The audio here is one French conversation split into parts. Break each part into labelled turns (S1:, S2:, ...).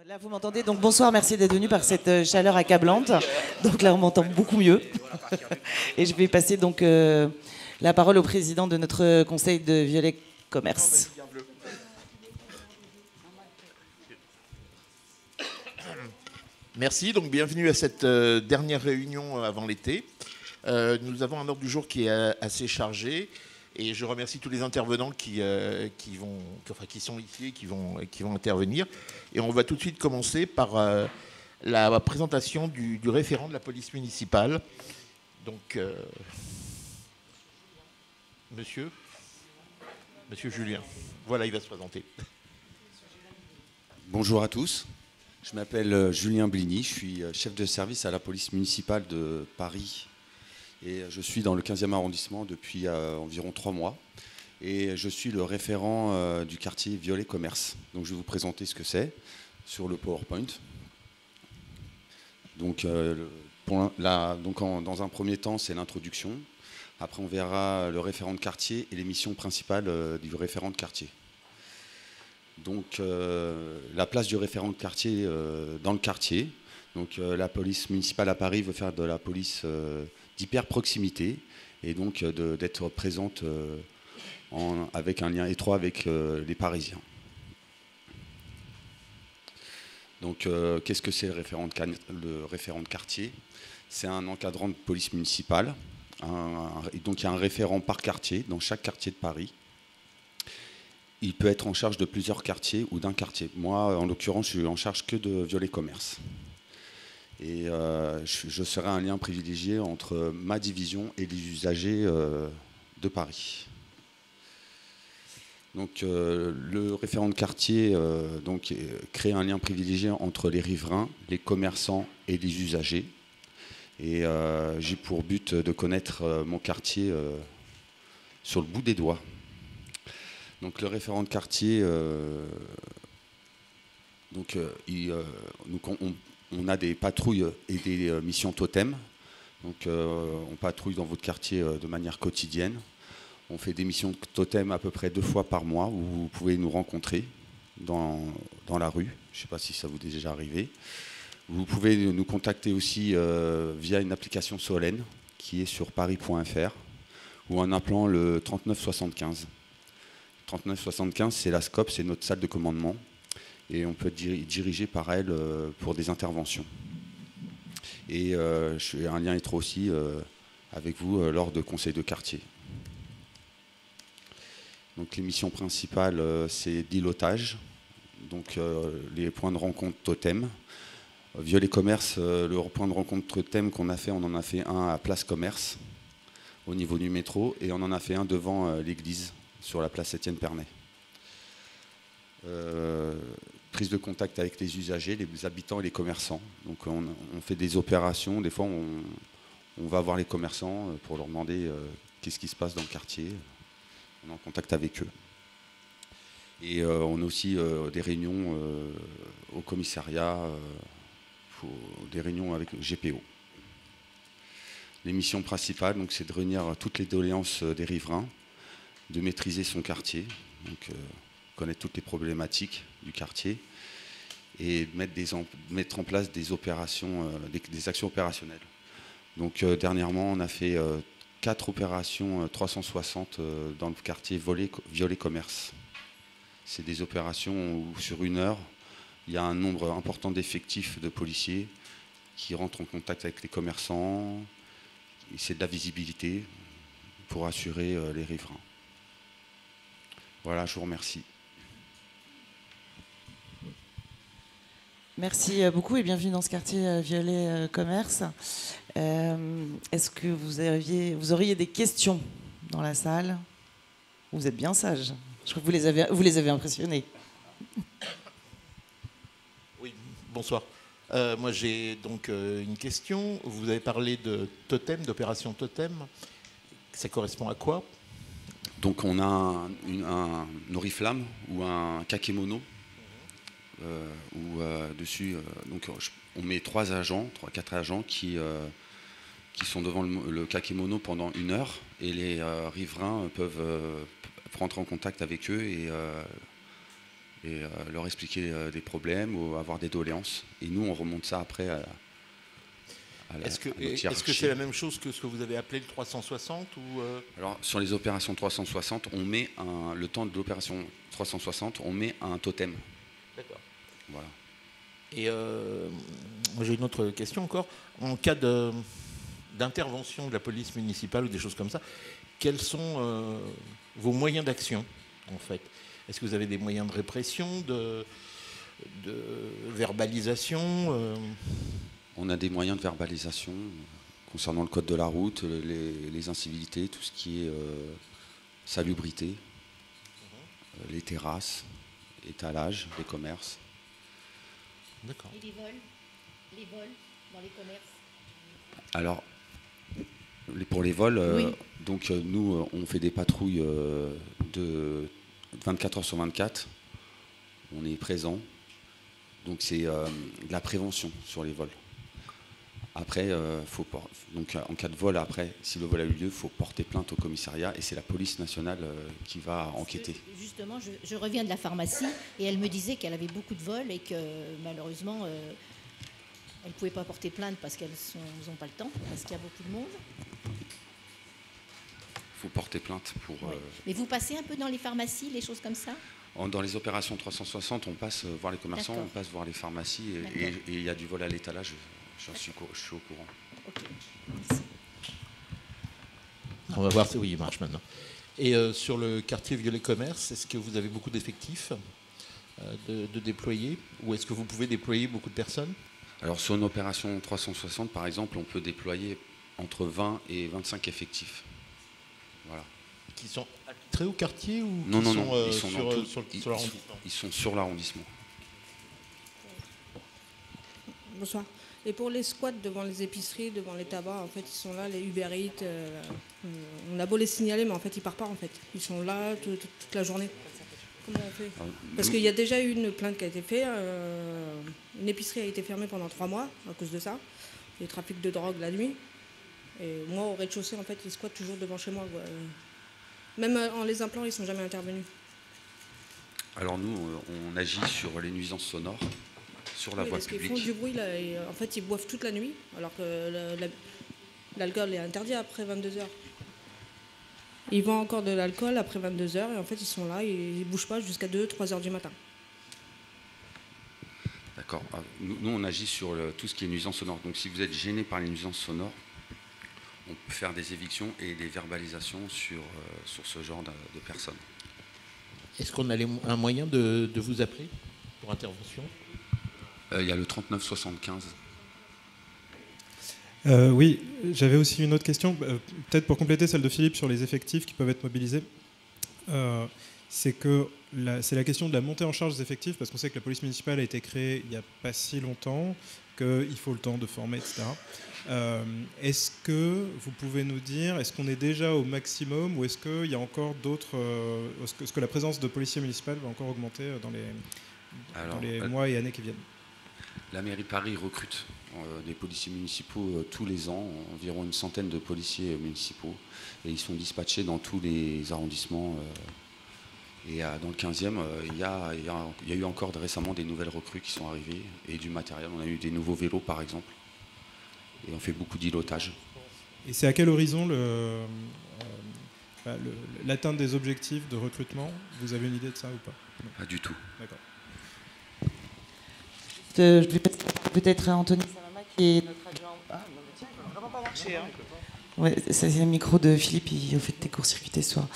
S1: Là, vous m'entendez. Donc, bonsoir, merci d'être venu par cette chaleur accablante. Donc là, on m'entend beaucoup mieux. Et je vais passer donc la parole au président de notre conseil de Violet Commerce.
S2: Merci, donc bienvenue à cette dernière réunion avant l'été. Nous avons un ordre du jour qui est assez chargé et je remercie tous les intervenants qui sont ici et qui vont intervenir. Et on va tout de suite commencer par la présentation du référent de la police municipale. Donc, Monsieur Julien, voilà, il va se présenter.
S3: Bonjour à tous. Je m'appelle Julien Bligny, je suis chef de service à la police municipale de Paris et je suis dans le 15e arrondissement depuis environ 3 mois et je suis le référent du quartier Violet Commerce. Donc je vais vous présenter ce que c'est sur le PowerPoint. Donc, dans un premier temps, c'est l'introduction. Après, on verra le référent de quartier et les missions principales du référent de quartier. Donc la place du référent de quartier dans le quartier. Donc la police municipale à Paris veut faire de la police d'hyper proximité et donc d'être présente avec un lien étroit avec les Parisiens. Donc qu'est-ce que c'est le référent de quartier? C'est un encadrant de police municipale. Donc il y a un référent par quartier dans chaque quartier de Paris. Il peut être en charge de plusieurs quartiers ou d'un quartier. Moi, en l'occurrence, je suis en charge que de Violet Commerce. Et je serai un lien privilégié entre ma division et les usagers de Paris. Donc, le référent de quartier crée un lien privilégié entre les riverains, les commerçants et les usagers. Et j'ai pour but de connaître mon quartier sur le bout des doigts. Donc le référent de quartier, on a des patrouilles et des missions totem. Donc on patrouille dans votre quartier de manière quotidienne. On fait des missions totem à peu près 2 fois par mois où vous pouvez nous rencontrer dans la rue. Je ne sais pas si ça vous est déjà arrivé. Vous pouvez nous contacter aussi via une application Solène qui est sur paris.fr ou en appelant le 3975. 3975, c'est la SCOP, c'est notre salle de commandement. Et on peut être dirigé par elle pour des interventions. Et je suis un lien étroit aussi avec vous lors de conseils de quartier. Donc les missions principales, c'est d'îlotage, donc les points de rencontre totem. Violet Commerce, le point de rencontre totem qu'on a fait, on en a fait un à Place Commerce, au niveau du métro, et on en a fait un devant l'église, sur la place Étienne Pernay. Prise de contact avec les usagers, les habitants et les commerçants. Donc on fait des opérations, des fois on va voir les commerçants pour leur demander qu'est-ce qui se passe dans le quartier. On est en contact avec eux. Et on a aussi des réunions au commissariat, des réunions avec le GPO. Les missions principales, c'est de réunir toutes les doléances des riverains, de maîtriser son quartier, donc connaître toutes les problématiques du quartier et mettre en place des opérations, des actions opérationnelles. Donc dernièrement, on a fait 4 opérations 360 dans le quartier Violet Commerce. C'est des opérations où sur 1 heure, il y a un nombre important d'effectifs de policiers qui rentrent en contact avec les commerçants. C'est de la visibilité pour assurer les riverains. Voilà, je vous remercie.
S1: Merci beaucoup et bienvenue dans ce quartier Violet Commerce. Est-ce que vous auriez des questions dans la salle? Vous êtes bien sage. Je crois que vous les avez impressionnés.
S2: Oui, bonsoir. Moi, j'ai donc une question. Vous avez parlé de totem, d'opération totem. Ça correspond à quoi?
S3: Donc on a un oriflamme ou un kakémono où dessus on met 3-4 agents qui sont devant le kakémono pendant 1 heure et les riverains peuvent rentrer en contact avec eux et et leur expliquer des problèmes ou avoir des doléances. Et nous, on remonte ça après à
S2: Est-ce que
S3: hiérarchie.
S2: c'est la même chose que ce que vous avez appelé le 360 ou
S3: Alors, sur les opérations 360, on met le temps de l'opération 360, on met un totem.
S2: D'accord.
S3: Voilà.
S2: Et j'ai une autre question encore. En cas d'intervention de la police municipale ou des choses comme ça, quels sont vos moyens d'action, en fait? Est-ce que vous avez des moyens de répression, de verbalisation
S3: On a des moyens de verbalisation concernant le code de la route, les incivilités, tout ce qui est salubrité, les terrasses, étalage, les commerces.
S2: D'accord.
S4: Et les vols dans les commerces.
S3: Alors, pour les vols,
S4: Oui.
S3: donc nous, on fait des patrouilles de 24 heures sur 24. On est présent. Donc c'est de la prévention sur les vols. Après, donc, en cas de vol, après, si le vol a eu lieu, il faut porter plainte au commissariat et c'est la police nationale qui va enquêter.
S4: Justement, je reviens de la pharmacie et elle me disait qu'elle avait beaucoup de vols et que malheureusement, elle ne pouvait pas porter plainte parce qu'elles n'ont pas le temps, parce qu'il y a beaucoup de monde.
S3: Il faut porter plainte pour...
S4: Oui. Mais vous passez un peu dans les pharmacies, les choses comme ça?
S3: Dans les opérations 360, on passe voir les commerçants,
S4: D'accord.
S3: on passe voir les pharmacies et il y a du vol à l'étalage, je suis au courant.
S4: Ok.
S2: On va voir si oui, il marche maintenant. Et sur le quartier Violet-Commerce, est-ce que vous avez beaucoup d'effectifs de déployer ou est-ce que vous pouvez déployer beaucoup de personnes?
S3: Alors sur une opération 360, par exemple, on peut déployer entre 20 et 25 effectifs. Voilà.
S2: Qui sont attitrés au quartier ou
S3: Non,
S2: qui
S3: non,
S2: sont,
S3: non, ils sont
S2: sur l'arrondissement?
S3: Ils sont sur l'arrondissement.
S5: Bonsoir. Et pour les squats devant les épiceries, devant les tabacs, en fait, ils sont là, les Uber Eats. On a beau les signaler, mais en fait, ils partent pas, en fait. Ils sont là toute la journée. Comment on fait? Parce qu'il y a déjà eu une plainte qui a été faite. Une épicerie a été fermée pendant 3 mois à cause de ça. Les trafics de drogue la nuit. Et moi, au rez-de-chaussée, en fait, ils squattent toujours devant chez moi. Même en les implant, ils sont jamais intervenus.
S3: Alors nous, on agit sur les nuisances sonores, sur la voie
S5: parce qu'ils font
S3: publique.
S5: du bruit, là, et, en fait, ils boivent toute la nuit, alors que l'alcool est interdit après 22h. Ils vendent encore de l'alcool après 22h, et en fait, ils sont là, ils ne bougent pas jusqu'à 2-3h du matin.
S3: D'accord. Nous, on agit sur tout ce qui est nuisances sonores. Donc si vous êtes gêné par les nuisances sonores, on peut faire des évictions et des verbalisations sur ce genre de personnes.
S2: Est-ce qu'on a un moyen de vous appeler pour intervention?
S3: Il y a le 3975.
S6: Oui, j'avais aussi une autre question, peut-être pour compléter celle de Philippe sur les effectifs qui peuvent être mobilisés. C'est la question de la montée en charge des effectifs, parce qu'on sait que la police municipale a été créée il n'y a pas si longtemps, qu'il faut le temps de former, etc. Est-ce que vous pouvez nous dire, est-ce qu'on est déjà au maximum ou est-ce qu'il y a encore d'autres... est-ce que la présence de policiers municipaux va encore augmenter dans les mois et années qui viennent?
S3: La mairie de Paris recrute des policiers municipaux tous les ans, environ une centaine de policiers municipaux, et ils sont dispatchés dans tous les arrondissements. Et dans le 15e, il y a eu encore récemment des nouvelles recrues qui sont arrivées, et du matériel. On a eu des nouveaux vélos, par exemple, et on fait beaucoup d'îlotage.
S6: Et c'est à quel horizon l'atteinte des objectifs de recrutement? Vous avez une idée de ça ou pas? Non.
S3: Pas du tout.
S6: D'accord.
S1: Je vais peut-être Anthony Samama qui est notre adjoint. Ah, non, mais tiens, il va vraiment pas marcher. Hein. Ouais, c'est le micro de Philippe, il a fait des court-circuités ce soir.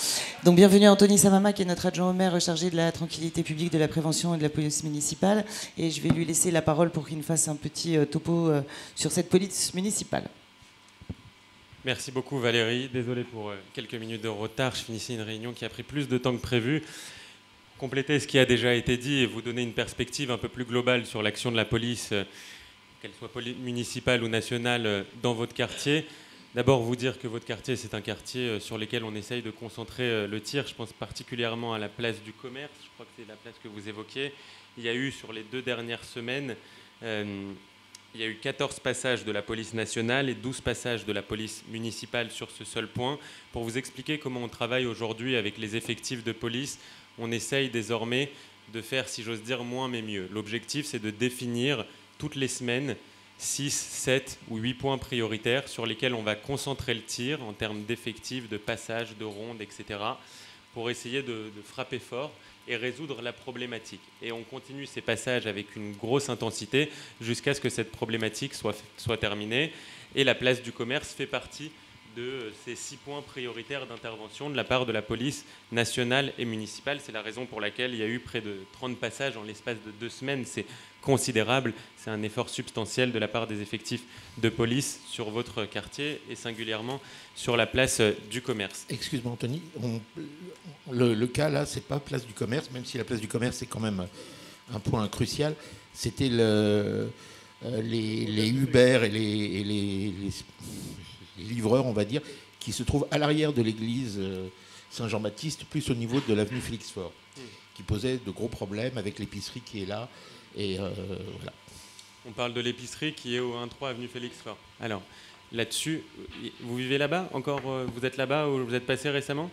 S1: Donc bienvenue à Anthony Samama qui est notre adjoint au maire chargé de la tranquillité publique, de la prévention et de la police municipale. Et je vais lui laisser la parole pour qu'il nous fasse un petit topo sur cette police municipale.
S7: Merci beaucoup Valérie. Désolé pour quelques minutes de retard. Je finissais une réunion qui a pris plus de temps que prévu. Compléter ce qui a déjà été dit et vous donner une perspective un peu plus globale sur l'action de la police, qu'elle soit municipale ou nationale, dans votre quartier. D'abord, vous dire que votre quartier, c'est un quartier sur lequel on essaye de concentrer le tir. Je pense particulièrement à la place du commerce. Je crois que c'est la place que vous évoquiez. Il y a eu, sur les 2 dernières semaines, il y a eu 14 passages de la police nationale et 12 passages de la police municipale sur ce seul point. Pour vous expliquer comment on travaille aujourd'hui avec les effectifs de police, on essaye désormais de faire, si j'ose dire, moins mais mieux. L'objectif, c'est de définir toutes les semaines 6, 7 ou 8 points prioritaires sur lesquels on va concentrer le tir en termes d'effectifs, de passages, de rondes, etc., pour essayer de frapper fort et résoudre la problématique. Et on continue ces passages avec une grosse intensité jusqu'à ce que cette problématique soit terminée. Et la place du commerce fait partie de ces 6 points prioritaires d'intervention de la part de la police nationale et municipale. C'est la raison pour laquelle il y a eu près de 30 passages en l'espace de 2 semaines. C'est considérable, c'est un effort substantiel de la part des effectifs de police sur votre quartier et singulièrement sur la place du commerce.
S2: Excuse-moi Anthony, le cas là, c'est pas place du commerce, même si la place du commerce est quand même un point crucial. C'était les Uber et les livreurs, on va dire, qui se trouvent à l'arrière de l'église Saint-Jean-Baptiste, plus au niveau de l'avenue Félix-Faure, qui posait de gros problèmes avec l'épicerie qui est là. Et voilà.
S7: On parle de l'épicerie qui est au 1-3 avenue Félix-Faure. Alors, là-dessus, vous vivez là-bas encore vous êtes là-bas ou vous êtes passé récemment?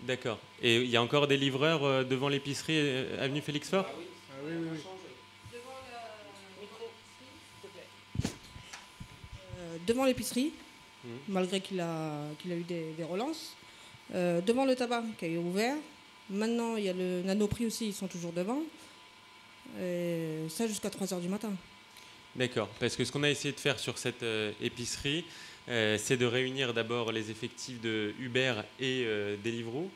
S7: D'accord. Et il y a encore des livreurs devant l'épicerie avenue Félix-Faure?
S5: Oui. Devant l'épicerie, malgré qu'il a eu des relances. Devant le tabac qui est ouvert. Maintenant, il y a le Nanoprix aussi, ils sont toujours devant. Et ça jusqu'à 3h du matin.
S7: D'accord, parce que ce qu'on a essayé de faire sur cette épicerie, c'est de réunir d'abord les effectifs de Uber et Deliveroo,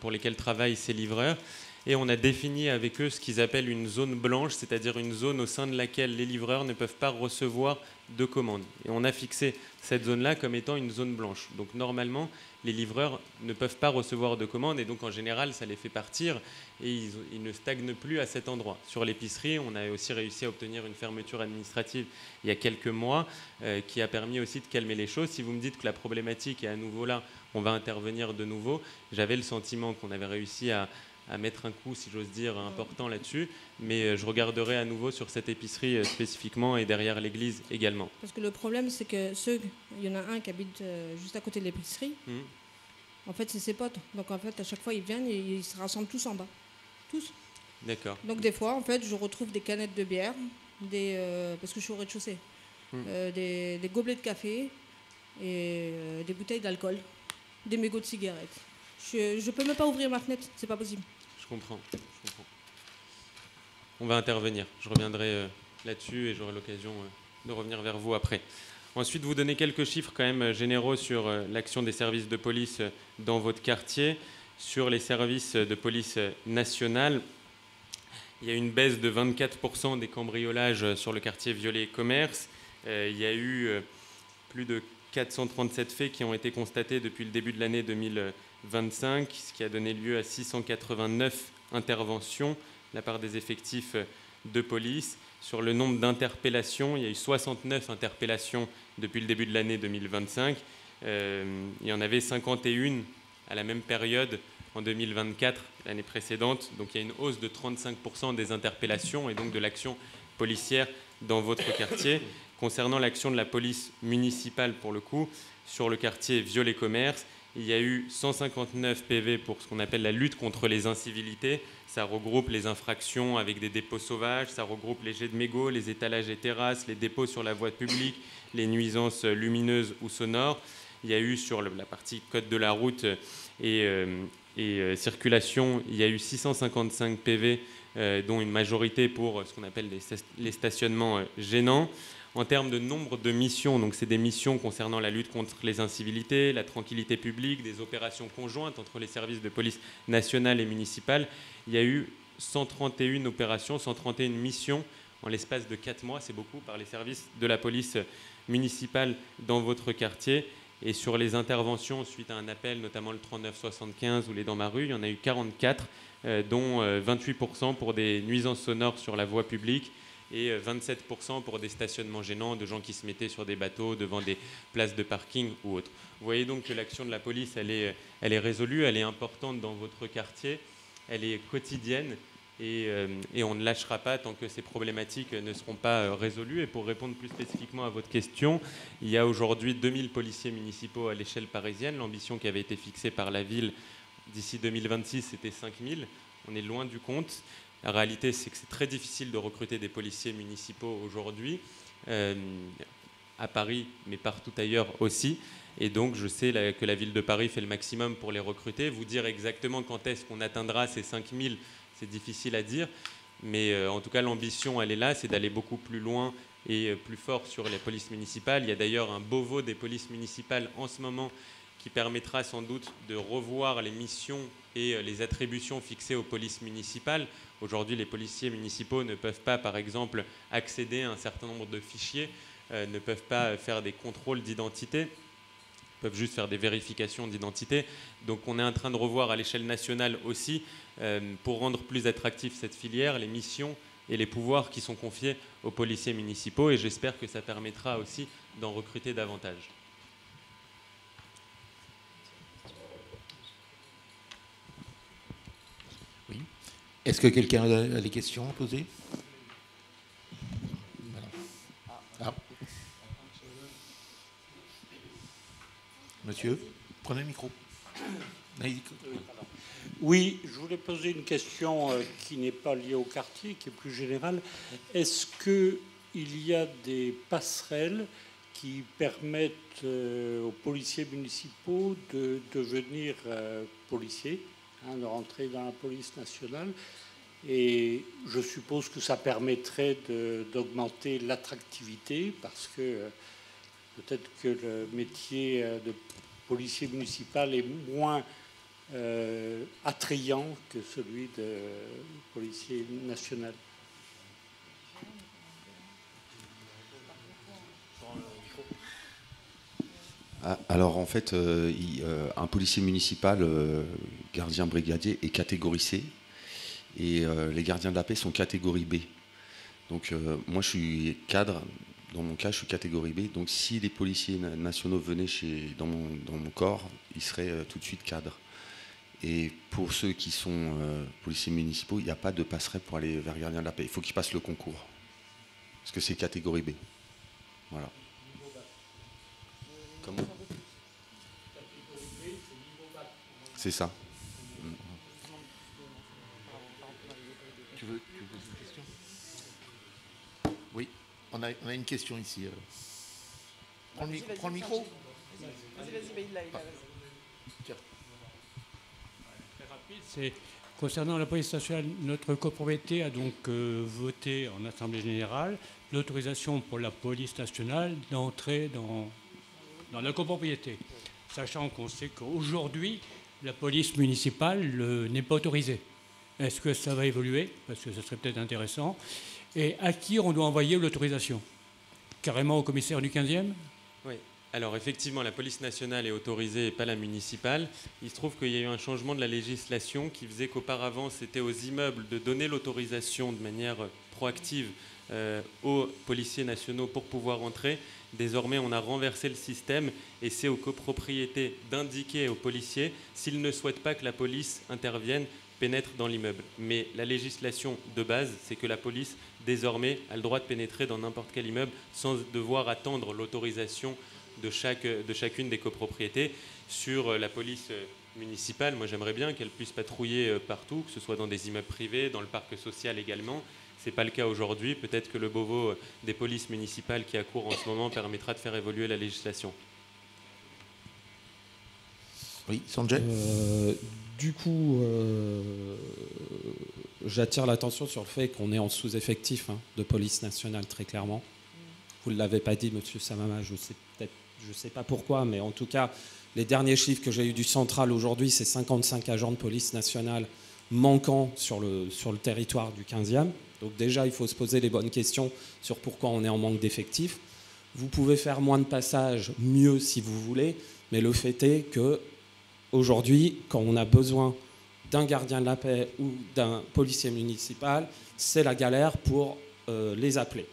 S7: pour lesquels travaillent ces livreurs. Et on a défini avec eux ce qu'ils appellent une zone blanche, c'est-à-dire une zone au sein de laquelle les livreurs ne peuvent pas recevoir de commandes. Et on a fixé cette zone-là comme étant une zone blanche. Donc normalement, les livreurs ne peuvent pas recevoir de commandes et donc en général, ça les fait partir et ils ne stagnent plus à cet endroit. Sur l'épicerie, on a aussi réussi à obtenir une fermeture administrative il y a quelques mois qui a permis aussi de calmer les choses. Si vous me dites que la problématique est à nouveau là, on va intervenir de nouveau. J'avais le sentiment qu'on avait réussi à mettre un coup, si j'ose dire, important là-dessus. Mais je regarderai à nouveau sur cette épicerie spécifiquement et derrière l'église également.
S5: Parce que le problème, c'est que il y en a un qui habite juste à côté de l'épicerie. En fait, c'est ses potes. Donc, en fait, à chaque fois, ils viennent et ils se rassemblent tous en bas. Tous.
S7: D'accord.
S5: Donc, des fois, en fait, je retrouve des canettes de bière, parce que je suis au rez-de-chaussée, des gobelets de café et des bouteilles d'alcool, des mégots de cigarettes. Je peux même pas ouvrir ma fenêtre, c'est pas possible.
S7: Je comprends. On va intervenir. Je reviendrai là-dessus et j'aurai l'occasion de revenir vers vous après. Ensuite, vous donnez quelques chiffres quand même généraux sur l'action des services de police dans votre quartier. Sur les services de police nationale, il y a une baisse de 24% des cambriolages sur le quartier Violet-Commerce. Il y a eu plus de 437 faits qui ont été constatés depuis le début de l'année 2025, ce qui a donné lieu à 689 interventions de la part des effectifs de police. Sur le nombre d'interpellations, il y a eu 69 interpellations depuis le début de l'année 2025. Il y en avait 51 à la même période en 2024, l'année précédente. Donc il y a une hausse de 35% des interpellations et donc de l'action policière dans votre quartier. Concernant l'action de la police municipale, pour le coup, sur le quartier Violet-Commerce, il y a eu 159 PV pour ce qu'on appelle la lutte contre les incivilités. Ça regroupe les infractions avec des dépôts sauvages, ça regroupe les jets de mégots, les étalages et terrasses, les dépôts sur la voie publique, les nuisances lumineuses ou sonores. Il y a eu sur la partie code de la route et circulation, il y a eu 655 PV, dont une majorité pour ce qu'on appelle les stationnements gênants. En termes de nombre de missions, donc c'est des missions concernant la lutte contre les incivilités, la tranquillité publique, des opérations conjointes entre les services de police nationale et municipale. Il y a eu 131 opérations, 131 missions en l'espace de 4 mois. C'est beaucoup par les services de la police municipale dans votre quartier. Et sur les interventions suite à un appel, notamment le 3975 ou les Dans ma rue, il y en a eu 44, dont 28% pour des nuisances sonores sur la voie publique et 27% pour des stationnements gênants de gens qui se mettaient sur des bateaux devant des places de parking ou autres. Vous voyez donc que l'action de la police, elle est résolue, elle est importante dans votre quartier, elle est quotidienne et on ne lâchera pas tant que ces problématiques ne seront pas résolues. Et pour répondre plus spécifiquement à votre question, il y a aujourd'hui 2000 policiers municipaux à l'échelle parisienne. L'ambition qui avait été fixée par la ville d'ici 2026, c'était 5000. On est loin du compte. La réalité, c'est que c'est très difficile de recruter des policiers municipaux aujourd'hui, à Paris, mais partout ailleurs aussi. Et donc, je sais que la ville de Paris fait le maximum pour les recruter. Vous dire exactement quand est-ce qu'on atteindra ces 5000, c'est difficile à dire. Mais en tout cas, l'ambition, elle est là, c'est d'aller beaucoup plus loin et plus fort sur les polices municipales. Il y a d'ailleurs un Beauvau des polices municipales en ce moment qui permettra sans doute de revoir les missions et les attributions fixées aux polices municipales. Aujourd'hui, les policiers municipaux ne peuvent pas, par exemple, accéder à un certain nombre de fichiers, ne peuvent pas faire des contrôles d'identité, peuvent juste faire des vérifications d'identité. Donc on est en train de revoir à l'échelle nationale aussi, pour rendre plus attractive cette filière, les missions et les pouvoirs qui sont confiés aux policiers municipaux. Et j'espère que ça permettra aussi d'en recruter davantage.
S2: Oui. Est-ce que quelqu'un a des questions à poser? Ah. Monsieur, prenez le micro.
S8: Oui, je voulais poser une question qui n'est pas liée au quartier, qui est plus générale. Est-ce qu'il y a des passerelles qui permettent aux policiers municipaux de devenir policiers, de rentrer dans la police nationale? Et je suppose que ça permettrait d'augmenter l'attractivité, parce que peut-être que le métier de policier municipal est moins attrayant que celui de policier national.
S3: Alors en fait, un policier municipal, gardien brigadier, est catégorie C, et les gardiens de la paix sont catégorie B. Donc moi je suis cadre, dans mon cas je suis catégorie B, donc si les policiers nationaux venaient dans mon corps, ils seraient tout de suite cadres. Et pour ceux qui sont policiers municipaux, il n'y a pas de passerelle pour aller vers gardien de la paix. Il faut qu'ils passent le concours, parce que c'est catégorie B. Voilà. Comment ? C'est ça.
S2: Tu veux poser une question? Oui, on a une question ici. Prends le micro.
S1: Vas-y, il l'a.
S2: Tiens.
S9: Très rapide, c'est concernant la police nationale, notre copropriété a donc voté en Assemblée générale l'autorisation pour la police nationale d'entrer dans la copropriété, sachant qu'on sait qu'aujourd'hui, la police municipale n'est pas autorisée. Est-ce que ça va évoluer? Parce que ce serait peut-être intéressant. Et à qui on doit envoyer l'autorisation? Carrément au commissaire du 15e?
S7: Oui. Alors effectivement, la police nationale est autorisée et pas la municipale. Il se trouve qu'il y a eu un changement de la législation qui faisait qu'auparavant, c'était aux immeubles de donner l'autorisation de manière proactive aux policiers nationaux pour pouvoir entrer. Désormais, on a renversé le système et c'est aux copropriétés d'indiquer aux policiers s'ils ne souhaitent pas que la police intervienne, pénètre dans l'immeuble. Mais la législation de base, c'est que la police, désormais, a le droit de pénétrer dans n'importe quel immeuble sans devoir attendre l'autorisation de chacune des copropriétés. Sur la police municipale, moi j'aimerais bien qu'elle puisse patrouiller partout, que ce soit dans des immeubles privés, dans le parc social également. Ce n'est pas le cas aujourd'hui. Peut-être que le Beauvau des polices municipales qui a cours en ce moment permettra de faire évoluer la législation.
S2: Oui, Sanjay.
S10: Du coup, j'attire l'attention sur le fait qu'on est en sous-effectif de police nationale, très clairement. Vous ne l'avez pas dit, monsieur Samama, je ne sais pas pourquoi, mais en tout cas, les derniers chiffres que j'ai eus du central aujourd'hui, c'est 55 agents de police nationale manquants sur le territoire du 15e. Donc déjà, il faut se poser les bonnes questions sur pourquoi on est en manque d'effectifs. Vous pouvez faire moins de passages, mieux si vous voulez, mais le fait est que aujourd'hui, quand on a besoin d'un gardien de la paix ou d'un policier municipal, c'est la galère pour les appeler.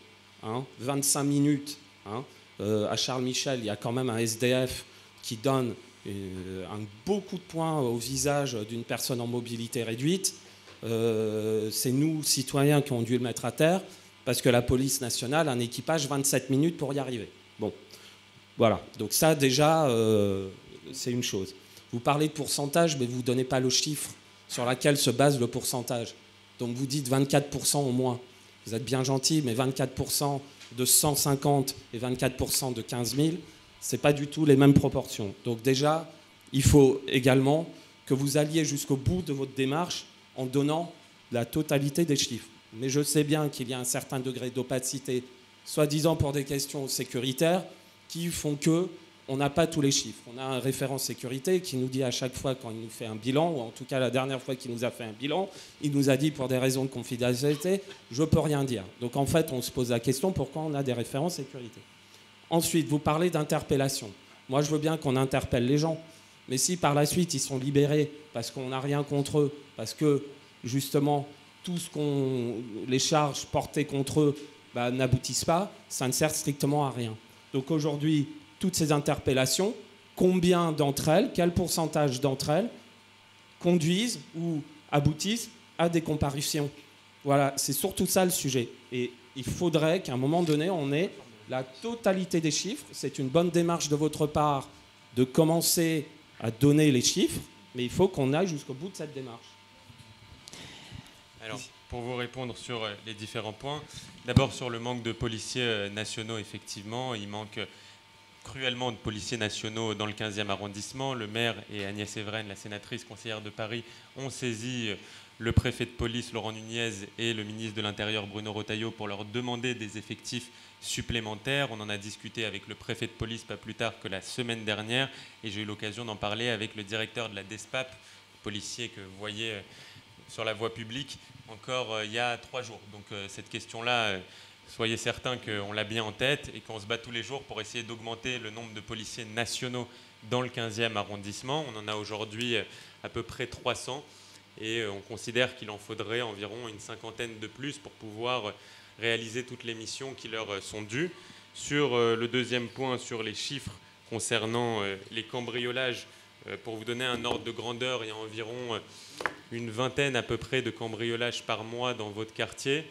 S10: 25 minutes. À Charles Michel, il y a quand même un SDF qui donne beaucoup de points au visage d'une personne en mobilité réduite. C'est nous, citoyens, qui ont dû le mettre à terre, parce que la police nationale a un équipage 27 minutes pour y arriver. Bon, voilà. Donc ça, déjà, c'est une chose. Vous parlez de pourcentage, mais vous ne donnez pas le chiffre sur lequel se base le pourcentage. Donc vous dites 24% au moins. Vous êtes bien gentil, mais 24% de 150 et 24% de 15 000, ce n'est pas du tout les mêmes proportions. Donc déjà, il faut également que vous alliez jusqu'au bout de votre démarche en donnant la totalité des chiffres. Mais je sais bien qu'il y a un certain degré d'opacité, soi-disant pour des questions sécuritaires, qui font qu'on n'a pas tous les chiffres. On a un référent sécurité qui nous dit à chaque fois quand il nous fait un bilan, ou en tout cas la dernière fois qu'il nous a fait un bilan, il nous a dit pour des raisons de confidentialité, je ne peux rien dire. Donc en fait, on se pose la question pourquoi on a des référents sécurité. Ensuite, vous parlez d'interpellation. Moi, je veux bien qu'on interpelle les gens. Mais si par la suite, ils sont libérés parce qu'on n'a rien contre eux, parce que justement, les charges portées contre eux n'aboutissent pas, ça ne sert strictement à rien. Donc aujourd'hui, toutes ces interpellations, combien d'entre elles, quel pourcentage d'entre elles conduisent ou aboutissent à des comparutions? Voilà, c'est surtout ça le sujet. Et il faudrait qu'à un moment donné, on ait la totalité des chiffres. C'est une bonne démarche de votre part de commencer à donner les chiffres, mais il faut qu'on aille jusqu'au bout de cette démarche.
S7: Alors, pour vous répondre sur les différents points, d'abord sur le manque de policiers nationaux, effectivement, il manque cruellement de policiers nationaux dans le 15e arrondissement. Le maire et Agnès Evren, la sénatrice conseillère de Paris, ont saisi le préfet de police Laurent Nunez et le ministre de l'Intérieur Bruno Retailleau pour leur demander des effectifs supplémentaires. On en a discuté avec le préfet de police pas plus tard que la semaine dernière et j'ai eu l'occasion d'en parler avec le directeur de la DESPAP, policier que vous voyez sur la voie publique encore il y a 3 jours. Donc cette question-là, soyez certains qu'on l'a bien en tête et qu'on se bat tous les jours pour essayer d'augmenter le nombre de policiers nationaux dans le 15e arrondissement. On en a aujourd'hui à peu près 300 et on considère qu'il en faudrait environ une 50aine de plus pour pouvoir réaliser toutes les missions qui leur sont dues. Sur le deuxième point, sur les chiffres concernant les cambriolages, pour vous donner un ordre de grandeur, il y a environ une vingtaine à peu près de cambriolages par mois dans votre quartier.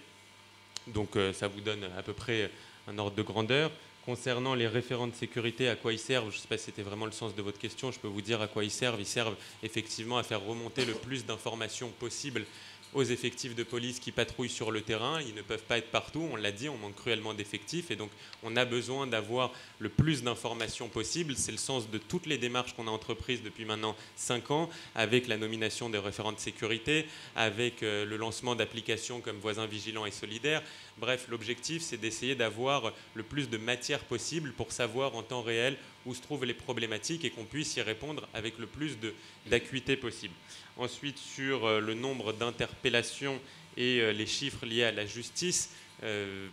S7: Donc ça vous donne à peu près un ordre de grandeur. Concernant les référents de sécurité, à quoi ils servent, je ne sais pas si c'était vraiment le sens de votre question, je peux vous dire à quoi ils servent. Ils servent effectivement à faire remonter le plus d'informations possible aux effectifs de police qui patrouillent sur le terrain. Ils ne peuvent pas être partout, on l'a dit, on manque cruellement d'effectifs et donc on a besoin d'avoir le plus d'informations possible. C'est le sens de toutes les démarches qu'on a entreprises depuis maintenant 5 ans avec la nomination des référents de sécurité, avec le lancement d'applications comme Voisins Vigilants et Solidaires. Bref, l'objectif, c'est d'essayer d'avoir le plus de matière possible pour savoir en temps réel où se trouvent les problématiques et qu'on puisse y répondre avec le plus d'acuité possible. Ensuite, sur le nombre d'interpellations et les chiffres liés à la justice, je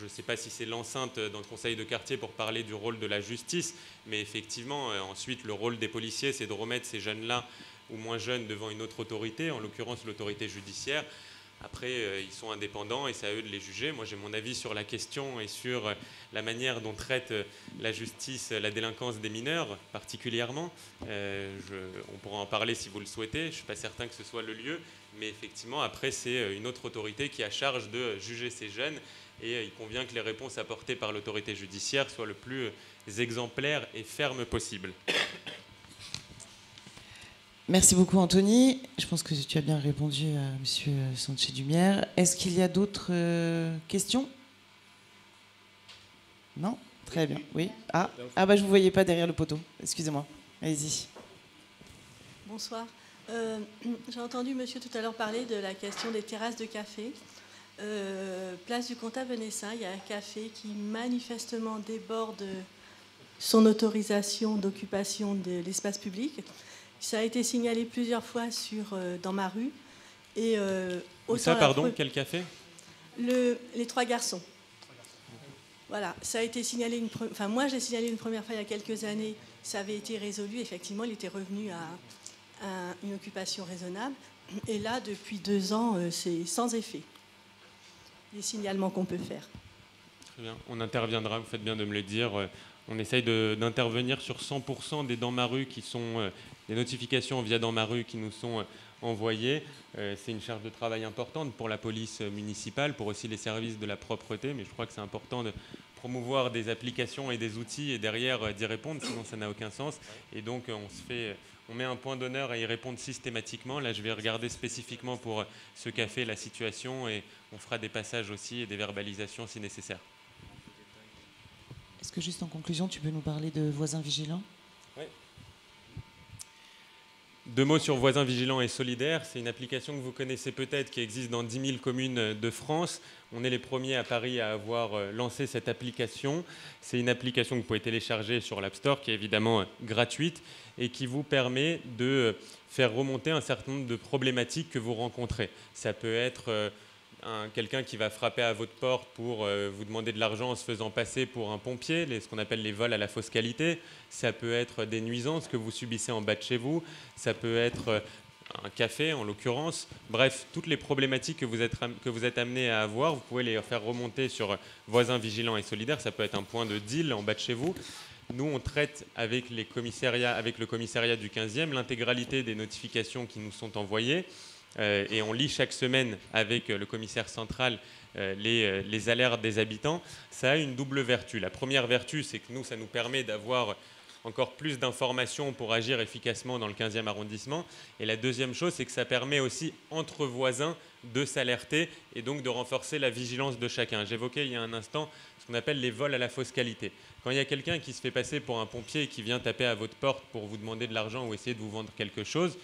S7: ne sais pas si c'est l'enceinte dans le conseil de quartier pour parler du rôle de la justice, mais effectivement, ensuite, le rôle des policiers, c'est de remettre ces jeunes-là ou moins jeunes devant une autre autorité, en l'occurrence l'autorité judiciaire. Après, ils sont indépendants et c'est à eux de les juger. Moi, j'ai mon avis sur la question et sur la manière dont traite la justice la délinquance des mineurs, particulièrement. On pourra en parler si vous le souhaitez. Je ne suis pas certain que ce soit le lieu. Mais effectivement, après, c'est une autre autorité qui a charge de juger ces jeunes. Et il convient que les réponses apportées par l'autorité judiciaire soient le plus exemplaires et fermes possible.
S1: Merci beaucoup Anthony. Je pense que tu as bien répondu à M. Sanchez-Dumière. Est-ce qu'il y a d'autres questions? Non? Très bien. Oui. Je ne vous voyais pas derrière le poteau. Excusez-moi. Allez-y.
S11: Bonsoir. J'ai entendu monsieur tout à l'heure parler de la question des terrasses de café. Place du Comte à Venessin, il y a un café qui manifestement déborde son autorisation d'occupation de l'espace public. Ça a été signalé plusieurs fois dans ma rue. Et,
S7: ça, pardon, quel café?
S11: Les Trois Garçons. Voilà, ça a été signalé. Moi, j'ai signalé une première fois il y a quelques années. Ça avait été résolu. Effectivement, il était revenu à une occupation raisonnable. Et là, depuis 2 ans, c'est sans effet. Les signalements qu'on peut faire.
S7: Très bien. On interviendra, vous faites bien de me le dire. On essaye d'intervenir sur 100% des dans ma rue qui sont des notifications via dans ma rue qui nous sont envoyées. C'est une charge de travail importante pour la police municipale, pour aussi les services de la propreté, mais je crois que c'est important de promouvoir des applications et des outils et derrière d'y répondre, sinon ça n'a aucun sens. Et donc on met un point d'honneur à y répondre systématiquement. Là, je vais regarder spécifiquement pour ce café la situation et on fera des passages aussi et des verbalisations si nécessaire.
S1: Est-ce que juste en conclusion, tu peux nous parler de Voisins Vigilants ?
S7: Oui. 2 mots sur Voisins Vigilants et Solidaires. C'est une application que vous connaissez peut-être, qui existe dans 10 000 communes de France. On est les premiers à Paris à avoir lancé cette application. C'est une application que vous pouvez télécharger sur l'App Store, qui est évidemment gratuite et qui vous permet de faire remonter un certain nombre de problématiques que vous rencontrez. Ça peut être quelqu'un qui va frapper à votre porte pour vous demander de l'argent en se faisant passer pour un pompier, ce qu'on appelle les vols à la fausse qualité. Ça peut être des nuisances que vous subissez en bas de chez vous. Ça peut être un café en l'occurrence. Bref, toutes les problématiques que vous êtes amené à avoir, vous pouvez les faire remonter sur Voisins Vigilants et Solidaires. Ça peut être un point de deal en bas de chez vous. Nous, on traite avec le commissariat du 15e l'intégralité des notifications qui nous sont envoyées et on lit chaque semaine avec le commissaire central les alertes des habitants. Ça a une double vertu. La première vertu, c'est que nous, ça nous permet d'avoir encore plus d'informations pour agir efficacement dans le 15e arrondissement. Et la deuxième chose, c'est que ça permet aussi, entre voisins, de s'alerter et donc de renforcer la vigilance de chacun. J'évoquais il y a un instant ce qu'on appelle les vols à la fausse qualité. Quand il y a quelqu'un qui se fait passer pour un pompier et qui vient taper à votre porte pour vous demander de l'argent ou essayer de vous vendre quelque chose,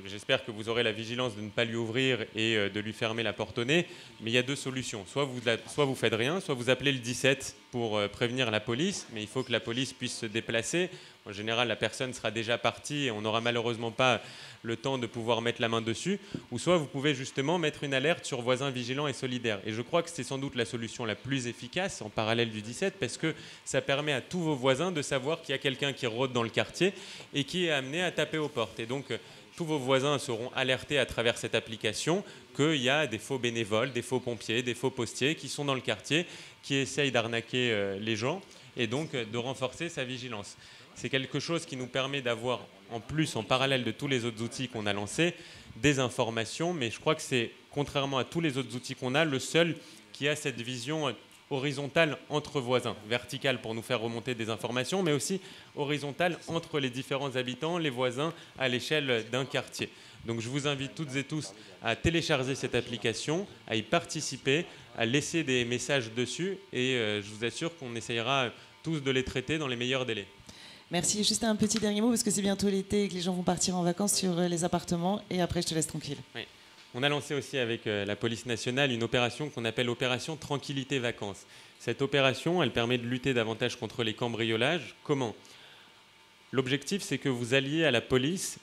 S7: j'espère que vous aurez la vigilance de ne pas lui ouvrir et de lui fermer la porte au nez. Mais il y a 2 solutions. Soit vous faites rien, soit vous appelez le 17 pour prévenir la police. Mais il faut que la police puisse se déplacer. En général, la personne sera déjà partie et on n'aura malheureusement pas le temps de pouvoir mettre la main dessus. Ou soit vous pouvez justement mettre une alerte sur Voisins Vigilants et Solidaires. Et je crois que c'est sans doute la solution la plus efficace en parallèle du 17 parce que ça permet à tous vos voisins de savoir qu'il y a quelqu'un qui rôde dans le quartier et qui est amené à taper aux portes. Et donc, tous vos voisins seront alertés à travers cette application qu'il y a des faux bénévoles, des faux pompiers, des faux postiers qui sont dans le quartier, qui essayent d'arnaquer les gens et donc de renforcer sa vigilance. C'est quelque chose qui nous permet d'avoir, en plus, en parallèle de tous les autres outils qu'on a lancés, des informations, mais je crois que c'est, contrairement à tous les autres outils qu'on a, le seul qui a cette vision horizontale entre voisins, verticale pour nous faire remonter des informations, mais aussi horizontale entre les différents habitants, les voisins, à l'échelle d'un quartier. Donc je vous invite toutes et tous à télécharger cette application, à y participer, à laisser des messages dessus, et je vous assure qu'on essayera tous de les traiter dans les meilleurs délais.
S1: Merci. Juste un petit dernier mot, parce que c'est bientôt l'été et que les gens vont partir en vacances sur les appartements, et après je te laisse tranquille.
S7: Oui. On a lancé aussi avec la police nationale une opération qu'on appelle Opération Tranquillité Vacances. Cette opération, elle permet de lutter davantage contre les cambriolages. Comment ? L'objectif, c'est que vous alliez à la police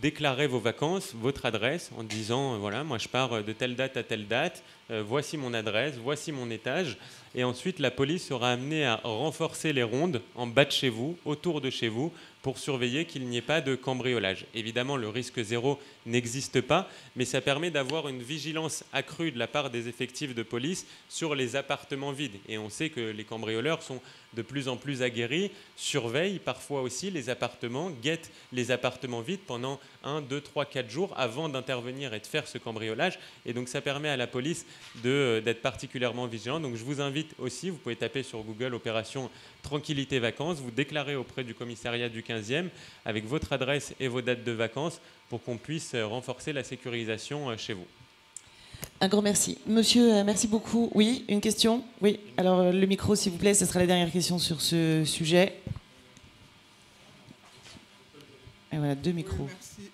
S7: déclarer vos vacances, votre adresse, en disant, voilà, moi je pars de telle date à telle date, voici mon adresse, voici mon étage. Et ensuite, la police sera amenée à renforcer les rondes en bas de chez vous, autour de chez vous, pour surveiller qu'il n'y ait pas de cambriolage. Évidemment, le risque zéro n'existe pas, mais ça permet d'avoir une vigilance accrue de la part des effectifs de police sur les appartements vides. Et on sait que les cambrioleurs sont de plus en plus aguerris, surveillent parfois aussi les appartements, guettent les appartements vides pendant 1, 2, 3, 4 jours avant d'intervenir et de faire ce cambriolage. Et donc ça permet à la police d'être particulièrement vigilant. Donc je vous invite aussi, vous pouvez taper sur Google Opération Tranquillité Vacances, vous déclarez auprès du commissariat du 15e avec votre adresse et vos dates de vacances pour qu'on puisse renforcer la sécurisation chez vous.
S1: Un grand merci. Monsieur, merci beaucoup. Oui, une question ? Oui, alors le micro s'il vous plaît, ce sera la dernière question sur ce sujet. Et voilà, 2 micros.
S12: Merci.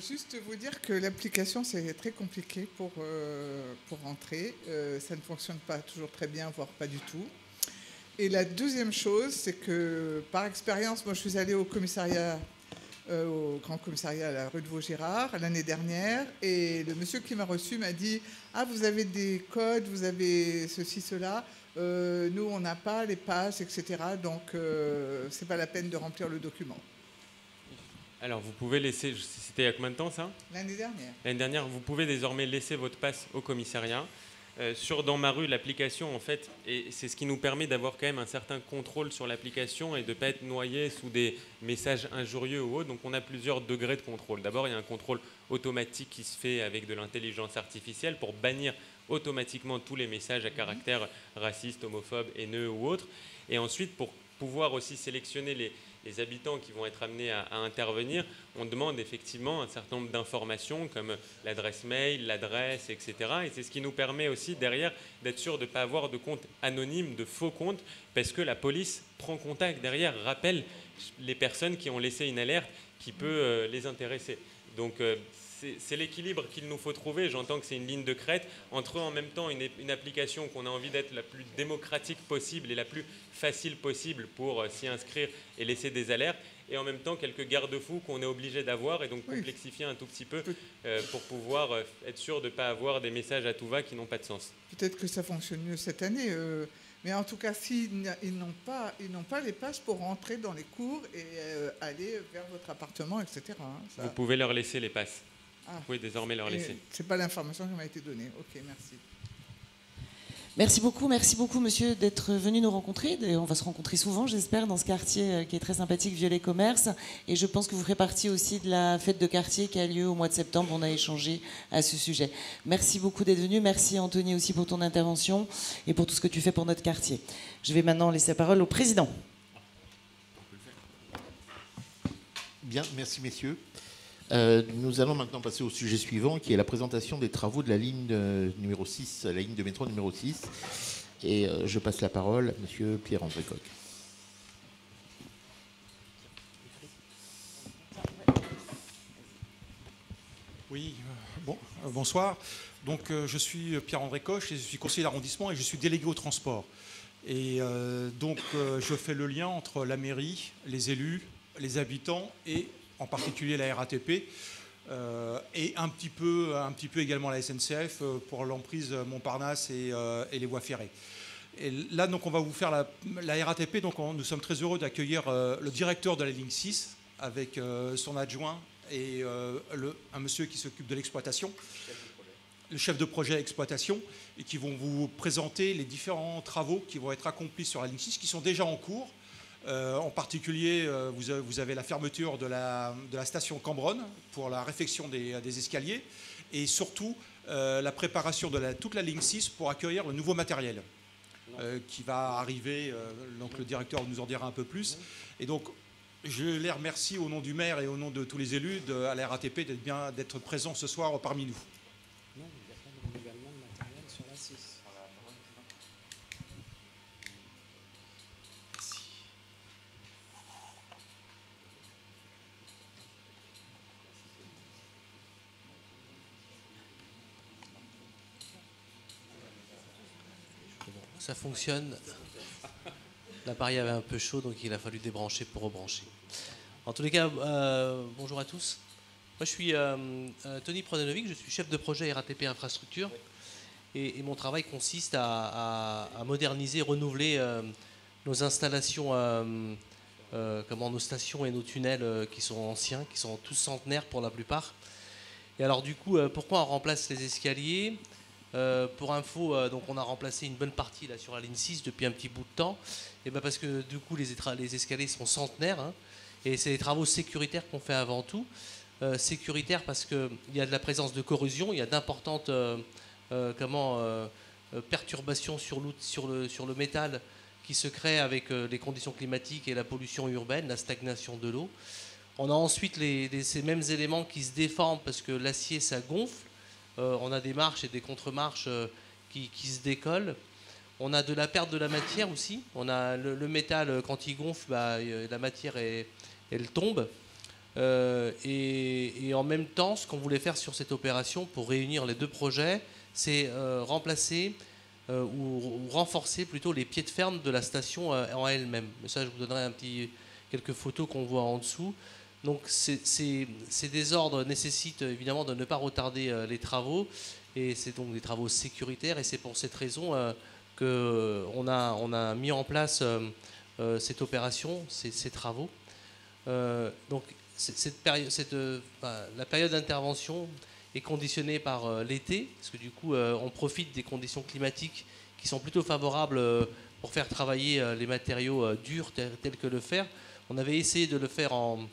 S12: Juste vous dire que l'application, c'est très compliqué pour rentrer. Ça ne fonctionne pas toujours très bien, voire pas du tout. Et la deuxième chose, c'est que par expérience, moi je suis allée au commissariat, au grand commissariat à la rue de Vaugirard l'année dernière, et le monsieur qui m'a reçu m'a dit « Ah, vous avez des codes, vous avez ceci, cela, nous on n'a pas les passes, etc. Donc c'est pas la peine de remplir le document. »
S7: Alors, vous pouvez laisser... C'était il y a combien de temps, ça ?
S12: L'année dernière.
S7: L'année dernière, vous pouvez désormais laisser votre passe au commissariat. sur Dans ma rue, l'application, en fait, et c'est ce qui nous permet d'avoir quand même un certain contrôle sur l'application et de ne pas être noyé sous des messages injurieux ou autres. Donc on a plusieurs degrés de contrôle. D'abord, il y a un contrôle automatique qui se fait avec de l'intelligence artificielle pour bannir automatiquement tous les messages à caractère raciste, homophobe, haineux ou autres. Et ensuite, pour pouvoir aussi sélectionner les habitants qui vont être amenés à intervenir, on demande effectivement un certain nombre d'informations comme l'adresse mail, l'adresse, etc. Et c'est ce qui nous permet aussi derrière d'être sûr de ne pas avoir de comptes anonymes, de faux comptes, parce que la police prend contact derrière, rappelle les personnes qui ont laissé une alerte qui peut les intéresser. Donc c'est l'équilibre qu'il nous faut trouver. J'entends que c'est une ligne de crête entre en même temps une application qu'on a envie d'être la plus démocratique possible et la plus facile possible pour s'y inscrire et laisser des alertes, et en même temps quelques garde-fous qu'on est obligé d'avoir et donc complexifier un tout petit peu pour pouvoir être sûr de ne pas avoir des messages à tout va qui n'ont pas de sens.
S12: Peut-être que ça fonctionne mieux cette année. Mais en tout cas, s'ils n'ont pas les passes pour rentrer dans les cours et aller vers votre appartement, etc.
S7: Vous pouvez leur laisser les passes. Vous pouvez désormais leur laisser.
S12: Ce n'est pas l'information qui m'a été donnée. Ok, merci.
S1: Merci beaucoup, monsieur, d'être venu nous rencontrer. Et on va se rencontrer souvent, j'espère, dans ce quartier qui est très sympathique, Violet Commerce. Et je pense que vous ferez partie aussi de la fête de quartier qui a lieu au mois de septembre. On a échangé à ce sujet. Merci beaucoup d'être venu. Merci, Anthony, aussi pour ton intervention et pour tout ce que tu fais pour notre quartier. Je vais maintenant laisser la parole au président.
S2: Bien, merci, messieurs. Nous allons maintenant passer au sujet suivant, qui est la présentation des travaux de la ligne numéro 6, la ligne de métro numéro 6. Et je passe la parole à M. Pierre-André Coq.
S13: Oui, bonsoir. Donc, je suis Pierre-André Coq, et je suis conseiller d'arrondissement et je suis délégué au transport. Et donc, je fais le lien entre la mairie, les élus, les habitants et en particulier la RATP, et un petit peu également la SNCF pour l'emprise Montparnasse et les voies ferrées. Et là, donc, on va vous faire la RATP. Donc, nous sommes très heureux d'accueillir le directeur de la ligne 6 avec son adjoint et un monsieur qui s'occupe de l'exploitation, le chef de projet exploitation, et qui vont vous présenter les différents travaux qui vont être accomplis sur la ligne 6, qui sont déjà en cours. En particulier, vous avez la fermeture de la station Cambronne pour la réfection des escaliers et surtout la préparation de toute la ligne 6 pour accueillir le nouveau matériel qui va arriver. Donc le directeur nous en dira un peu plus. Et donc, je les remercie au nom du maire et au nom de tous les élus à la RATP d'être présents ce soir parmi nous.
S10: Non, il n'y a pas de renouvellement de matériel sur la 6.
S14: Ça fonctionne. L'appareil avait un peu chaud, donc il a fallu débrancher pour rebrancher. En tous les cas, bonjour à tous. Moi, je suis Tony Prodanovic, je suis chef de projet RATP Infrastructure. Et mon travail consiste à moderniser, renouveler nos installations, nos stations et nos tunnels qui sont anciens, qui sont tous centenaires pour la plupart. Et alors du coup, pourquoi on remplace les escaliers ? Pour info, donc on a remplacé une bonne partie là, sur la ligne 6 depuis un petit bout de temps. Et parce que du coup les escaliers sont centenaires, hein, et c'est des travaux sécuritaires qu'on fait avant tout. Sécuritaires parce qu'il y a de la présence de corrosion, il y a d'importantes perturbations sur le métal qui se créent avec les conditions climatiques et la pollution urbaine, la stagnation de l'eau. On a ensuite ces mêmes éléments qui se déforment parce que l'acier ça gonfle. On a des marches et des contre-marches qui se décollent. On a de la perte de la matière aussi. On a le métal, quand il gonfle, la matière elle tombe. Et en même temps, ce qu'on voulait faire sur cette opération pour réunir les deux projets, c'est remplacer ou renforcer plutôt les pieds de ferme de la station en elle-même. Mais ça, je vous donnerai quelques photos qu'on voit en dessous. Donc ces désordres nécessitent évidemment de ne pas retarder les travaux, et c'est donc des travaux sécuritaires, et c'est pour cette raison qu'on a mis en place cette opération, ces travaux. Donc la période d'intervention, est conditionné par l'été, parce que du coup, on profite des conditions climatiques qui sont plutôt favorables pour faire travailler les matériaux durs tels que le fer. On avait essayé de le faire en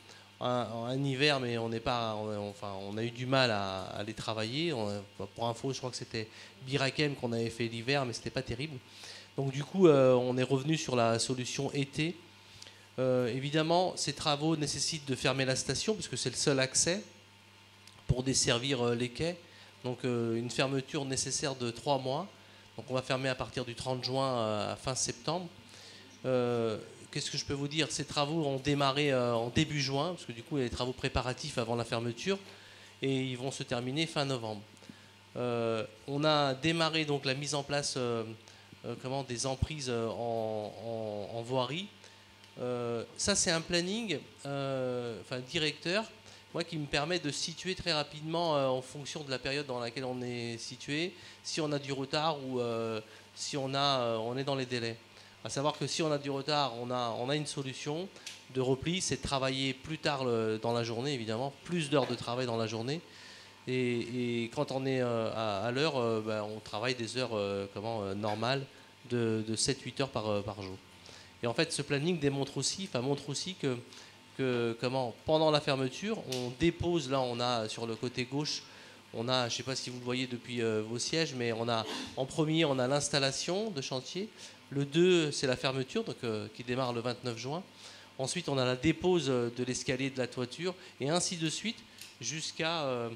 S14: hiver, mais on a eu du mal à les travailler. Pour info, je crois que c'était Birakem qu'on avait fait l'hiver, mais c'était pas terrible. Donc du coup, on est revenu sur la solution été. Évidemment, ces travaux nécessitent de fermer la station, puisque c'est le seul accès pour desservir les quais. Donc une fermeture nécessaire de 3 mois. Donc on va fermer à partir du 30 juin à fin septembre. Qu'est-ce que je peux vous dire? Ces travaux ont démarré en début juin, parce que du coup il y a des travaux préparatifs avant la fermeture, et ils vont se terminer fin novembre. On a démarré donc la mise en place des emprises en voirie. Ça c'est un planning directeur, moi, qui me permet de situer très rapidement en fonction de la période dans laquelle on est situé, si on a du retard ou si on est dans les délais. À savoir que si on a du retard, on a une solution de repli, c'est de travailler plus tard dans la journée, évidemment, plus d'heures de travail dans la journée. Et quand on est à l'heure, on travaille des heures normales de 7-8 heures par jour. Et en fait, ce planning montre aussi que pendant la fermeture, on dépose, là on a sur le côté gauche, on a, je ne sais pas si vous le voyez depuis vos sièges, mais en premier on a l'installation de chantier. Le 2, c'est la fermeture, donc, qui démarre le 29 juin. Ensuite, on a la dépose de l'escalier de la toiture, et ainsi de suite, jusqu'à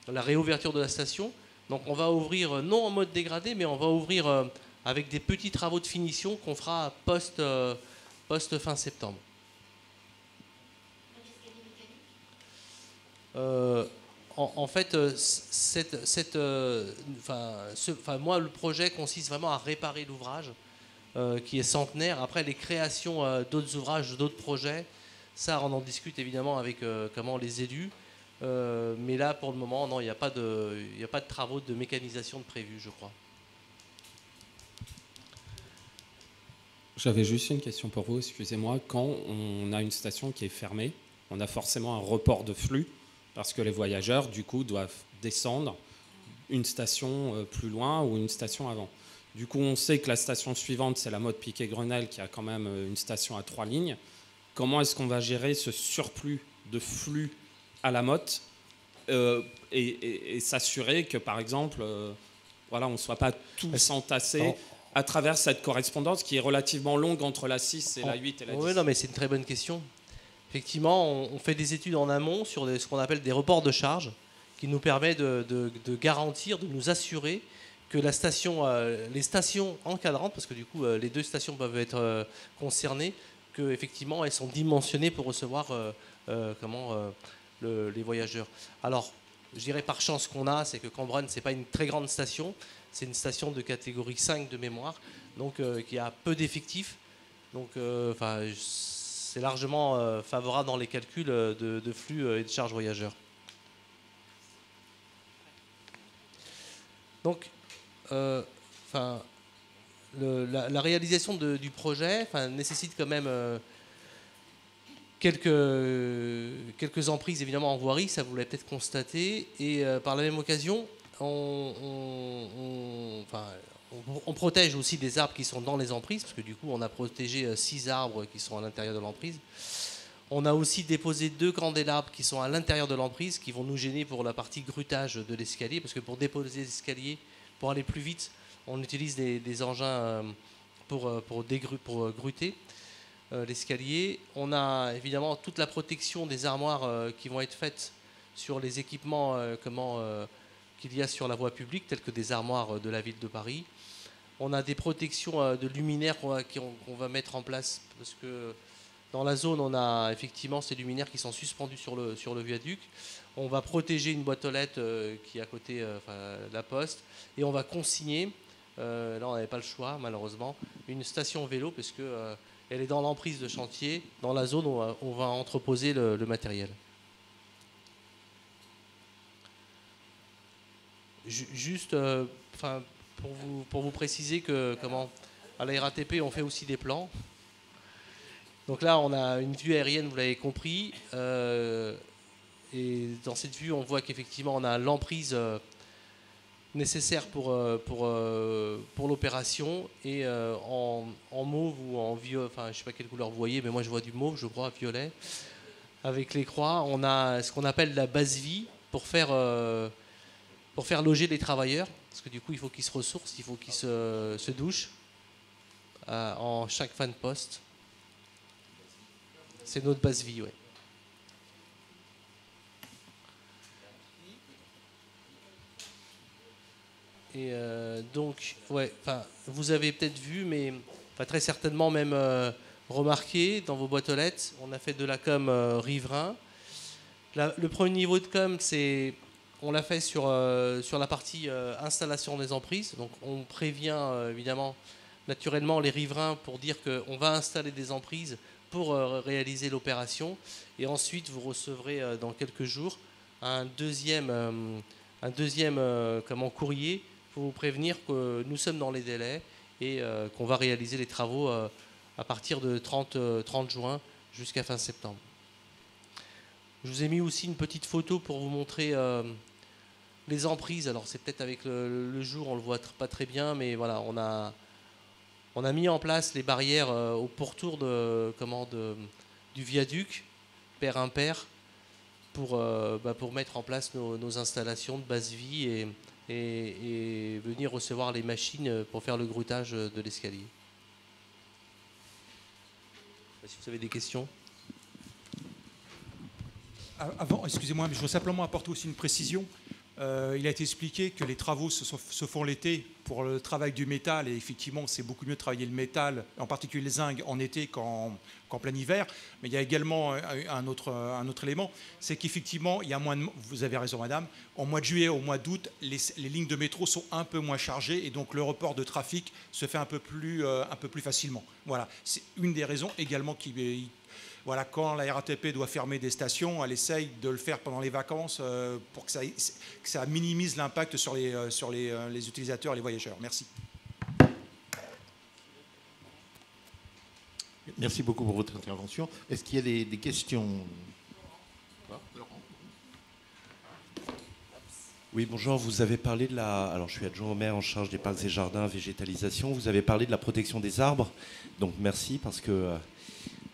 S14: la réouverture de la station. Donc on va ouvrir, non en mode dégradé, mais on va ouvrir avec des petits travaux de finition qu'on fera post fin septembre. En fait, moi, le projet consiste vraiment à réparer l'ouvrage qui est centenaire. Après, les créations d'autres ouvrages, d'autres projets, ça, on en discute évidemment avec les élus. Mais là, pour le moment, non, il n'y a pas de travaux de mécanisation de prévus, je crois.
S10: J'avais juste une question pour vous, excusez-moi. Quand on a une station qui est fermée, on a forcément un report de flux, parce que les voyageurs, du coup, doivent descendre une station plus loin ou une station avant. Du coup, on sait que la station suivante, c'est la Motte Piquet-Grenelle, qui a quand même une station à 3 lignes. Comment est-ce qu'on va gérer ce surplus de flux à la Motte et s'assurer que, par exemple, on ne soit pas tous entassés à travers cette correspondance qui est relativement longue entre la 6 et la 8 et la 10.
S14: Oui, non, mais c'est une très bonne question. Effectivement, on fait des études en amont sur ce qu'on appelle des reports de charge, qui nous permet de garantir, de nous assurer que la station, les stations encadrantes, parce que du coup les 2 stations peuvent être concernées, que effectivement elles sont dimensionnées pour recevoir les voyageurs. Alors, je dirais par chance qu'on a, c'est que Cambronne, c'est pas une très grande station, c'est une station de catégorie 5 de mémoire, donc qui a peu d'effectifs, donc c'est largement favorable dans les calculs de flux et de charges voyageurs. Donc, la réalisation du projet nécessite quand même quelques emprises évidemment en voirie, ça vous l'avez peut-être constaté, et par la même occasion, on protège aussi des arbres qui sont dans les emprises, parce que du coup on a protégé 6 arbres qui sont à l'intérieur de l'emprise. On a aussi déposé 2 grands délarbres qui sont à l'intérieur de l'emprise, qui vont nous gêner pour la partie grutage de l'escalier, parce que pour déposer l'escalier, pour aller plus vite, on utilise des engins pour gruter l'escalier. On a évidemment toute la protection des armoires qui vont être faites sur les équipements qu'il y a sur la voie publique, tels que des armoires de la ville de Paris. On a des protections de luminaires qu'on va mettre en place, parce que dans la zone, on a effectivement ces luminaires qui sont suspendus sur le viaduc. On va protéger une boîte aux lettres qui est à côté de la poste. Et on va consigner, là on n'avait pas le choix malheureusement, une station vélo, parce qu'elle est dans l'emprise de chantier, dans la zone où on va entreposer le matériel. Juste pour vous préciser que à la RATP on fait aussi des plans. Donc là on a une vue aérienne, vous l'avez compris, et dans cette vue, on voit qu'effectivement, on a l'emprise nécessaire pour l'opération. Et en mauve ou en violet, enfin, je ne sais pas quelle couleur vous voyez, mais moi je vois du mauve, je crois, violet. Avec les croix, on a ce qu'on appelle la base vie pour faire loger les travailleurs. Parce que du coup, il faut qu'ils se ressourcent, il faut qu'ils se douchent en chaque fan poste. C'est notre base vie, ouais. Et donc, ouais, vous avez peut-être vu, mais très certainement même remarqué dans vos boîtes aux lettres, on a fait de la com riverain. Le premier niveau de com, on l'a fait sur la partie installation des emprises. Donc on prévient évidemment naturellement les riverains pour dire qu'on va installer des emprises pour réaliser l'opération. Et ensuite, vous recevrez dans quelques jours un deuxième courrier pour vous prévenir que nous sommes dans les délais et qu'on va réaliser les travaux à partir de 30 juin jusqu'à fin septembre. Je vous ai mis aussi une petite photo pour vous montrer les emprises. Alors c'est peut-être avec le jour, on ne le voit pas très bien, mais voilà, on a mis en place les barrières au pourtour du viaduc, pair impair, pour mettre en place nos installations de basse vie et venir recevoir les machines pour faire le groutage de l'escalier. Si vous avez des questions.
S13: Avant, excusez-moi, mais je veux simplement apporter aussi une précision. Il a été expliqué que les travaux se font l'été pour le travail du métal, et effectivement c'est beaucoup mieux de travailler le métal, en particulier les zinc, en été qu'en plein hiver. Mais il y a également un autre élément, c'est qu'effectivement, il y a moins de, vous avez raison madame, en mois de juillet, au mois d'août, les lignes de métro sont un peu moins chargées et donc le report de trafic se fait un peu plus facilement. Voilà, c'est une des raisons également qui... Voilà, quand la RATP doit fermer des stations, elle essaye de le faire pendant les vacances pour que ça minimise l'impact sur les utilisateurs et les voyageurs. Merci.
S2: Merci beaucoup pour votre intervention. Est-ce qu'il y a des questions?
S15: Oui, bonjour. Vous avez parlé de la... Alors, je suis adjoint au maire en charge des parcs et jardins, végétalisation. Vous avez parlé de la protection des arbres. Donc, merci parce que...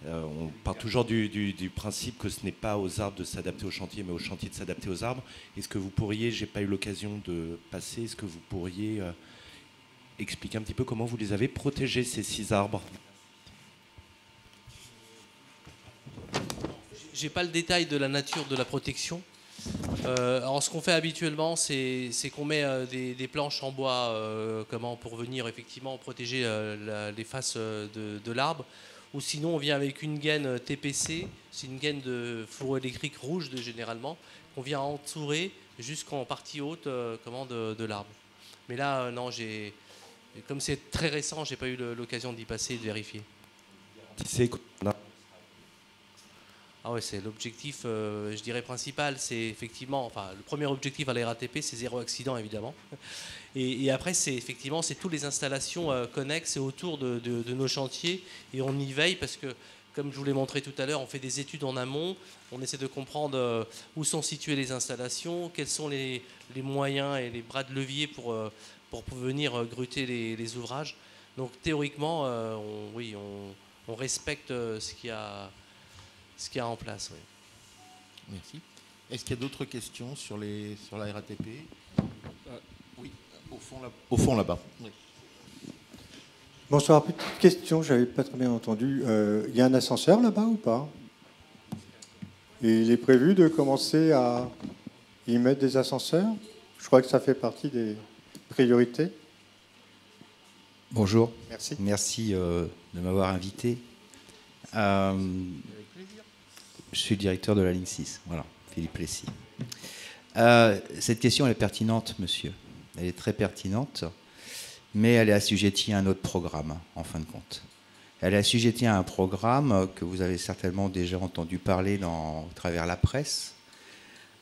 S15: on part toujours du principe que ce n'est pas aux arbres de s'adapter au chantier, mais au chantier de s'adapter aux arbres. Est-ce que vous pourriez, j'ai pas eu l'occasion de passer, est-ce que vous pourriez expliquer un petit peu comment vous les avez protégés, ces 6 arbres?
S14: J'ai pas le détail de la nature de la protection. Alors ce qu'on fait habituellement, c'est qu'on met des planches en bois pour venir effectivement protéger les faces de l'arbre. Ou sinon, on vient avec une gaine TPC, c'est une gaine de fourreau électrique rouge généralement, qu'on vient entourer jusqu'en partie haute de l'arbre. Mais là, non, comme c'est très récent, j'ai pas eu l'occasion d'y passer et de vérifier. Ah ouais, c'est l'objectif, je dirais principal, c'est effectivement, le premier objectif à la RATP, c'est 0 accident évidemment. Et après, c'est toutes les installations connexes et autour de nos chantiers, et on y veille parce que, comme je vous l'ai montré tout à l'heure, on fait des études en amont, on essaie de comprendre où sont situées les installations, quels sont les moyens et les bras de levier pour venir gruter les ouvrages. Donc théoriquement, on respecte ce qu'il y a en place. Oui.
S2: Merci. Est-ce qu'il y a d'autres questions sur la RATP? Oui, au fond là-bas. Oui.
S16: Bonsoir, petite question, je n'avais pas très bien entendu. Il y a un ascenseur là-bas ou pas? Et il est prévu de commencer à y mettre des ascenseurs? Je crois que ça fait partie des priorités.
S17: Bonjour.
S16: Merci.
S17: Merci de m'avoir invité. Je suis le directeur de la ligne 6, voilà, Philippe Plessis. Cette question, elle est pertinente, monsieur. Elle est très pertinente, mais elle est assujettie à un autre programme, en fin de compte. Elle est assujettie à un programme que vous avez certainement déjà entendu parler à travers la presse.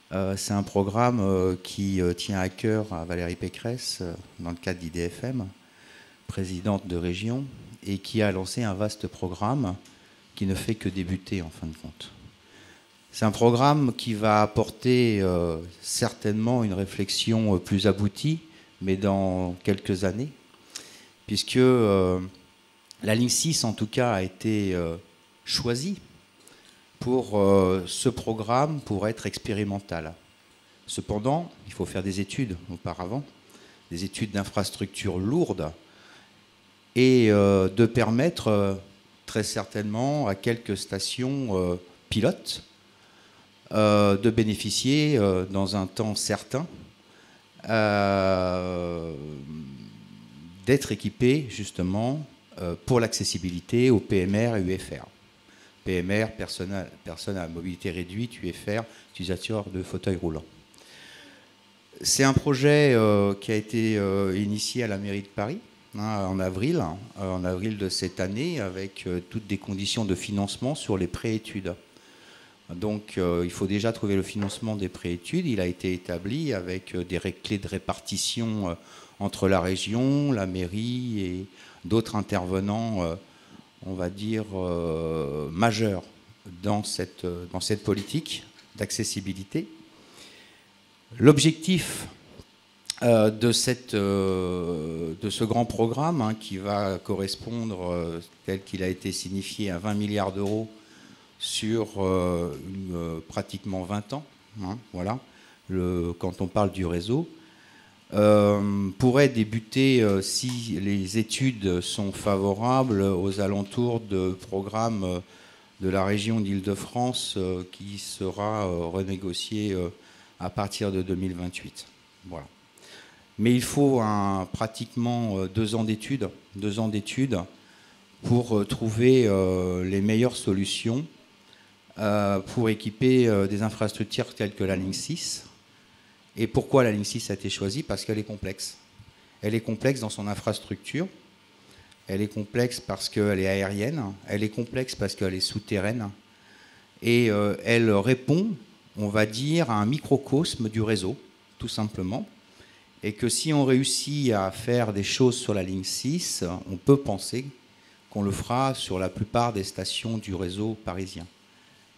S17: C'est un programme qui tient à cœur à Valérie Pécresse, dans le cadre d'IDFM, présidente de région, et qui a lancé un vaste programme qui ne fait que débuter, en fin de compte. C'est un programme qui va apporter certainement une réflexion plus aboutie, mais dans quelques années, puisque la ligne 6, en tout cas, a été choisie pour ce programme, pour être expérimental. Cependant, il faut faire des études auparavant, des études d'infrastructures lourdes, et de permettre très certainement à quelques stations pilotes de bénéficier dans un temps certain d'être équipées justement pour l'accessibilité au PMR et UFR. PMR, personne à mobilité réduite, UFR, utilisateur de fauteuil roulant. C'est un projet qui a été initié à la mairie de Paris en avril de cette année, avec toutes des conditions de financement sur les préétudes. Donc il faut déjà trouver le financement des préétudes. Il a été établi avec des clés de répartition entre la région, la mairie et d'autres intervenants, on va dire, majeurs dans cette politique d'accessibilité. L'objectif de ce grand programme, qui va correspondre, tel qu'il a été signifié, à 20 milliards d'euros sur pratiquement 20 ans, voilà, quand on parle du réseau, pourrait débuter, si les études sont favorables, aux alentours de programmes de la région d'Île-de-France qui sera renégocié à partir de 2028. Voilà. Mais il faut pratiquement 2 ans d'études pour trouver les meilleures solutions pour équiper des infrastructures telles que la ligne 6. Et pourquoi la ligne 6 a été choisie? Parce qu'elle est complexe. Elle est complexe dans son infrastructure. Elle est complexe parce qu'elle est aérienne. Elle est complexe parce qu'elle est souterraine. Et elle répond, on va dire, à un microcosme du réseau, tout simplement. Et que si on réussit à faire des choses sur la ligne 6, on peut penser qu'on le fera sur la plupart des stations du réseau parisien.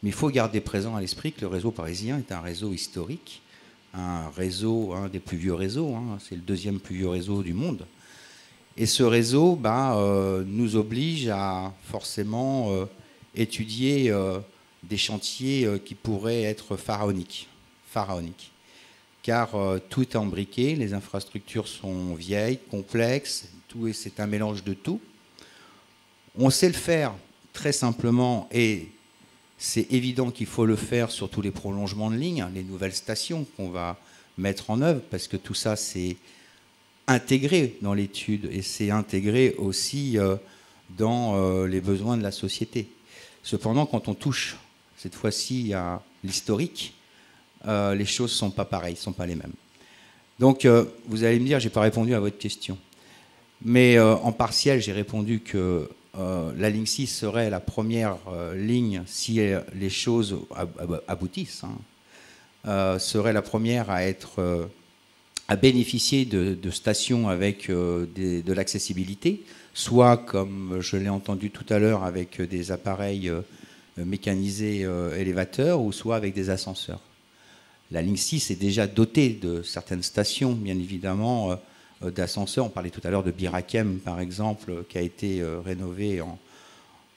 S17: Mais il faut garder présent à l'esprit que le réseau parisien est un réseau historique, un réseau, un des plus vieux réseaux, c'est le 2e plus vieux réseau du monde. Et ce réseau nous oblige à forcément étudier des chantiers qui pourraient être pharaoniques. Car tout est imbriqué, les infrastructures sont vieilles, complexes, c'est un mélange de tout. On sait le faire très simplement, et c'est évident qu'il faut le faire sur tous les prolongements de lignes, les nouvelles stations qu'on va mettre en œuvre, parce que tout ça, c'est intégré dans l'étude et c'est intégré aussi dans les besoins de la société. Cependant, quand on touche cette fois-ci à l'historique, les choses ne sont pas pareilles, ne sont pas les mêmes. Donc, vous allez me dire, je n'ai pas répondu à votre question. Mais en partiel, j'ai répondu que la ligne 6 serait la première ligne, si les choses aboutissent, serait la première à bénéficier de stations avec de l'accessibilité, soit, comme je l'ai entendu tout à l'heure, avec des appareils mécanisés élévateurs, ou soit avec des ascenseurs. La ligne 6 est déjà dotée de certaines stations, bien évidemment, d'ascenseurs. On parlait tout à l'heure de Birakem, par exemple, qui a été rénové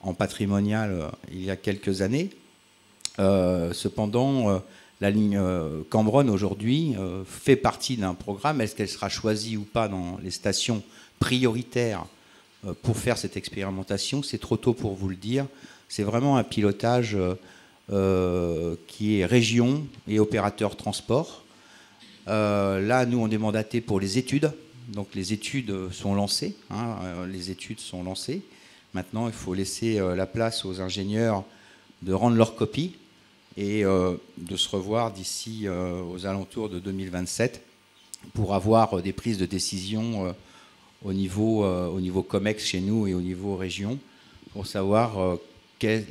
S17: en patrimonial il y a quelques années. Cependant, la ligne Cambronne, aujourd'hui, fait partie d'un programme. Est-ce qu'elle sera choisie ou pas dans les stations prioritaires pour faire cette expérimentation? C'est trop tôt pour vous le dire. C'est vraiment un pilotage qui est région et opérateur transport. Là, nous, on est mandaté pour les études. Donc les études sont lancées. Les études sont lancées. Maintenant, il faut laisser la place aux ingénieurs de rendre leur copie et de se revoir d'ici aux alentours de 2027 pour avoir des prises de décision au niveau COMEX chez nous et au niveau région pour savoir quel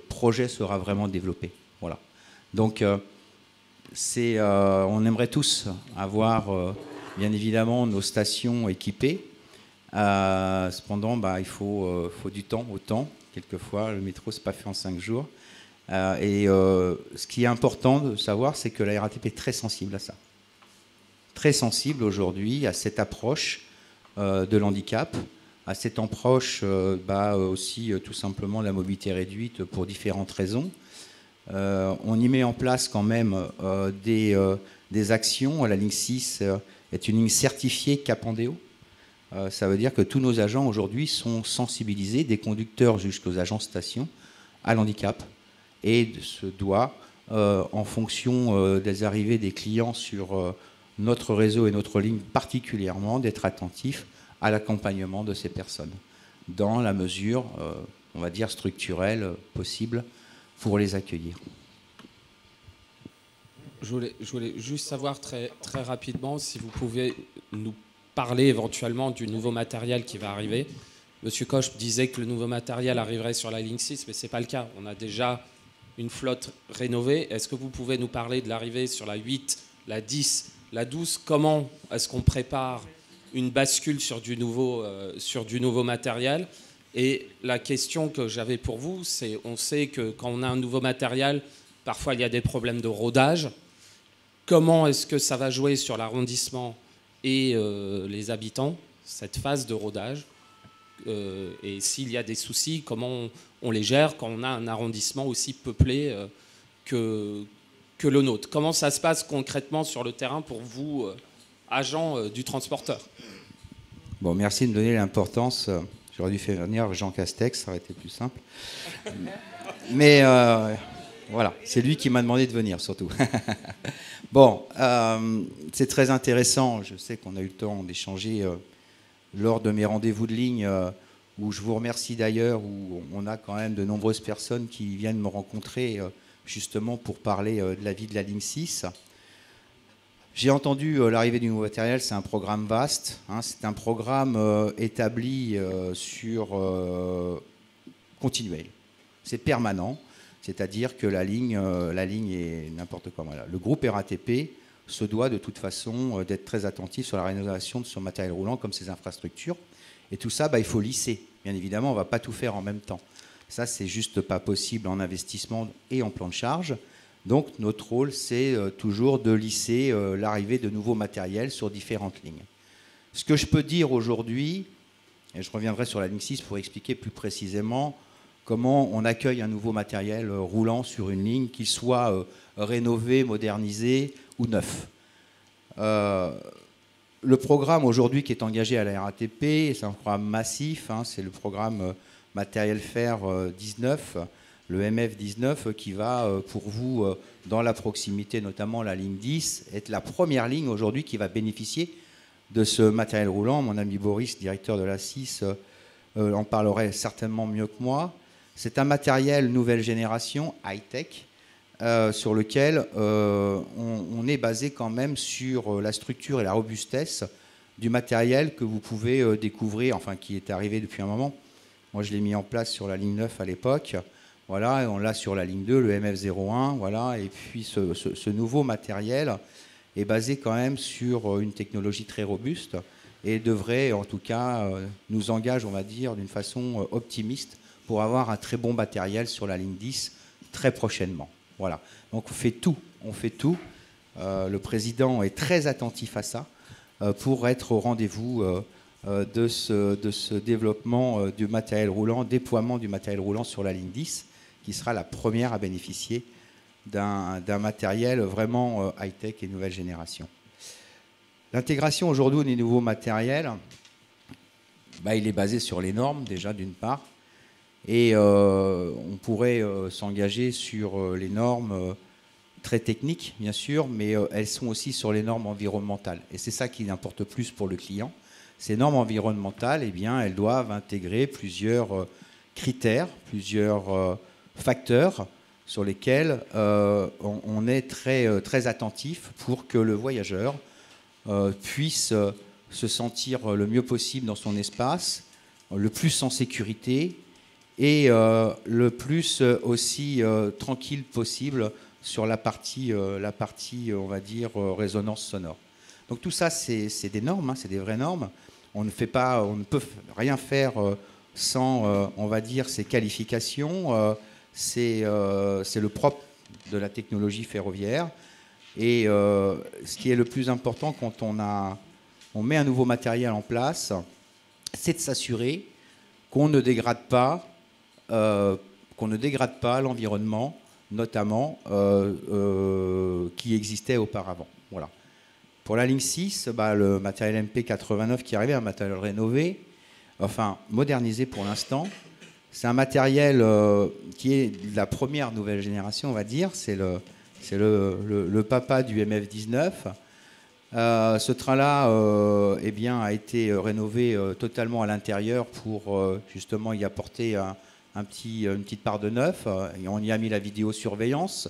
S17: projet sera vraiment développé. Voilà. Donc, on aimerait tous avoir, bien évidemment, nos stations équipées. Cependant, il faut du temps, autant. Quelquefois, le métro, ce n'est pas fait en 5 jours. Ce qui est important de savoir, c'est que la RATP est très sensible à ça. Très sensible aujourd'hui à cette approche de l'handicap, à cette approche aussi tout simplement de la mobilité réduite pour différentes raisons. On y met en place quand même des actions. La ligne 6 est une ligne certifiée Cap-Andéo. Ça veut dire que tous nos agents aujourd'hui sont sensibilisés, des conducteurs jusqu'aux agents stations, à l'handicap, et se doit, en fonction des arrivées des clients sur notre réseau et notre ligne particulièrement, d'être attentif à l'accompagnement de ces personnes, dans la mesure, on va dire, structurelle possible pour les accueillir.
S10: Je voulais juste savoir très rapidement si vous pouvez nous parler éventuellement du nouveau matériel qui va arriver. Monsieur Koch disait que le nouveau matériel arriverait sur la ligne 6, mais ce n'est pas le cas. On a déjà une flotte rénovée. Est-ce que vous pouvez nous parler de l'arrivée sur la 8, la 10, la 12 ? Comment est-ce qu'on prépare une bascule sur du nouveau matériel ? Et la question que j'avais pour vous, c'est, on sait que quand on a un nouveau matériel, parfois il y a des problèmes de rodage. Comment est-ce que ça va jouer sur l'arrondissement et les habitants, cette phase de rodage ? Et s'il y a des soucis, comment on les gère quand on a un arrondissement aussi peuplé que le nôtre ? Comment ça se passe concrètement sur le terrain pour vous, agents du transporteur ?
S17: Bon, merci de me donner l'importance. J'aurais dû faire venir Jean Castex, ça aurait été plus simple. Mais voilà, c'est lui qui m'a demandé de venir, surtout. Bon, c'est très intéressant. Je sais qu'on a eu le temps d'échanger lors de mes rendez-vous de ligne, où je vous remercie d'ailleurs, où on a quand même de nombreuses personnes qui viennent me rencontrer justement pour parler de la vie de la ligne 6. J'ai entendu l'arrivée du nouveau matériel, c'est un programme vaste, hein, c'est un programme établi sur continuel. C'est permanent, c'est-à-dire que la ligne est n'importe quoi. Voilà. Le groupe RATP se doit de toute façon d'être très attentif sur la rénovation de son matériel roulant comme ses infrastructures. Et tout ça, il faut lisser. Bien évidemment, on ne va pas tout faire en même temps. Ça, c'est juste pas possible en investissement et en plan de charge. Donc notre rôle, c'est toujours de lisser l'arrivée de nouveaux matériels sur différentes lignes. Ce que je peux dire aujourd'hui, et je reviendrai sur la ligne 6 pour expliquer plus précisément comment on accueille un nouveau matériel roulant sur une ligne, qu'il soit rénové, modernisé ou neuf. Le programme aujourd'hui qui est engagé à la RATP, c'est un programme massif, hein, c'est le programme Matériel Fer 19, le MF19 qui va pour vous, dans la proximité, notamment la ligne 10, être la première ligne aujourd'hui qui va bénéficier de ce matériel roulant. Mon ami Boris, directeur de la 6, en parlerait certainement mieux que moi. C'est un matériel nouvelle génération, high-tech, sur lequel on est basé quand même sur la structure et la robustesse du matériel que vous pouvez découvrir, enfin qui est arrivé depuis un moment. Moi, je l'ai mis en place sur la ligne 9 à l'époque. Voilà, et on l'a sur la ligne 2, le MF01. Voilà, et puis ce nouveau matériel est basé quand même sur une technologie très robuste et devrait, en tout cas, nous engage, on va dire, d'une façon optimiste pour avoir un très bon matériel sur la ligne 10 très prochainement. Voilà. Donc on fait tout. Le président est très attentif à ça pour être au rendez-vous de ce développement du matériel roulant, déploiement du matériel roulant sur la ligne 10, qui sera la première à bénéficier d'un matériel vraiment high-tech et nouvelle génération. L'intégration aujourd'hui des nouveaux matériels, il est basé sur les normes déjà d'une part, et on pourrait s'engager sur les normes très techniques bien sûr, mais elles sont aussi sur les normes environnementales, et c'est ça qui importe plus pour le client. Ces normes environnementales, elles doivent intégrer plusieurs critères, plusieurs facteurs sur lesquels on est très attentif pour que le voyageur puisse se sentir le mieux possible dans son espace, le plus en sécurité et le plus aussi tranquille possible sur la partie on va dire, résonance sonore. Donc tout ça, c'est des normes, hein, c'est des vraies normes. On ne peut rien faire sans, on va dire, ces qualifications, c'est le propre de la technologie ferroviaire. Et ce qui est le plus important quand on met un nouveau matériel en place, c'est de s'assurer qu'on ne dégrade pas l'environnement, notamment qui existait auparavant. Voilà. Pour la ligne 6, le matériel MP89 qui arrivait, un matériel rénové, enfin modernisé pour l'instant, c'est un matériel qui est de la première nouvelle génération, on va dire. C'est le papa du MF19. Ce train-là a été rénové totalement à l'intérieur pour justement y apporter une petite part de neuf. Et on y a mis la vidéosurveillance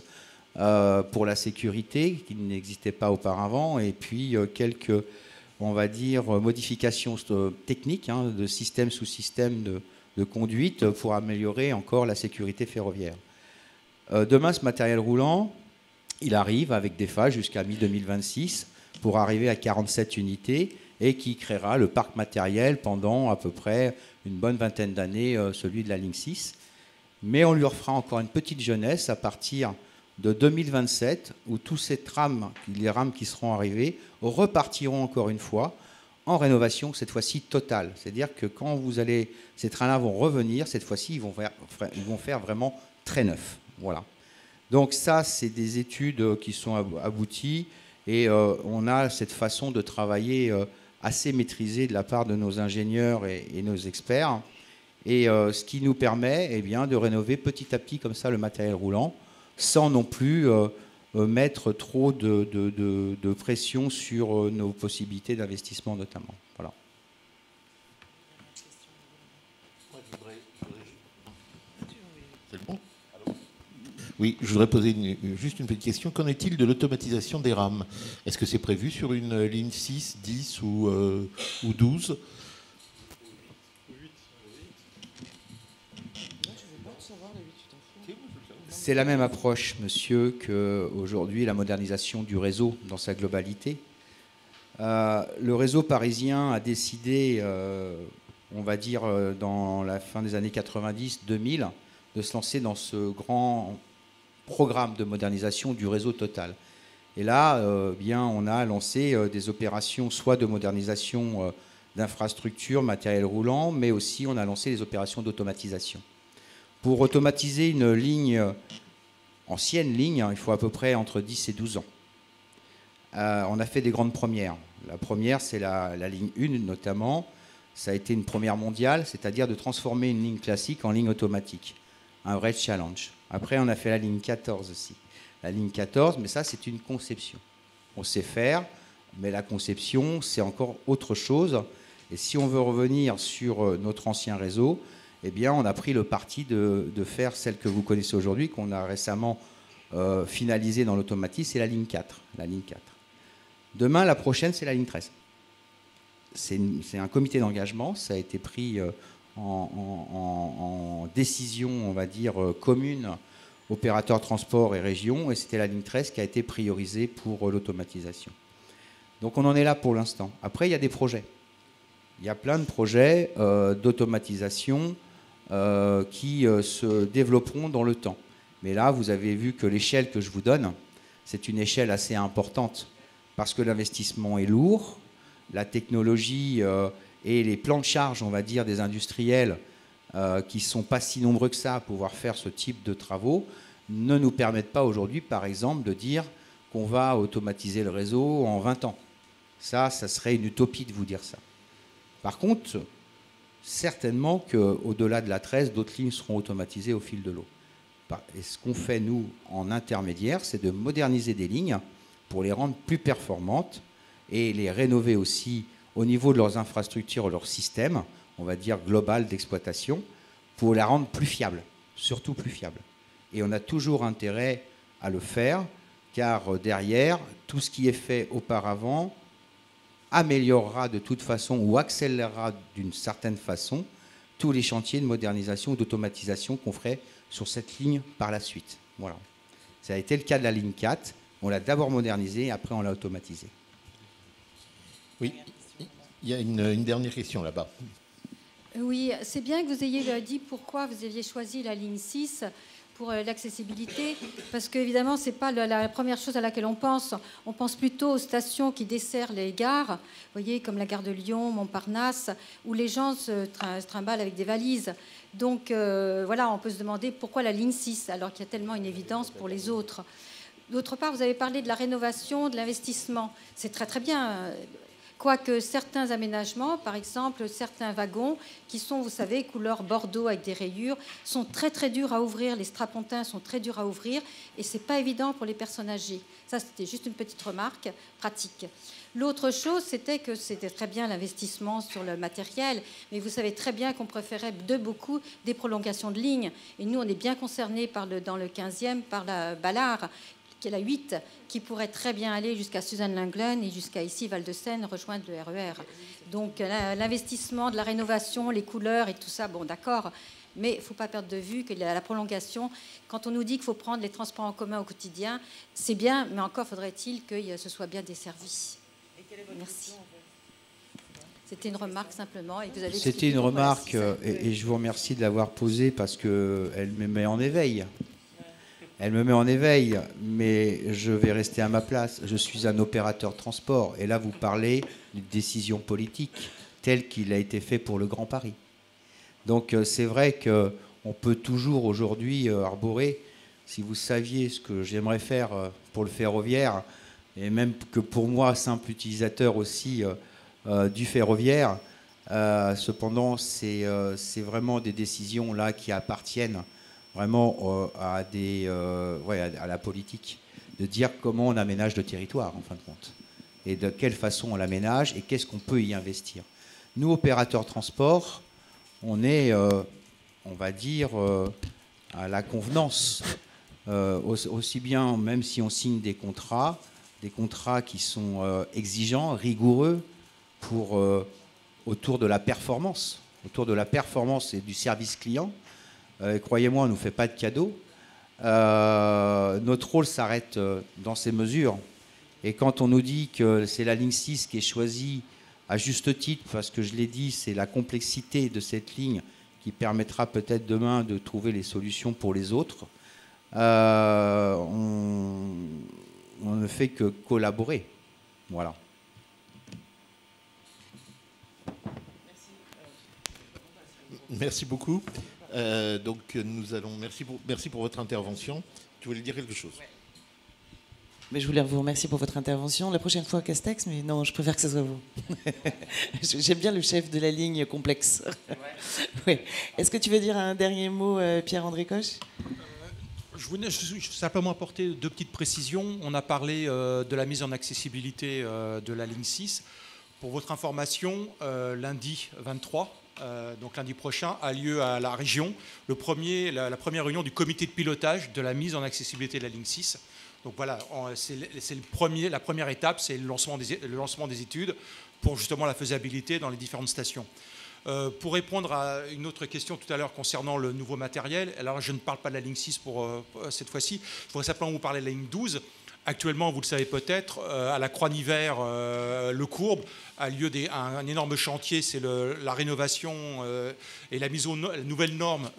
S17: pour la sécurité qui n'existait pas auparavant. Et puis quelques, on va dire, modifications techniques de système sous système de conduite pour améliorer encore la sécurité ferroviaire. Demain, ce matériel roulant, il arrive avec des phases jusqu'à mi-2026 pour arriver à 47 unités et qui créera le parc matériel pendant à peu près une bonne vingtaine d'années, celui de la ligne 6. Mais on lui refera encore une petite jeunesse à partir de 2027 où tous ces les rames qui seront arrivées repartiront encore une fois en rénovation, cette fois-ci totale. C'est-à-dire que quand ces trains-là vont revenir, cette fois-ci, ils vont faire vraiment très neuf. Voilà. Donc ça, c'est des études qui sont abouties et on a cette façon de travailler assez maîtrisée de la part de nos ingénieurs et nos experts. Et ce qui nous permet de rénover petit à petit comme ça le matériel roulant sans non plus mettre trop de pression sur nos possibilités d'investissement notamment. Voilà.
S2: C'est bon ? Oui, je voudrais poser juste une petite question. Qu'en est-il de l'automatisation des rames? Est-ce que c'est prévu sur une ligne 6, 10 ou 12?
S17: C'est la même approche, monsieur, qu'aujourd'hui la modernisation du réseau dans sa globalité. Le réseau parisien a décidé, on va dire, dans la fin des années 90-2000, de se lancer dans ce grand programme de modernisation du réseau total. Et là, on a lancé des opérations soit de modernisation d'infrastructures, matériel roulant, mais aussi on a lancé des opérations d'automatisation. Pour automatiser une ligne, ancienne ligne, il faut à peu près entre 10 et 12 ans. On a fait des grandes premières. La première, c'est la ligne 1 notamment. Ça a été une première mondiale, c'est-à-dire de transformer une ligne classique en ligne automatique. Un vrai challenge. Après, on a fait la ligne 14 aussi. La ligne 14, mais ça, c'est une conception. On sait faire, mais la conception, c'est encore autre chose. Et si on veut revenir sur notre ancien réseau, on a pris le parti de faire celle que vous connaissez aujourd'hui, qu'on a récemment finalisée dans l'automatisme, c'est la ligne 4. La ligne 4. Demain, la prochaine, c'est la ligne 13. C'est un comité d'engagement, ça a été pris en décision, on va dire, commune, opérateurs transport et région, et c'était la ligne 13 qui a été priorisée pour l'automatisation. Donc on en est là pour l'instant. Après, il y a des projets. Il y a plein de projets d'automatisation qui se développeront dans le temps. Mais là, vous avez vu que l'échelle que je vous donne, c'est une échelle assez importante parce que l'investissement est lourd, la technologie et les plans de charge, on va dire, des industriels qui ne sont pas si nombreux que ça à pouvoir faire ce type de travaux, ne nous permettent pas aujourd'hui, par exemple, de dire qu'on va automatiser le réseau en 20 ans. Ça serait une utopie de vous dire ça. Par contre, certainement qu'au-delà de la 13, d'autres lignes seront automatisées au fil de l'eau. Et ce qu'on fait, nous, en intermédiaire, c'est de moderniser des lignes pour les rendre plus performantes et les rénover aussi au niveau de leurs infrastructures, leurs systèmes, on va dire global d'exploitation, pour les rendre plus fiables, surtout plus fiables. Et on a toujours intérêt à le faire, car derrière, tout ce qui est fait auparavant améliorera de toute façon ou accélérera d'une certaine façon tous les chantiers de modernisation ou d'automatisation qu'on ferait sur cette ligne par la suite. Voilà. Ça a été le cas de la ligne 4. On l'a d'abord modernisée, après on l'a automatisée.
S2: Oui, il y a une dernière question là-bas.
S18: Oui, c'est bien que vous ayez dit pourquoi vous aviez choisi la ligne 6. pour l'accessibilité, parce qu'évidemment, ce n'est pas la première chose à laquelle on pense. On pense plutôt aux stations qui desserrent les gares, vous voyez, comme la gare de Lyon, Montparnasse, où les gens se trimballent avec des valises. Donc voilà, on peut se demander pourquoi la ligne 6, alors qu'il y a tellement une évidence pour les autres. D'autre part, vous avez parlé de la rénovation, de l'investissement. C'est très très bien. Quoique certains aménagements, par exemple certains wagons qui sont, vous savez, couleur bordeaux avec des rayures, sont très très durs à ouvrir, les strapontins sont très durs à ouvrir et c'est pas évident pour les personnes âgées. Ça, c'était juste une petite remarque pratique. L'autre chose, c'était que c'était très bien l'investissement sur le matériel, mais vous savez très bien qu'on préférait de beaucoup des prolongations de lignes. Et nous, on est bien concernés dans le 15e par la Ballard, qui est la 8, qui pourrait très bien aller jusqu'à Suzanne-Lenglen et jusqu'à ici, Val-de-Seine, rejoindre le RER. Donc l'investissement, de la rénovation, les couleurs et tout ça, bon d'accord, mais il ne faut pas perdre de vue que la prolongation, quand on nous dit qu'il faut prendre les transports en commun au quotidien, c'est bien, mais encore faudrait-il que ce soit bien desservi. Merci. C'était une remarque simplement.
S17: C'était une remarque et je vous remercie de l'avoir posée parce qu'elle me met en éveil. Elle me met en éveil, mais je vais rester à ma place. Je suis un opérateur de transport. Et là, vous parlez d'une décision politique telle qu'il a été fait pour le Grand Paris. Donc, c'est vrai qu'on peut toujours aujourd'hui arborer, si vous saviez ce que j'aimerais faire pour le ferroviaire, et même que pour moi, simple utilisateur aussi du ferroviaire, cependant, c'est vraiment des décisions là qui appartiennent vraiment à la politique, de dire comment on aménage le territoire, en fin de compte, et de quelle façon on l'aménage, et qu'est-ce qu'on peut y investir. Nous, opérateurs transport, on est, on va dire, à la convenance, aussi bien, même si on signe des contrats qui sont exigeants, rigoureux, autour de la performance et du service client. Croyez-moi, on ne nous fait pas de cadeaux. Notre rôle s'arrête dans ces mesures. Et quand on nous dit que c'est la ligne 6 qui est choisie à juste titre, parce que je l'ai dit, c'est la complexité de cette ligne qui permettra peut-être demain de trouver les solutions pour les autres, on ne fait que collaborer. Voilà.
S2: Merci beaucoup. Donc nous allons. Merci pour votre intervention. Tu voulais dire quelque chose?
S1: Mais je voulais vous remercier pour votre intervention. La prochaine fois, Castex, mais non, je préfère que ce soit vous. J'aime bien le chef de la ligne complexe. Oui. Est-ce que tu veux dire un dernier mot, Pierre-André Coche?
S13: Je voulais simplement apporter deux petites précisions. On a parlé de la mise en accessibilité de la ligne 6. Pour votre information, lundi 23, donc lundi prochain, a lieu à la région la première réunion du comité de pilotage de la mise en accessibilité de la ligne 6. Donc voilà, c'est la première étape, c'est le lancement des études pour justement la faisabilité dans les différentes stations. Pour répondre à une autre question tout à l'heure concernant le nouveau matériel, alors je ne parle pas de la ligne 6 pour cette fois-ci, je voudrais simplement vous parler de la ligne 12. Actuellement, vous le savez peut-être, à la Croix-Nivert, Le Courbe, a lieu un énorme chantier, c'est la rénovation et la mise aux nouvelles normes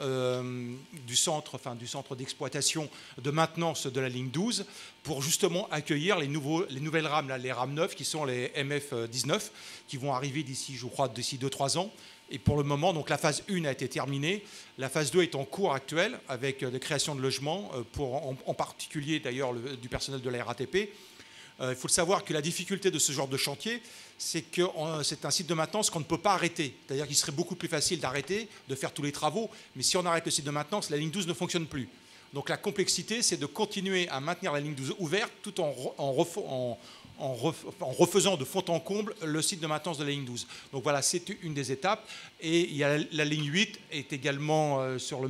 S13: du centre d'exploitation de maintenance de la ligne 12 pour justement accueillir les nouvelles rames, là, les rames neuves qui sont les MF19 qui vont arriver d'ici 2-3 ans. Et pour le moment, donc la phase 1 a été terminée. La phase 2 est en cours actuelle avec des créations de logements, en particulier d'ailleurs du personnel de la RATP. Il faut le savoir que la difficulté de ce genre de chantier, c'est que c'est un site de maintenance qu'on ne peut pas arrêter. C'est-à-dire qu'il serait beaucoup plus facile d'arrêter, de faire tous les travaux, mais si on arrête le site de maintenance, la ligne 12 ne fonctionne plus. Donc la complexité, c'est de continuer à maintenir la ligne 12 ouverte tout en refaisant de fond en comble le site de maintenance de la ligne 12. Donc voilà, c'est une des étapes. Et il y a la ligne 8 est également sur la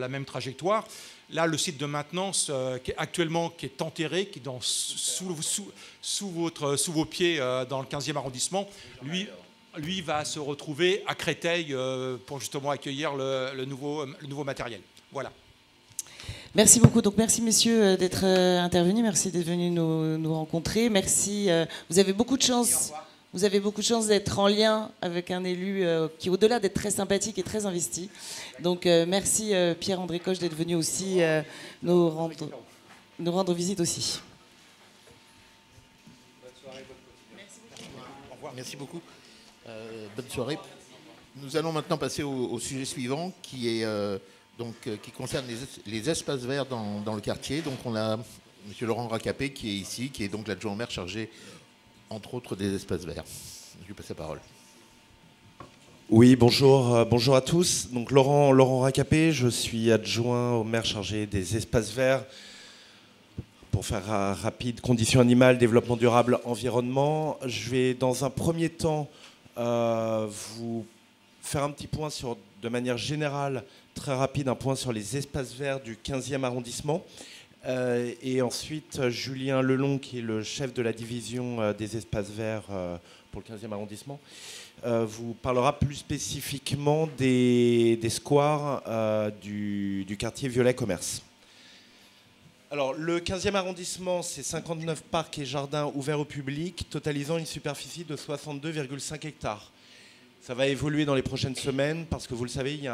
S13: même trajectoire. Là, le site de maintenance qui est enterré, qui est sous vos pieds dans le 15e arrondissement, lui va se retrouver à Créteil pour justement accueillir le nouveau matériel. Voilà.
S1: Merci beaucoup. Donc merci messieurs d'être intervenus. Merci d'être venus nous rencontrer. Merci. Vous avez beaucoup de chance. vous avez beaucoup de chance d'être en lien avec un élu qui, au-delà d'être très sympathique, est très investi. Donc merci Pierre-André Coche d'être venu aussi nous rendre visite aussi.
S2: Au revoir. Merci beaucoup. Bonne soirée. Nous allons maintenant passer au sujet suivant qui est qui concerne les espaces verts dans le quartier. Donc on a M. Laurent Racapé qui est ici, qui est donc l'adjoint au maire chargé entre autres des espaces verts. Je lui passe la parole.
S15: Oui, bonjour, bonjour à tous. Donc Laurent Racapé, je suis adjoint au maire chargé des espaces verts. Pour faire rapide, conditions animales, développement durable, environnement. Je vais dans un premier temps vous faire un petit point de manière générale, très rapide, un point sur les espaces verts du 15e arrondissement. Et ensuite, Julien Lelong, qui est le chef de la division des espaces verts pour le 15e arrondissement, vous parlera plus spécifiquement des squares du quartier Violet-Commerce. Alors, le 15e arrondissement, c'est 59 parcs et jardins ouverts au public, totalisant une superficie de 62,5 hectares. Ça va évoluer dans les prochaines semaines parce que vous le savez, j'y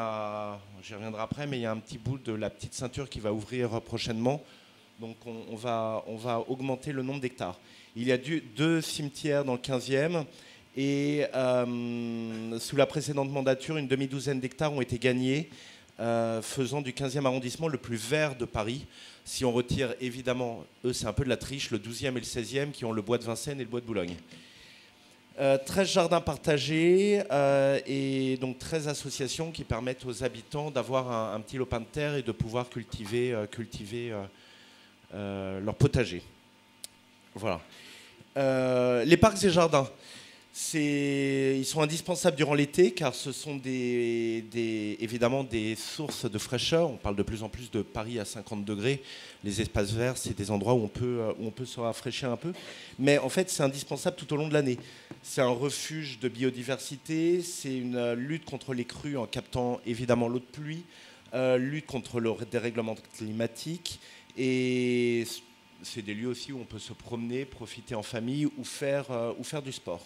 S15: reviendrai après, mais il y a un petit bout de la petite ceinture qui va ouvrir prochainement. Donc on va augmenter le nombre d'hectares. Il y a 2 cimetières dans le 15e et sous la précédente mandature, une demi-douzaine d'hectares ont été gagnés, faisant du 15e arrondissement le plus vert de Paris. Si on retire évidemment, eux c'est un peu de la triche, le 12e et le 16e qui ont le bois de Vincennes et le bois de Boulogne. 13 jardins partagés et donc 13 associations qui permettent aux habitants d'avoir un petit lopin de terre et de pouvoir cultiver leur potager. Voilà. Les parcs et jardins, ils sont indispensables durant l'été car ce sont évidemment des sources de fraîcheur. On parle de plus en plus de Paris à 50 degrés. Les espaces verts, c'est des endroits où on peut se rafraîchir un peu. Mais en fait, c'est indispensable tout au long de l'année. C'est un refuge de biodiversité, c'est une lutte contre les crues en captant évidemment l'eau de pluie, lutte contre le dérèglement climatique. Et c'est des lieux aussi où on peut se promener, profiter en famille ou faire du sport.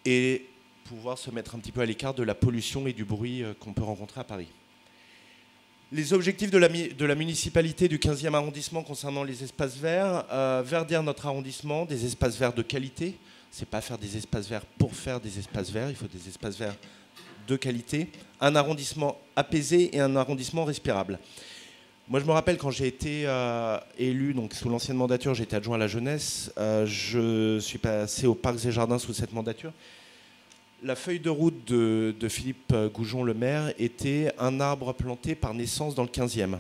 S15: Et pouvoir se mettre un petit peu à l'écart de la pollution et du bruit qu'on peut rencontrer à Paris. Les objectifs de la municipalité du 15e arrondissement concernant les espaces verts, verdir notre arrondissement, des espaces verts de qualité. C'est pas faire des espaces verts pour faire des espaces verts, il faut des espaces verts de qualité. Un arrondissement apaisé et un arrondissement respirable. Moi, je me rappelle quand j'ai été élu, donc sous l'ancienne mandature, j'étais adjoint à la jeunesse. Je suis passé aux parcs et jardins sous cette mandature. La feuille de route de Philippe Goujon, le maire, était un arbre planté par naissance dans le 15e.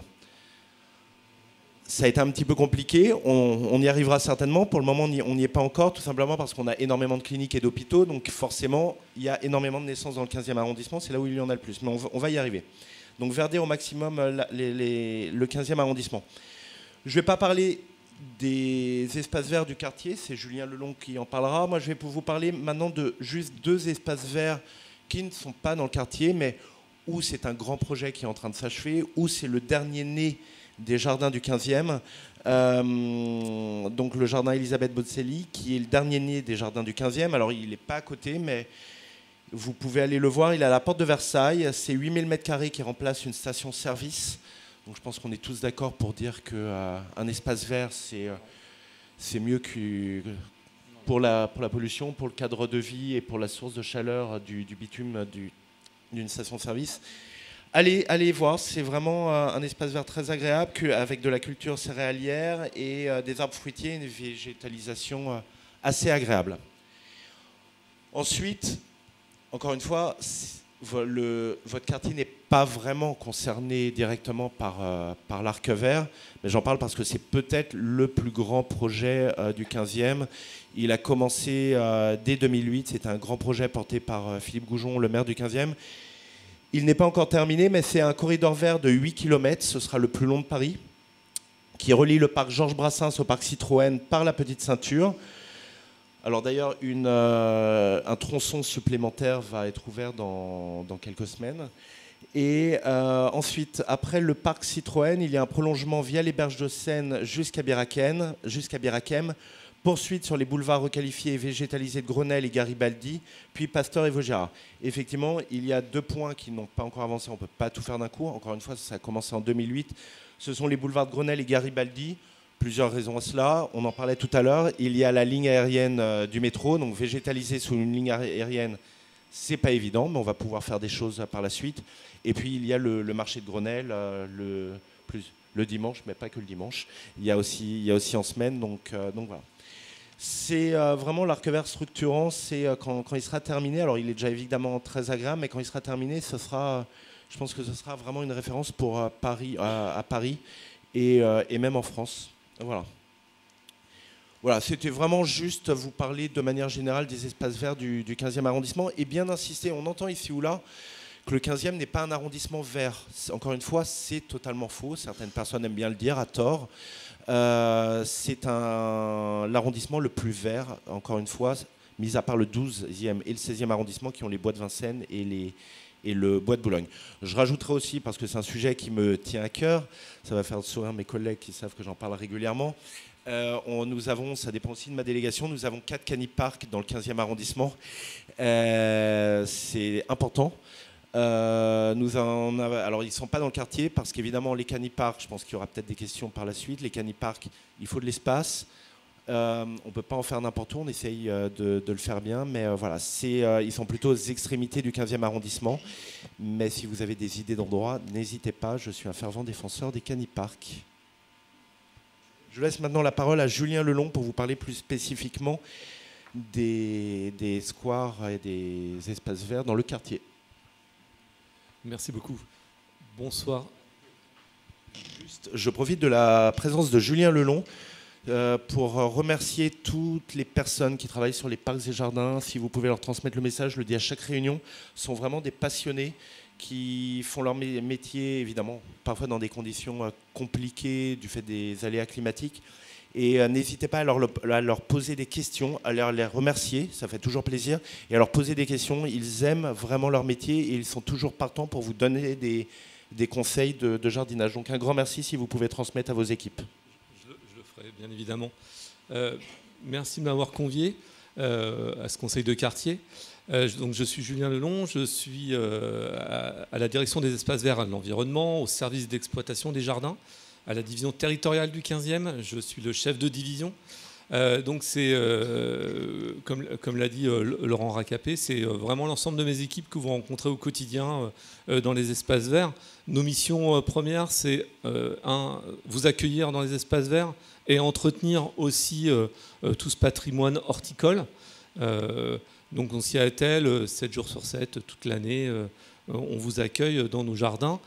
S15: Ça a été un petit peu compliqué, on y arrivera certainement. Pour le moment, on n'y est pas encore, tout simplement parce qu'on a énormément de cliniques et d'hôpitaux. Donc forcément, il y a énormément de naissances dans le 15e arrondissement, c'est là où il y en a le plus. Mais on va y arriver. Donc verdir au maximum le 15e arrondissement. Je ne vais pas parler des espaces verts du quartier, c'est Julien Lelong qui en parlera. Moi, je vais vous parler maintenant de juste 2 espaces verts qui ne sont pas dans le quartier, mais où c'est un grand projet qui est en train de s'achever, où c'est le dernier né des jardins du 15e. Donc le jardin Elisabeth Bozzelli, qui est le dernier né des jardins du 15e. Alors, il n'est pas à côté, mais vous pouvez aller le voir. Il est à la porte de Versailles. C'est 8000 m² qui remplace une station-service. Donc je pense qu'on est tous d'accord pour dire qu'un espace vert, c'est mieux que pour la pollution, pour le cadre de vie et pour la source de chaleur du bitume d'une station-service. Allez voir, c'est vraiment un espace vert très agréable avec de la culture céréalière et des arbres fruitiers, une végétalisation assez agréable. Ensuite, encore une fois, votre quartier n'est pas vraiment concerné directement par l'arc vert, mais j'en parle parce que c'est peut-être le plus grand projet du 15e. Il a commencé dès 2008, c'est un grand projet porté par Philippe Goujon, le maire du 15e. Il n'est pas encore terminé, mais c'est un corridor vert de 8 km, ce sera le plus long de Paris, qui relie le parc Georges Brassens au parc Citroën par la petite ceinture. Alors d'ailleurs, un tronçon supplémentaire va être ouvert dans quelques semaines. Et ensuite, après le parc Citroën, il y a un prolongement via les berges de Seine jusqu'à Birakem, Poursuite sur les boulevards requalifiés et végétalisés de Grenelle et Garibaldi, puis Pasteur et Vaugirard. Effectivement, il y a 2 points qui n'ont pas encore avancé. On ne peut pas tout faire d'un coup. Encore une fois, ça a commencé en 2008. Ce sont les boulevards de Grenelle et Garibaldi. Plusieurs raisons à cela. On en parlait tout à l'heure. Il y a la ligne aérienne du métro. Donc végétaliser sous une ligne aérienne, c'est pas évident, mais on va pouvoir faire des choses par la suite. Et puis il y a le marché de Grenelle, le dimanche, mais pas que le dimanche. Il y a aussi en semaine. Donc voilà. C'est vraiment l'arc-vert structurant, c'est quand il sera terminé, alors il est déjà évidemment très agréable, mais quand il sera terminé, je pense que ce sera vraiment une référence pour Paris, à Paris et même en France. Voilà. Voilà, c'était vraiment juste vous parler de manière générale des espaces verts du 15e arrondissement et bien insister, on entend ici ou là que le 15e n'est pas un arrondissement vert. Encore une fois, c'est totalement faux, certaines personnes aiment bien le dire à tort. C'est l'arrondissement le plus vert, encore une fois, mis à part le 12e et le 16e arrondissement qui ont les bois de Vincennes et le bois de Boulogne. Je rajouterai aussi, parce que c'est un sujet qui me tient à cœur, ça va faire sourire mes collègues qui savent que j'en parle régulièrement, nous avons, ça dépend aussi de ma délégation, nous avons 4 caniparks dans le 15e arrondissement. C'est important. Alors ils ne sont pas dans le quartier parce qu'évidemment les caniparks, je pense qu'il y aura peut-être des questions par la suite, les caniparks, il faut de l'espace, on ne peut pas en faire n'importe où, on essaye de le faire bien, mais voilà, ils sont plutôt aux extrémités du 15e arrondissement, mais si vous avez des idées d'endroits, n'hésitez pas, je suis un fervent défenseur des caniparks. Je laisse maintenant la parole à Julien Lelong pour vous parler plus spécifiquement des squares et des espaces verts dans le quartier.
S19: Merci beaucoup. Bonsoir.
S15: Je profite de la présence de Julien Lelong pour remercier toutes les personnes qui travaillent sur les parcs et jardins. Si vous pouvez leur transmettre le message, je le dis à chaque réunion, sont vraiment des passionnés qui font leur métier, évidemment, parfois dans des conditions compliquées du fait des aléas climatiques. Et n'hésitez pas à leur poser des questions, à les remercier, ça fait toujours plaisir, et à leur poser des questions. Ils aiment vraiment leur métier et ils sont toujours partants pour vous donner des conseils de jardinage. Donc un grand merci si vous pouvez transmettre à vos équipes.
S19: Je le ferai bien évidemment. Merci de m'avoir convié à ce conseil de quartier. Donc je suis Julien Lelong, je suis à la direction des espaces verts et de l'environnement, au service d'exploitation des jardins, à la division territoriale du 15e, je suis le chef de division. Donc c'est, comme l'a dit Laurent Racapé, c'est vraiment l'ensemble de mes équipes que vous rencontrez au quotidien dans les espaces verts. Nos missions premières, c'est vous accueillir dans les espaces verts et entretenir aussi tout ce patrimoine horticole. Donc on s'y attelle 7 jours sur 7, toute l'année, on vous accueille dans nos jardins.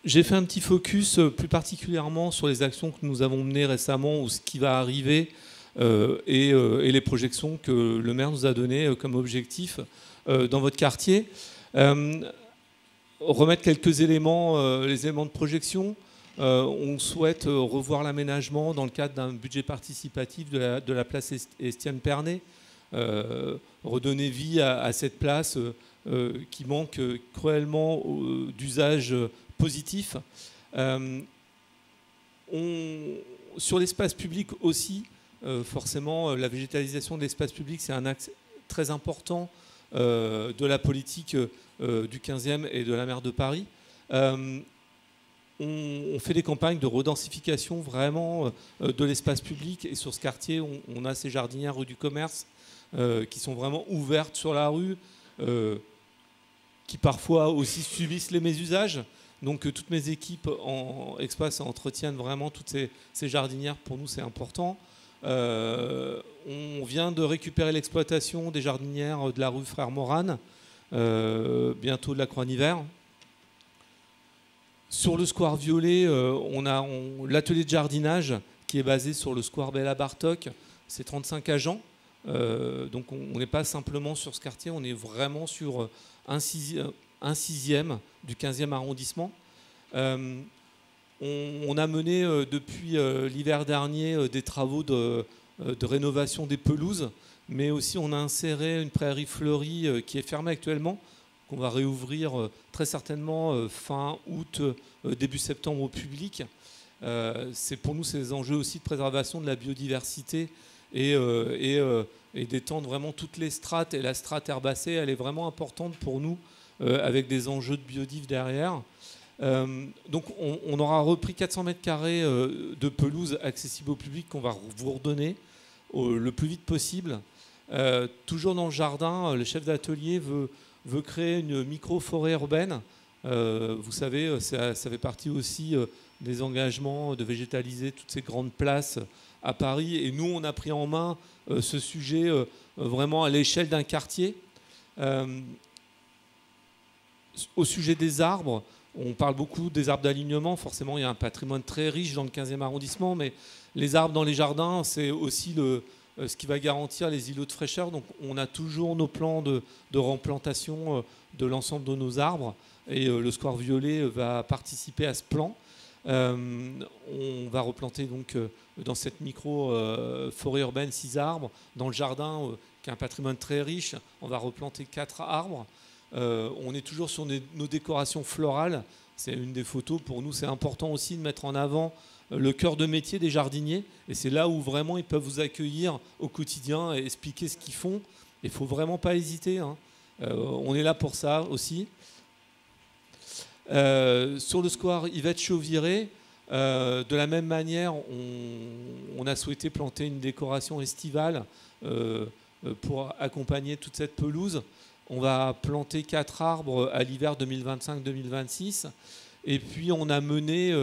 S19: J'ai fait un petit focus plus particulièrement sur les actions que nous avons menées récemment ou ce qui va arriver et les projections que le maire nous a données comme objectif dans votre quartier. Remettre quelques éléments, les éléments de projection. On souhaite revoir l'aménagement dans le cadre d'un budget participatif de la place Estienne-Pernay. Redonner vie à cette place qui manque cruellement d'usage positif. Sur l'espace public aussi, forcément, la végétalisation de l'espace public, c'est un axe très important de la politique du 15e et de la maire de Paris. On fait des campagnes de redensification vraiment de l'espace public. Et sur ce quartier, on a ces jardinières rue du Commerce qui sont vraiment ouvertes sur la rue, qui parfois aussi subissent les mésusages. Donc toutes mes équipes en espace entretiennent vraiment toutes ces jardinières. Pour nous, c'est important. On vient de récupérer l'exploitation des jardinières de la rue Frère Morane, bientôt de la Croix-Nivert. Sur le square Violet, on a l'atelier de jardinage qui est basé sur le square Bella Bartok. C'est 35 agents. Donc on n'est pas simplement sur ce quartier, on est vraiment sur un sixième du 15e arrondissement. On a mené depuis l'hiver dernier des travaux de rénovation des pelouses, mais aussi on a inséré une prairie fleurie qui est fermée actuellement, qu'on va réouvrir très certainement fin août, début septembre au public. Pour nous, c'est des enjeux aussi de préservation de la biodiversité et d'étendre vraiment toutes les strates. Et la strate herbacée, elle est vraiment importante pour nous, avec des enjeux de biodiv derrière. Donc on aura repris 400 mètres carrés de pelouse accessible au public qu'on va vous redonner le plus vite possible. Toujours dans le jardin, le chef d'atelier veut créer une micro-forêt urbaine. Vous savez, ça fait partie aussi des engagements de végétaliser toutes ces grandes places à Paris. Et nous, on a pris en main ce sujet vraiment à l'échelle d'un quartier. Au sujet des arbres, on parle beaucoup des arbres d'alignement. Forcément, il y a un patrimoine très riche dans le 15e arrondissement, mais les arbres dans les jardins, c'est aussi ce qui va garantir les îlots de fraîcheur. Donc on a toujours nos plans de replantation de l'ensemble de nos arbres, et le Square Violet va participer à ce plan. On va replanter donc dans cette micro-forêt urbaine 6 arbres. Dans le jardin, qui est un patrimoine très riche, on va replanter 4 arbres. On est toujours sur nos décorations florales. C'est une des photos. Pour nous, c'est important aussi de mettre en avant le cœur de métier des jardiniers. Et c'est là où vraiment ils peuvent vous accueillir au quotidien et expliquer ce qu'ils font. Il ne faut vraiment pas hésiter, hein. On est là pour ça aussi. Sur le square Yvette Chauviré, de la même manière, on a souhaité planter une décoration estivale pour accompagner toute cette pelouse. On va planter 4 arbres à l'hiver 2025-2026. Et puis on a mené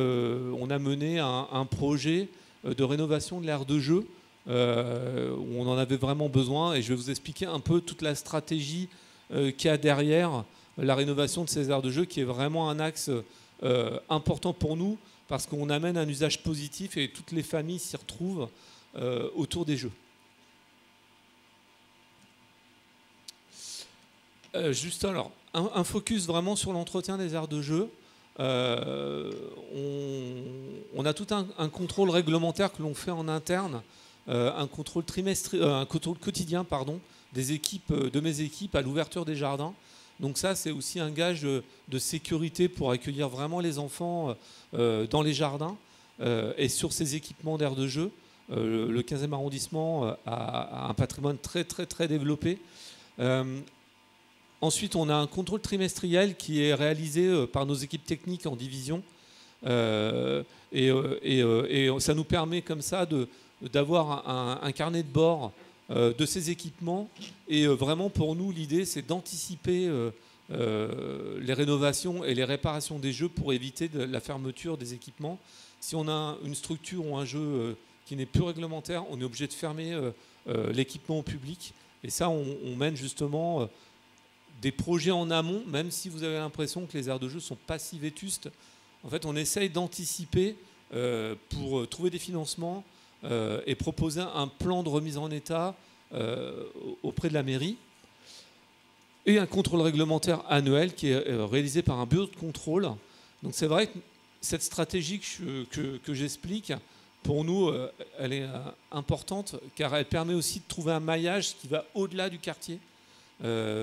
S19: un projet de rénovation de l'aire de jeu où on en avait vraiment besoin. Et je vais vous expliquer un peu toute la stratégie qu'il y a derrière la rénovation de ces aires de jeu, qui est vraiment un axe important pour nous, parce qu'on amène un usage positif et toutes les familles s'y retrouvent autour des jeux. Juste alors, un focus vraiment sur l'entretien des aires de jeu. On a tout un contrôle réglementaire que l'on fait en interne, un contrôle quotidien, des équipes, de mes équipes à l'ouverture des jardins. Donc ça, c'est aussi un gage de sécurité pour accueillir vraiment les enfants dans les jardins et sur ces équipements d'aires de jeu. Le 15e arrondissement a un patrimoine très très très développé. Ensuite, on a un contrôle trimestriel qui est réalisé par nos équipes techniques en division. Et ça nous permet comme ça d'avoir un carnet de bord de ces équipements. Et vraiment, pour nous, l'idée, c'est d'anticiper les rénovations et les réparations des jeux pour éviter la fermeture des équipements. Si on a une structure ou un jeu qui n'est plus réglementaire, on est obligé de fermer l'équipement au public. Et ça, on mène justement des projets en amont, même si vous avez l'impression que les aires de jeu ne sont pas si vétustes. En fait, on essaye d'anticiper pour trouver des financements et proposer un plan de remise en état auprès de la mairie. Et un contrôle réglementaire annuel qui est réalisé par un bureau de contrôle. Donc c'est vrai que cette stratégie que j'explique, pour nous, elle est importante, car elle permet aussi de trouver un maillage qui va au-delà du quartier.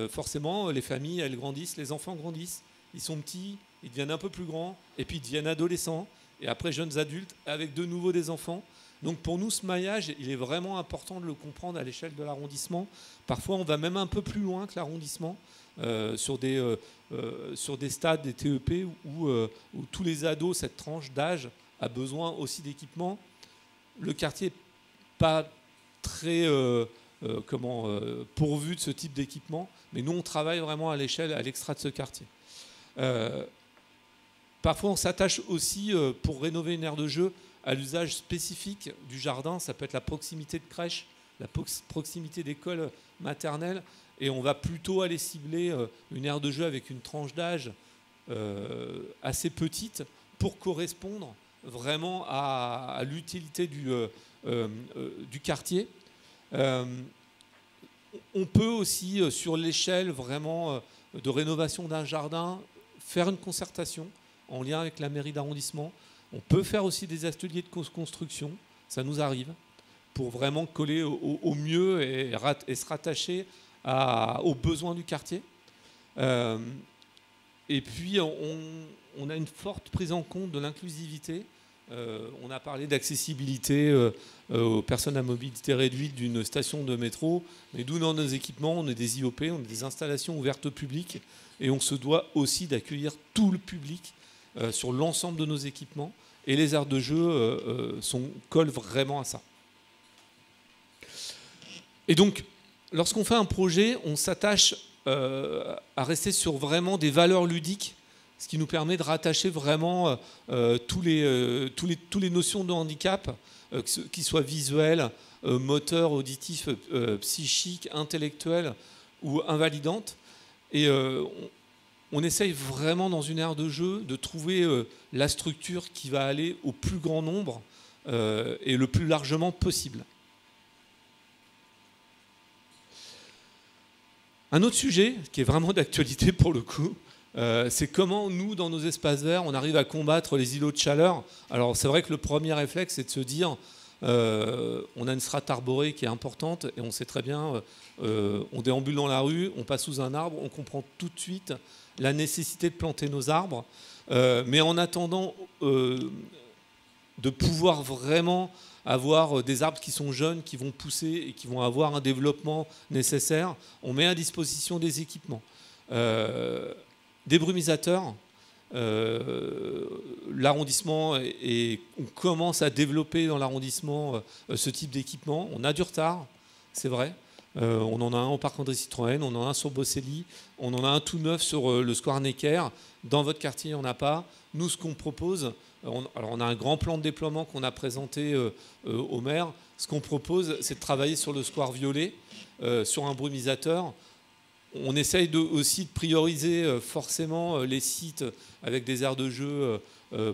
S19: Forcément, les familles, elles grandissent, les enfants grandissent, ils sont petits, ils deviennent un peu plus grands, et puis ils deviennent adolescents, et après jeunes adultes, avec de nouveau des enfants. Donc pour nous, ce maillage, il est vraiment important de le comprendre à l'échelle de l'arrondissement. Parfois, on va même un peu plus loin que l'arrondissement, sur des stades, des TEP, où tous les ados, cette tranche d'âge, a besoin aussi d'équipements. Le quartier n'est pas très pourvu de ce type d'équipement, mais nous, on travaille vraiment à l'échelle, à l'extra de ce quartier. Parfois, on s'attache aussi, pour rénover une aire de jeu, à l'usage spécifique du jardin. Ça peut être la proximité de crèche, la proximité d'école maternelle, et on va plutôt aller cibler une aire de jeu avec une tranche d'âge assez petite pour correspondre vraiment à l'utilité du quartier. On peut aussi, sur l'échelle vraiment de rénovation d'un jardin, faire une concertation en lien avec la mairie d'arrondissement. On peut faire aussi des ateliers de construction, ça nous arrive, pour vraiment coller au mieux et se rattacher aux besoins du quartier. Et puis, on a une forte prise en compte de l'inclusivité. On a parlé d'accessibilité aux personnes à mobilité réduite d'une station de métro, mais nous, dans nos équipements, on est des IOP, on est des installations ouvertes au public, et on se doit aussi d'accueillir tout le public sur l'ensemble de nos équipements, et les aires de jeu collent vraiment à ça. Et donc, lorsqu'on fait un projet, on s'attache à rester sur vraiment des valeurs ludiques, ce qui nous permet de rattacher vraiment toutes les notions de handicap, qu'ils soient visuels, moteurs, auditifs, psychiques, intellectuels ou invalidantes. Et on essaye vraiment dans une aire de jeu de trouver la structure qui va aller au plus grand nombre et le plus largement possible. Un autre sujet qui est vraiment d'actualité pour le coup, c'est comment nous, dans nos espaces verts, on arrive à combattre les îlots de chaleur. Alors c'est vrai que le premier réflexe, c'est de se dire, on a une strate arborée qui est importante et on sait très bien, on déambule dans la rue, on passe sous un arbre, on comprend tout de suite la nécessité de planter nos arbres. Mais en attendant de pouvoir vraiment avoir des arbres qui sont jeunes, qui vont pousser et qui vont avoir un développement nécessaire, on met à disposition des équipements. Des brumisateurs, l'arrondissement, et on commence à développer dans l'arrondissement ce type d'équipement. On a du retard, c'est vrai. On en a un au Parc André Citroën, on en a un sur Bosselli, on en a un tout neuf sur le Square Necker. Dans votre quartier, il n'y en a pas. Nous, ce qu'on propose, alors on a un grand plan de déploiement qu'on a présenté au maire. Ce qu'on propose, c'est de travailler sur le Square Violet, sur un brumisateur. On essaye aussi de prioriser forcément les sites avec des aires de jeu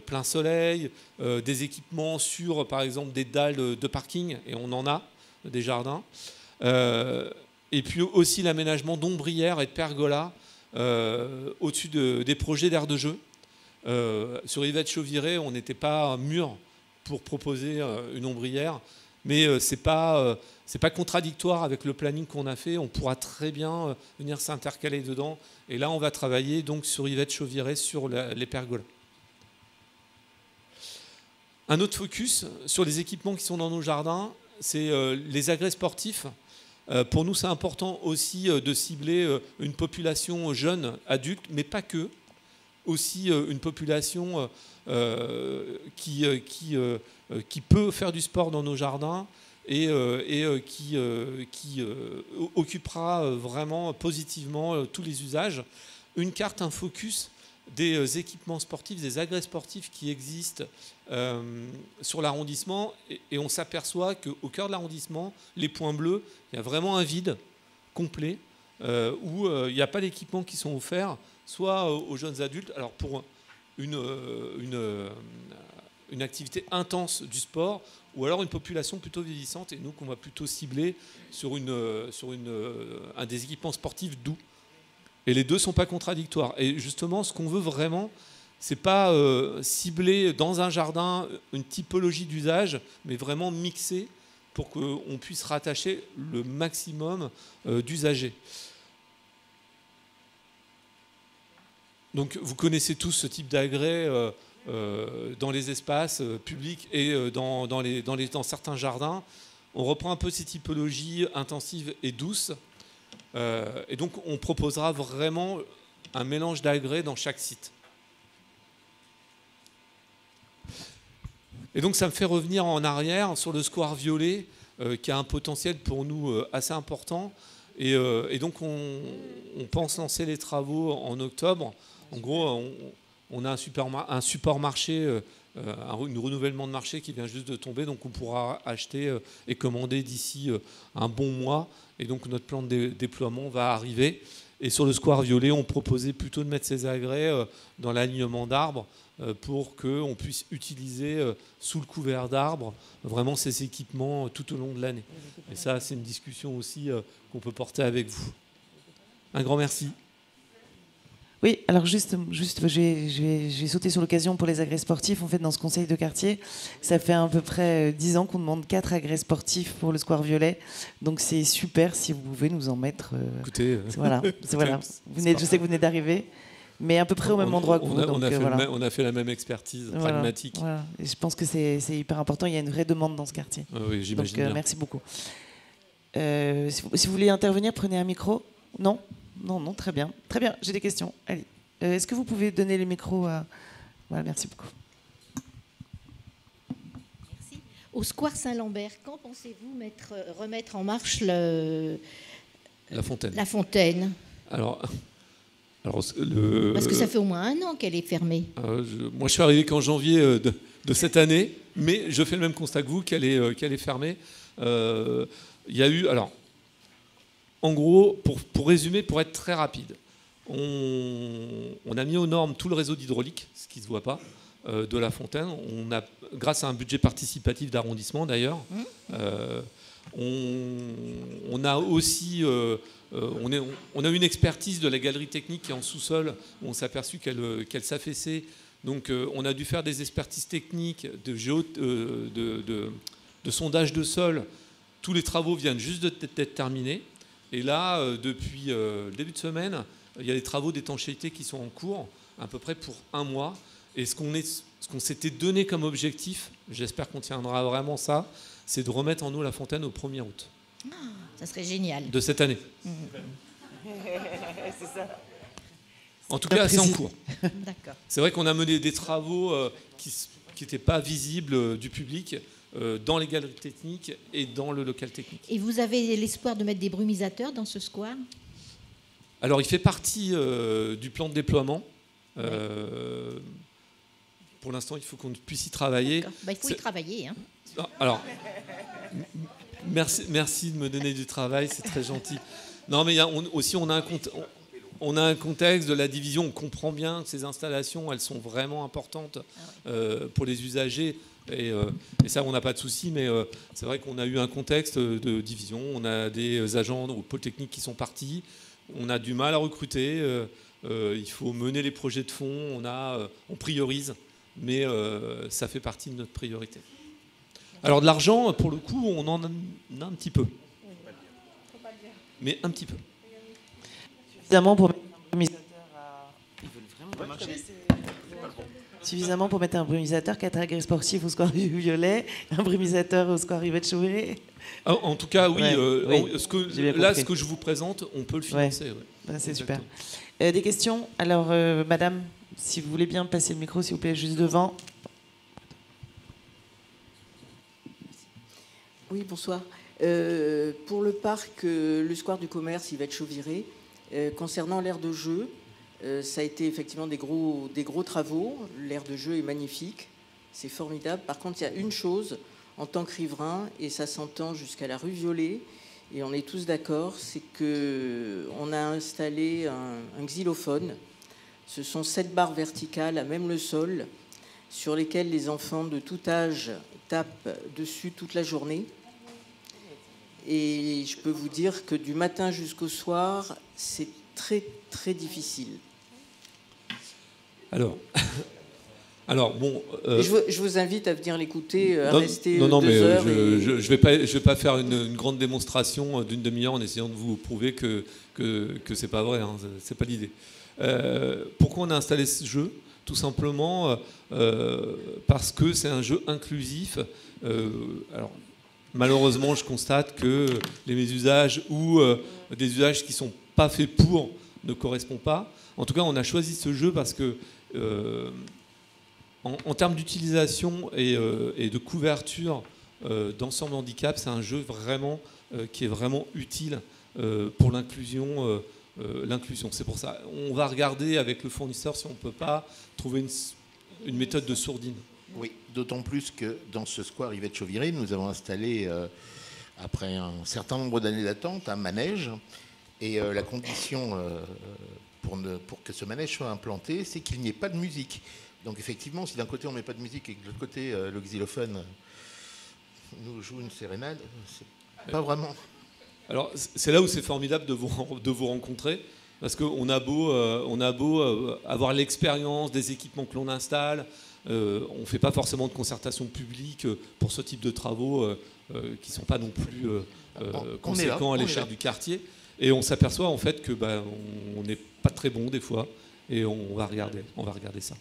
S19: plein soleil, des équipements sur, par exemple, des dalles de parking, et on en a, des jardins. Et puis aussi l'aménagement d'ombrières et de pergolas au-dessus des projets d'aires de jeu. Sur Yvette Chauviré, on n'était pas mûr pour proposer une ombrière, mais c'est pas contradictoire avec le planning qu'on a fait. On pourra très bien venir s'intercaler dedans. Et là, on va travailler donc sur Yvette Chauviré, sur les pergolas. Un autre focus sur les équipements qui sont dans nos jardins, c'est les agrès sportifs. Pour nous, c'est important aussi de cibler une population jeune, adulte, mais pas que. Aussi une population qui peut faire du sport dans nos jardins et qui occupera vraiment positivement tous les usages. Une carte, un focus des équipements sportifs, des agrès sportifs qui existent sur l'arrondissement, et on s'aperçoit qu'au cœur de l'arrondissement, les points bleus, il y a vraiment un vide complet où il n'y a pas d'équipements qui sont offerts, soit aux jeunes adultes, alors pour une activité intense du sport, ou alors une population plutôt vieillissante, et nous qu'on va plutôt cibler sur un des équipements sportifs doux. Et les deux ne sont pas contradictoires. Et justement, ce qu'on veut vraiment, c'est pas cibler dans un jardin une typologie d'usage, mais vraiment mixer pour qu'on puisse rattacher le maximum d'usagers. Donc vous connaissez tous ce type d'agrès dans les espaces publics et dans certains jardins. On reprend un peu ces typologies intensives et douces. Et donc on proposera vraiment un mélange d'agrès dans chaque site. Et donc ça me fait revenir en arrière sur le Square Violet, qui a un potentiel pour nous assez important. Et donc on pense lancer les travaux en octobre. En gros, on a un support marché, un renouvellement de marché qui vient juste de tomber, donc on pourra acheter et commander d'ici un bon mois. Et donc notre plan de déploiement va arriver. Et sur le Square Violet, on proposait plutôt de mettre ces agrès dans l'alignement d'arbres pour qu'on puisse utiliser sous le couvert d'arbres vraiment ces équipements tout au long de l'année. Et ça, c'est une discussion aussi qu'on peut porter avec vous. Un grand merci.
S1: Oui, alors juste j'ai sauté sur l'occasion pour les agrès sportifs. En fait, dans ce conseil de quartier, ça fait à peu près 10 ans qu'on demande 4 agrès sportifs pour le Square Violet. Donc c'est super si vous pouvez nous en mettre.
S19: Écoutez,
S1: voilà. Je sais que vous venez d'arriver. mais à peu près au même endroit que vous.
S19: On a fait la même expertise pragmatique.
S1: Voilà. Et je pense que c'est hyper important. Il y a une vraie demande dans ce quartier.
S19: Oui, j'imagine bien.
S1: Merci beaucoup. Si vous voulez intervenir, prenez un micro. Non, très bien. Très bien, j'ai des questions. Allez. Est-ce que vous pouvez donner les micros à... Voilà, merci beaucoup.
S4: Merci. Au Square Saint-Lambert, quand pensez-vous remettre en marche
S19: la fontaine.
S4: La fontaine.
S19: Alors
S4: parce que ça fait au moins 1 an qu'elle est fermée.
S19: Moi, je suis arrivé qu'en janvier de cette année, mais je fais le même constat que vous, qu'elle est fermée. Il y a eu... Alors, en gros, pour résumer, pour être très rapide, on a mis aux normes tout le réseau d'hydraulique, ce qui ne se voit pas, de la fontaine. On a, grâce à un budget participatif d'arrondissement d'ailleurs, on a aussi on a une expertise de la galerie technique qui est en sous-sol, où on s'est aperçu qu'elle s'affaissait. Donc on a dû faire des expertises techniques de sondage de sol. Tous les travaux viennent juste d'être terminés. Et là, depuis le début de semaine, il y a des travaux d'étanchéité qui sont en cours, à peu près pour 1 mois. Et ce qu'on s'était donné comme objectif, j'espère qu'on tiendra vraiment ça, c'est de remettre en eau la fontaine au 1er août.
S4: Ça serait génial.
S19: De cette année.
S1: C'est ça.
S19: En tout cas, c'est en cours.
S4: D'accord.
S19: C'est vrai qu'on a mené des travaux qui n'étaient pas visibles du public dans les galeries techniques et dans le local technique.
S4: Et vous avez l'espoir de mettre des brumisateurs dans ce square ?
S19: Alors, il fait partie du plan de déploiement. Pour l'instant, il faut qu'on puisse y travailler.
S4: Il faut y travailler. Hein.
S19: Alors, merci de me donner du travail, c'est très gentil. Non, mais on a un contexte de la division. On comprend bien que ces installations, elles sont vraiment importantes pour les usagers. Et ça, on n'a pas de souci, mais c'est vrai qu'on a eu un contexte de division. On a des agents au pôle technique qui sont partis. On a du mal à recruter. Il faut mener les projets de fond. On priorise, mais ça fait partie de notre priorité. Alors de l'argent, pour le coup, on en a un petit peu. Mais un petit peu.
S1: Suffisamment pour mettre un brumisateur à... Ils veulent vraiment pas marcher. Suffisamment pour mettre un brumisateur catégorie sportive au Square du Violet, un brumisateur au Square Yvette Chauvet.
S19: En tout cas, oui.
S1: Oui.
S19: Ce que je vous présente, on peut le financer.
S1: C'est super. Des questions ? Alors, madame, si vous voulez bien passer le micro, s'il vous plaît, juste devant.
S20: Oui, bonsoir. Pour le parc, le Square du Commerce, Yvette Chauviré, concernant l'aire de jeu, ça a été effectivement des gros travaux. L'aire de jeu est magnifique, c'est formidable. Par contre, il y a une chose, en tant que riverain, et ça s'entend jusqu'à la rue Violet, et on est tous d'accord, c'est qu'on a installé un xylophone. Ce sont 7 barres verticales à même le sol, sur lesquelles les enfants de tout âge tapent dessus toute la journée. Et je peux vous dire que du matin jusqu'au soir, c'est très, très difficile.
S19: Alors bon...
S20: Je vous invite à venir l'écouter, à rester 2
S19: je
S20: heures.
S19: ne vais pas faire une grande démonstration d'une demi-heure en essayant de vous prouver que ce n'est pas vrai. Hein, ce n'est pas l'idée. Pourquoi on a installé ce jeu ? Tout simplement parce que c'est un jeu inclusif. Alors, malheureusement, je constate que les usages ou des usages qui ne sont pas faits pour ne correspondent pas. En tout cas, on a choisi ce jeu parce que, en termes d'utilisation et de couverture d'ensemble handicap, c'est un jeu vraiment qui est vraiment utile pour l'inclusion. C'est pour ça. On va regarder avec le fournisseur si on ne peut pas trouver une méthode de sourdine.
S2: Oui, d'autant plus que dans ce square Yvette Chauviré, nous avons installé, après un certain nombre d'années d'attente, un manège. Et la condition pour que ce manège soit implanté, c'est qu'il n'y ait pas de musique. Donc effectivement, si d'un côté on ne met pas de musique et que de l'autre côté le xylophone nous joue une sérénade, c'est pas vraiment...
S19: Alors c'est là où c'est formidable de vous rencontrer, parce qu'on a beau avoir l'expérience des équipements que l'on installe, on ne fait pas forcément de concertation publique pour ce type de travaux qui ne sont pas non plus conséquents à l'échelle du quartier. Et on s'aperçoit en fait que on n'est pas très bon des fois. et on va regarder ça.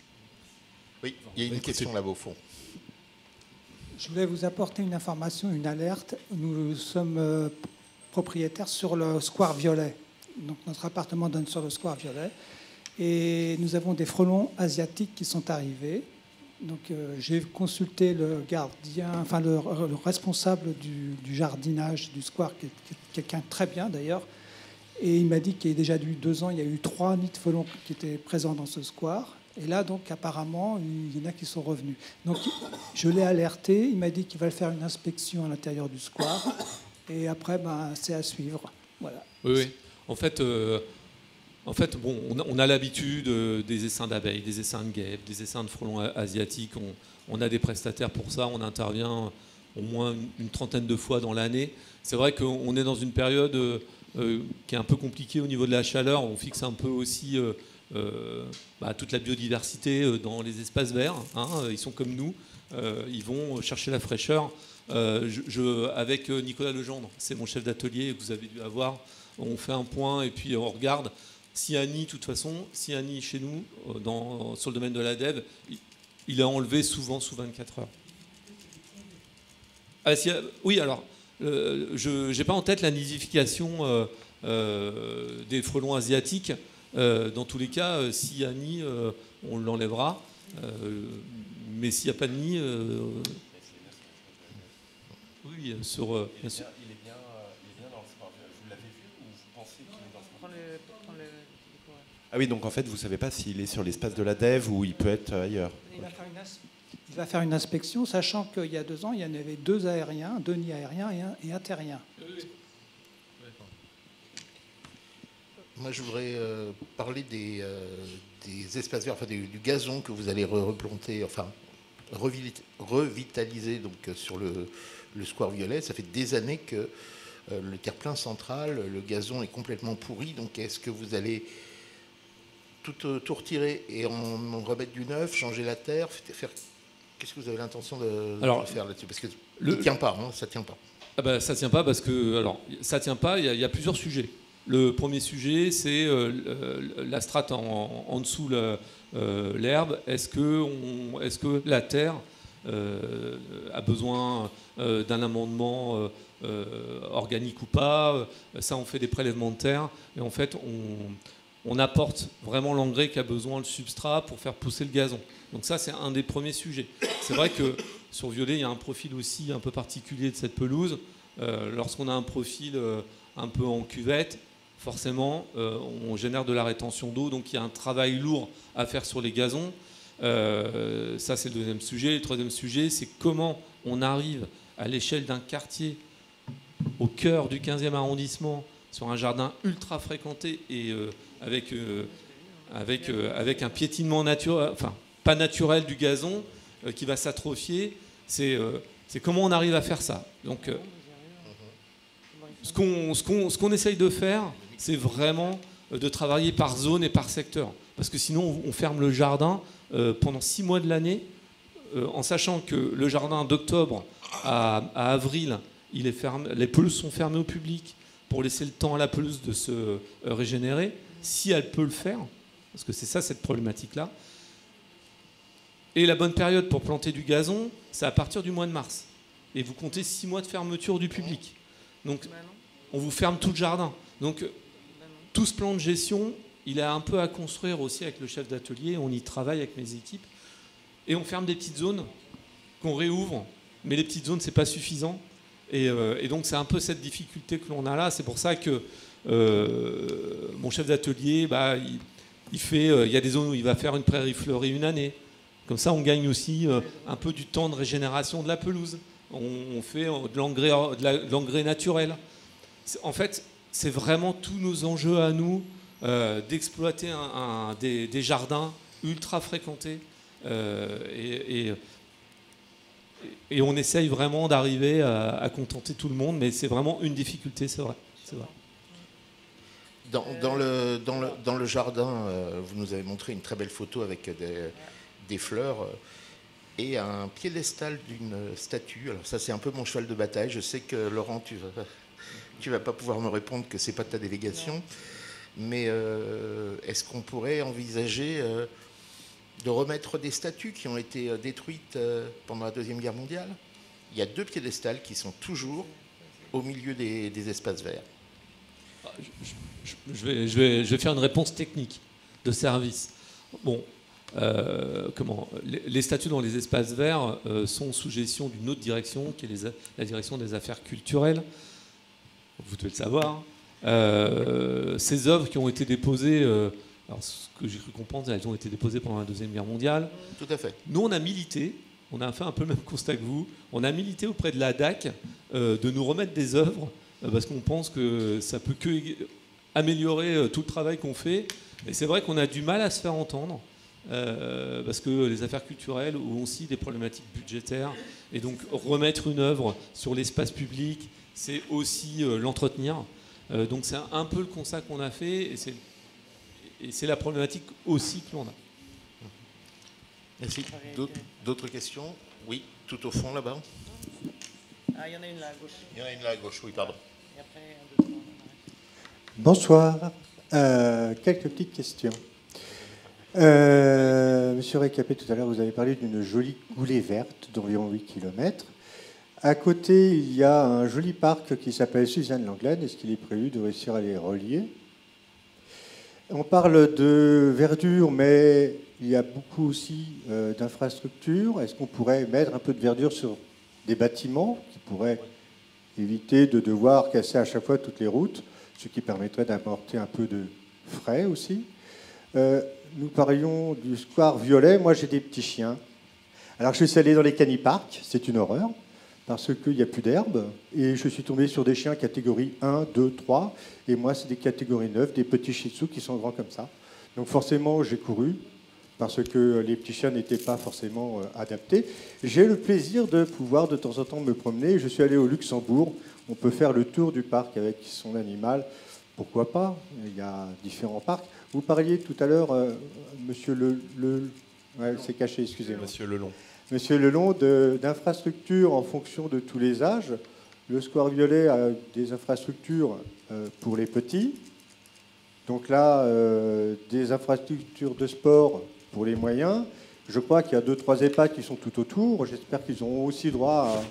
S2: Oui, il y a une question là-bas au fond.
S21: Je voulais vous apporter une information, une alerte. Nous sommes propriétaires sur le square Violet. Donc notre appartement donne sur le square Violet. Et nous avons des frelons asiatiques qui sont arrivés. Donc j'ai consulté le gardien, enfin le responsable du jardinage du square, qui est quelqu'un de très bien d'ailleurs. Et il m'a dit qu'il y a déjà eu 2 ans, il y a eu 3 nids de frelons qui étaient présents dans ce square. Et là, donc, apparemment, il y en a qui sont revenus. Donc, je l'ai alerté. Il m'a dit qu'il va faire une inspection à l'intérieur du square. Et après, c'est à suivre. Voilà.
S19: Oui. En fait, bon, on a l'habitude des essaims d'abeilles, des essaims de guêpes, des essaims de frelons asiatiques. On a des prestataires pour ça. On intervient au moins une trentaine de fois dans l'année. C'est vrai qu'on est dans une période qui est un peu compliquée au niveau de la chaleur. On fixe un peu aussi... toute la biodiversité dans les espaces verts, ils sont comme nous, ils vont chercher la fraîcheur. Avec Nicolas Legendre, c'est mon chef d'atelier que vous avez dû avoir, on fait un point et puis on regarde s'il y a un nid, de toute façon, s'il y a un nid chez nous, sur le domaine de la DEV, il est enlevé souvent sous 24 heures. Oui, alors, je n'ai pas en tête la nidification des frelons asiatiques. Dans tous les cas, s'il y a un nid, on l'enlèvera. Mais s'il n'y a pas de nid, oui, bien sûr.
S15: Il est bien dans le square. Vous l'avez vu ou vous pensez qu'il est dans le square? Ah oui, donc en fait, vous ne savez pas s'il est sur l'espace de la DEV ou il peut être ailleurs.
S21: Il va faire une inspection, sachant qu'il y a 2 ans, il y en avait 2 aériens, 2 nids aériens et un terrien.
S2: Moi, je voudrais parler des espaces verts, enfin, du gazon que vous allez replanter, enfin revitaliser donc, sur le square Violet. Ça fait des années que le terre-plein central, le gazon est complètement pourri. Donc, est-ce que vous allez tout retirer et en remettre du neuf, changer la terre, faire... Qu'est-ce que vous avez l'intention de faire là-dessus? Parce que ça tient pas, ça tient pas.
S19: Ça tient pas parce que ça tient pas. Il y a plusieurs sujets. Le premier sujet, c'est la strate en dessous l'herbe. Est-ce que la terre a besoin d'un amendement organique ou pas? Ça, on fait des prélèvements de terre. Et en fait, on apporte vraiment l'engrais qu'a besoin le substrat pour faire pousser le gazon. Donc ça, c'est un des premiers sujets. C'est vrai que sur Violet, il y a un profil aussi un peu particulier de cette pelouse. Lorsqu'on a un profil un peu en cuvette, forcément, on génère de la rétention d'eau, donc il y a un travail lourd à faire sur les gazons. Ça, c'est le deuxième sujet. Le troisième sujet, c'est comment on arrive à l'échelle d'un quartier au cœur du 15e arrondissement, sur un jardin ultra fréquenté et avec un piétinement naturel, enfin pas naturel du gazon qui va s'atrophier. C'est comment on arrive à faire ça. Donc, ce qu'on essaye de faire, c'est vraiment de travailler par zone et par secteur. Parce que sinon, on ferme le jardin pendant 6 mois de l'année, en sachant que le jardin d'octobre à avril, il est fermé, les pelouses sont fermées au public pour laisser le temps à la pelouse de se régénérer, si elle peut le faire, parce que c'est ça cette problématique-là. Et la bonne période pour planter du gazon, c'est à partir du mois de mars. Et vous comptez 6 mois de fermeture du public. Donc, on vous ferme tout le jardin. Donc, tout ce plan de gestion, il est un peu à construire aussi avec le chef d'atelier. On y travaille avec mes équipes. Et on ferme des petites zones qu'on réouvre. Mais les petites zones, ce n'est pas suffisant. Et donc, c'est un peu cette difficulté que l'on a là. C'est pour ça que mon chef d'atelier, il y a des zones où il va faire une prairie fleurie une année. Comme ça, on gagne aussi un peu du temps de régénération de la pelouse. On fait de l'engrais naturel. En fait, c'est vraiment tous nos enjeux à nous d'exploiter des jardins ultra fréquentés. Et on essaye vraiment d'arriver à contenter tout le monde, mais c'est vraiment une difficulté, c'est vrai.
S2: Dans le jardin, vous nous avez montré une très belle photo avec des fleurs et un piédestal d'une statue. Alors ça, c'est un peu mon cheval de bataille. Je sais que Laurent, tu vas pas pouvoir me répondre que c'est pas de ta délégation. mais est-ce qu'on pourrait envisager de remettre des statues qui ont été détruites pendant la Deuxième Guerre mondiale? Il y a 2 piédestals qui sont toujours au milieu des espaces verts.
S19: Je vais faire une réponse technique de service. Bon, les statues dans les espaces verts sont sous gestion d'une autre direction, qui est la direction des affaires culturelles. Vous devez le savoir. Ces œuvres qui ont été déposées, alors ce que j'ai cru comprendre, elles ont été déposées pendant la Deuxième Guerre mondiale.
S2: Tout à fait.
S19: Nous, on a milité, on a fait un peu le même constat que vous, on a milité auprès de la DAC de nous remettre des œuvres, parce qu'on pense que ça peut que améliorer tout le travail qu'on fait. Et c'est vrai qu'on a du mal à se faire entendre, parce que les affaires culturelles ont aussi des problématiques budgétaires. Et donc remettre une œuvre sur l'espace public, c'est aussi l'entretenir. Donc c'est un peu le constat qu'on a fait, et c'est la problématique aussi que l'on a.
S2: Merci. D'autres questions? Oui, tout au fond là-bas.
S1: Ah, il y en a une là à gauche.
S2: Il y en a une là à gauche, oui, pardon.
S1: Et après,
S16: Bonsoir. Quelques petites questions. Monsieur Récapé, tout à l'heure, vous avez parlé d'une jolie coulée verte d'environ 8 km. À côté, il y a un joli parc qui s'appelle Suzanne Lenglen. Est-ce qu'il est prévu de réussir à les relier? On parle de verdure, mais il y a beaucoup aussi d'infrastructures. Est-ce qu'on pourrait mettre un peu de verdure sur des bâtiments qui pourraient éviter de devoir casser à chaque fois toutes les routes, ce qui permettrait d'apporter un peu de frais aussi? Nous parlions du square Violet. Moi, j'ai des petits chiens. Alors, je suis allé dans les caniparks. C'est une horreur, parce qu'il n'y a plus d'herbe. Et je suis tombé sur des chiens catégorie 1, 2, 3. Et moi, c'est des catégories 9, des petits shih tzus qui sont grands comme ça. Donc forcément, j'ai couru, parce que les petits chiens n'étaient pas forcément adaptés. J'ai le plaisir de pouvoir de temps en temps me promener. Je suis allé au Luxembourg. On peut faire le tour du parc avec son animal. Pourquoi pas? Il y a différents parcs. Vous parliez tout à l'heure, monsieur ouais, c'est caché, excusez-moi.
S15: Monsieur Lelon.
S16: Monsieur Lelon, d'infrastructures en fonction de tous les âges. Le Square Violet a des infrastructures pour les petits. Donc là, des infrastructures de sport pour les moyens. Je crois qu'il y a 2-3 EHPAD qui sont tout autour. J'espère qu'ils auront aussi droit à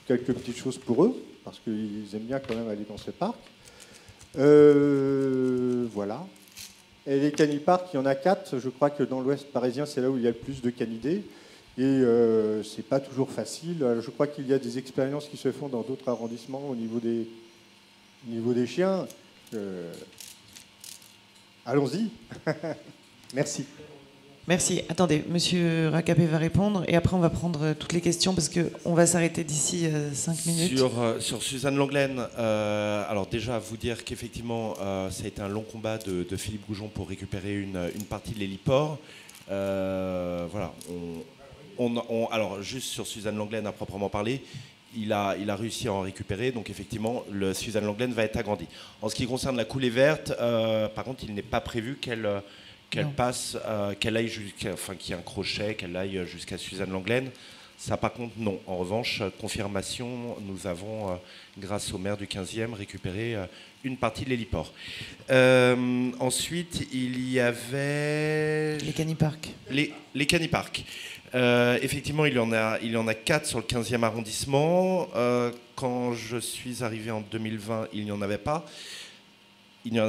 S16: quelques petites choses pour eux, parce qu'ils aiment bien quand même aller dans ce parc. Voilà. Et les caniparks, il y en a 4. Je crois que dans l'ouest parisien, c'est là où il y a le plus de canidés. Et c'est pas toujours facile. Je crois qu'il y a des expériences qui se font dans d'autres arrondissements au niveau des chiens. Allons-y. Merci.
S1: Merci. Attendez, Monsieur Racapé va répondre et après on va prendre toutes les questions parce qu'on va s'arrêter d'ici 5 minutes.
S15: Sur Suzanne Lenglen, alors déjà vous dire qu'effectivement ça a été un long combat de Philippe Goujon pour récupérer une partie de l'héliport. Voilà. Alors juste sur Suzanne Lenglen à proprement parler, il a réussi à en récupérer, donc effectivement le Suzanne Lenglen va être agrandi. En ce qui concerne la coulée verte, par contre il n'est pas prévu qu'elle passe, qu'elle aille jusqu'à, enfin qu'il y ait un crochet, qu'elle aille jusqu'à Suzanne Lenglen. Ça par contre non. En revanche, confirmation, nous avons, grâce au maire du 15e, récupéré une partie de l'héliport. Ensuite, il y avait...
S1: Les caniparks.
S15: Les caniparks. Effectivement, il y en a 4 sur le 15e arrondissement. Quand je suis arrivé en 2020, il n'y en avait pas. Il y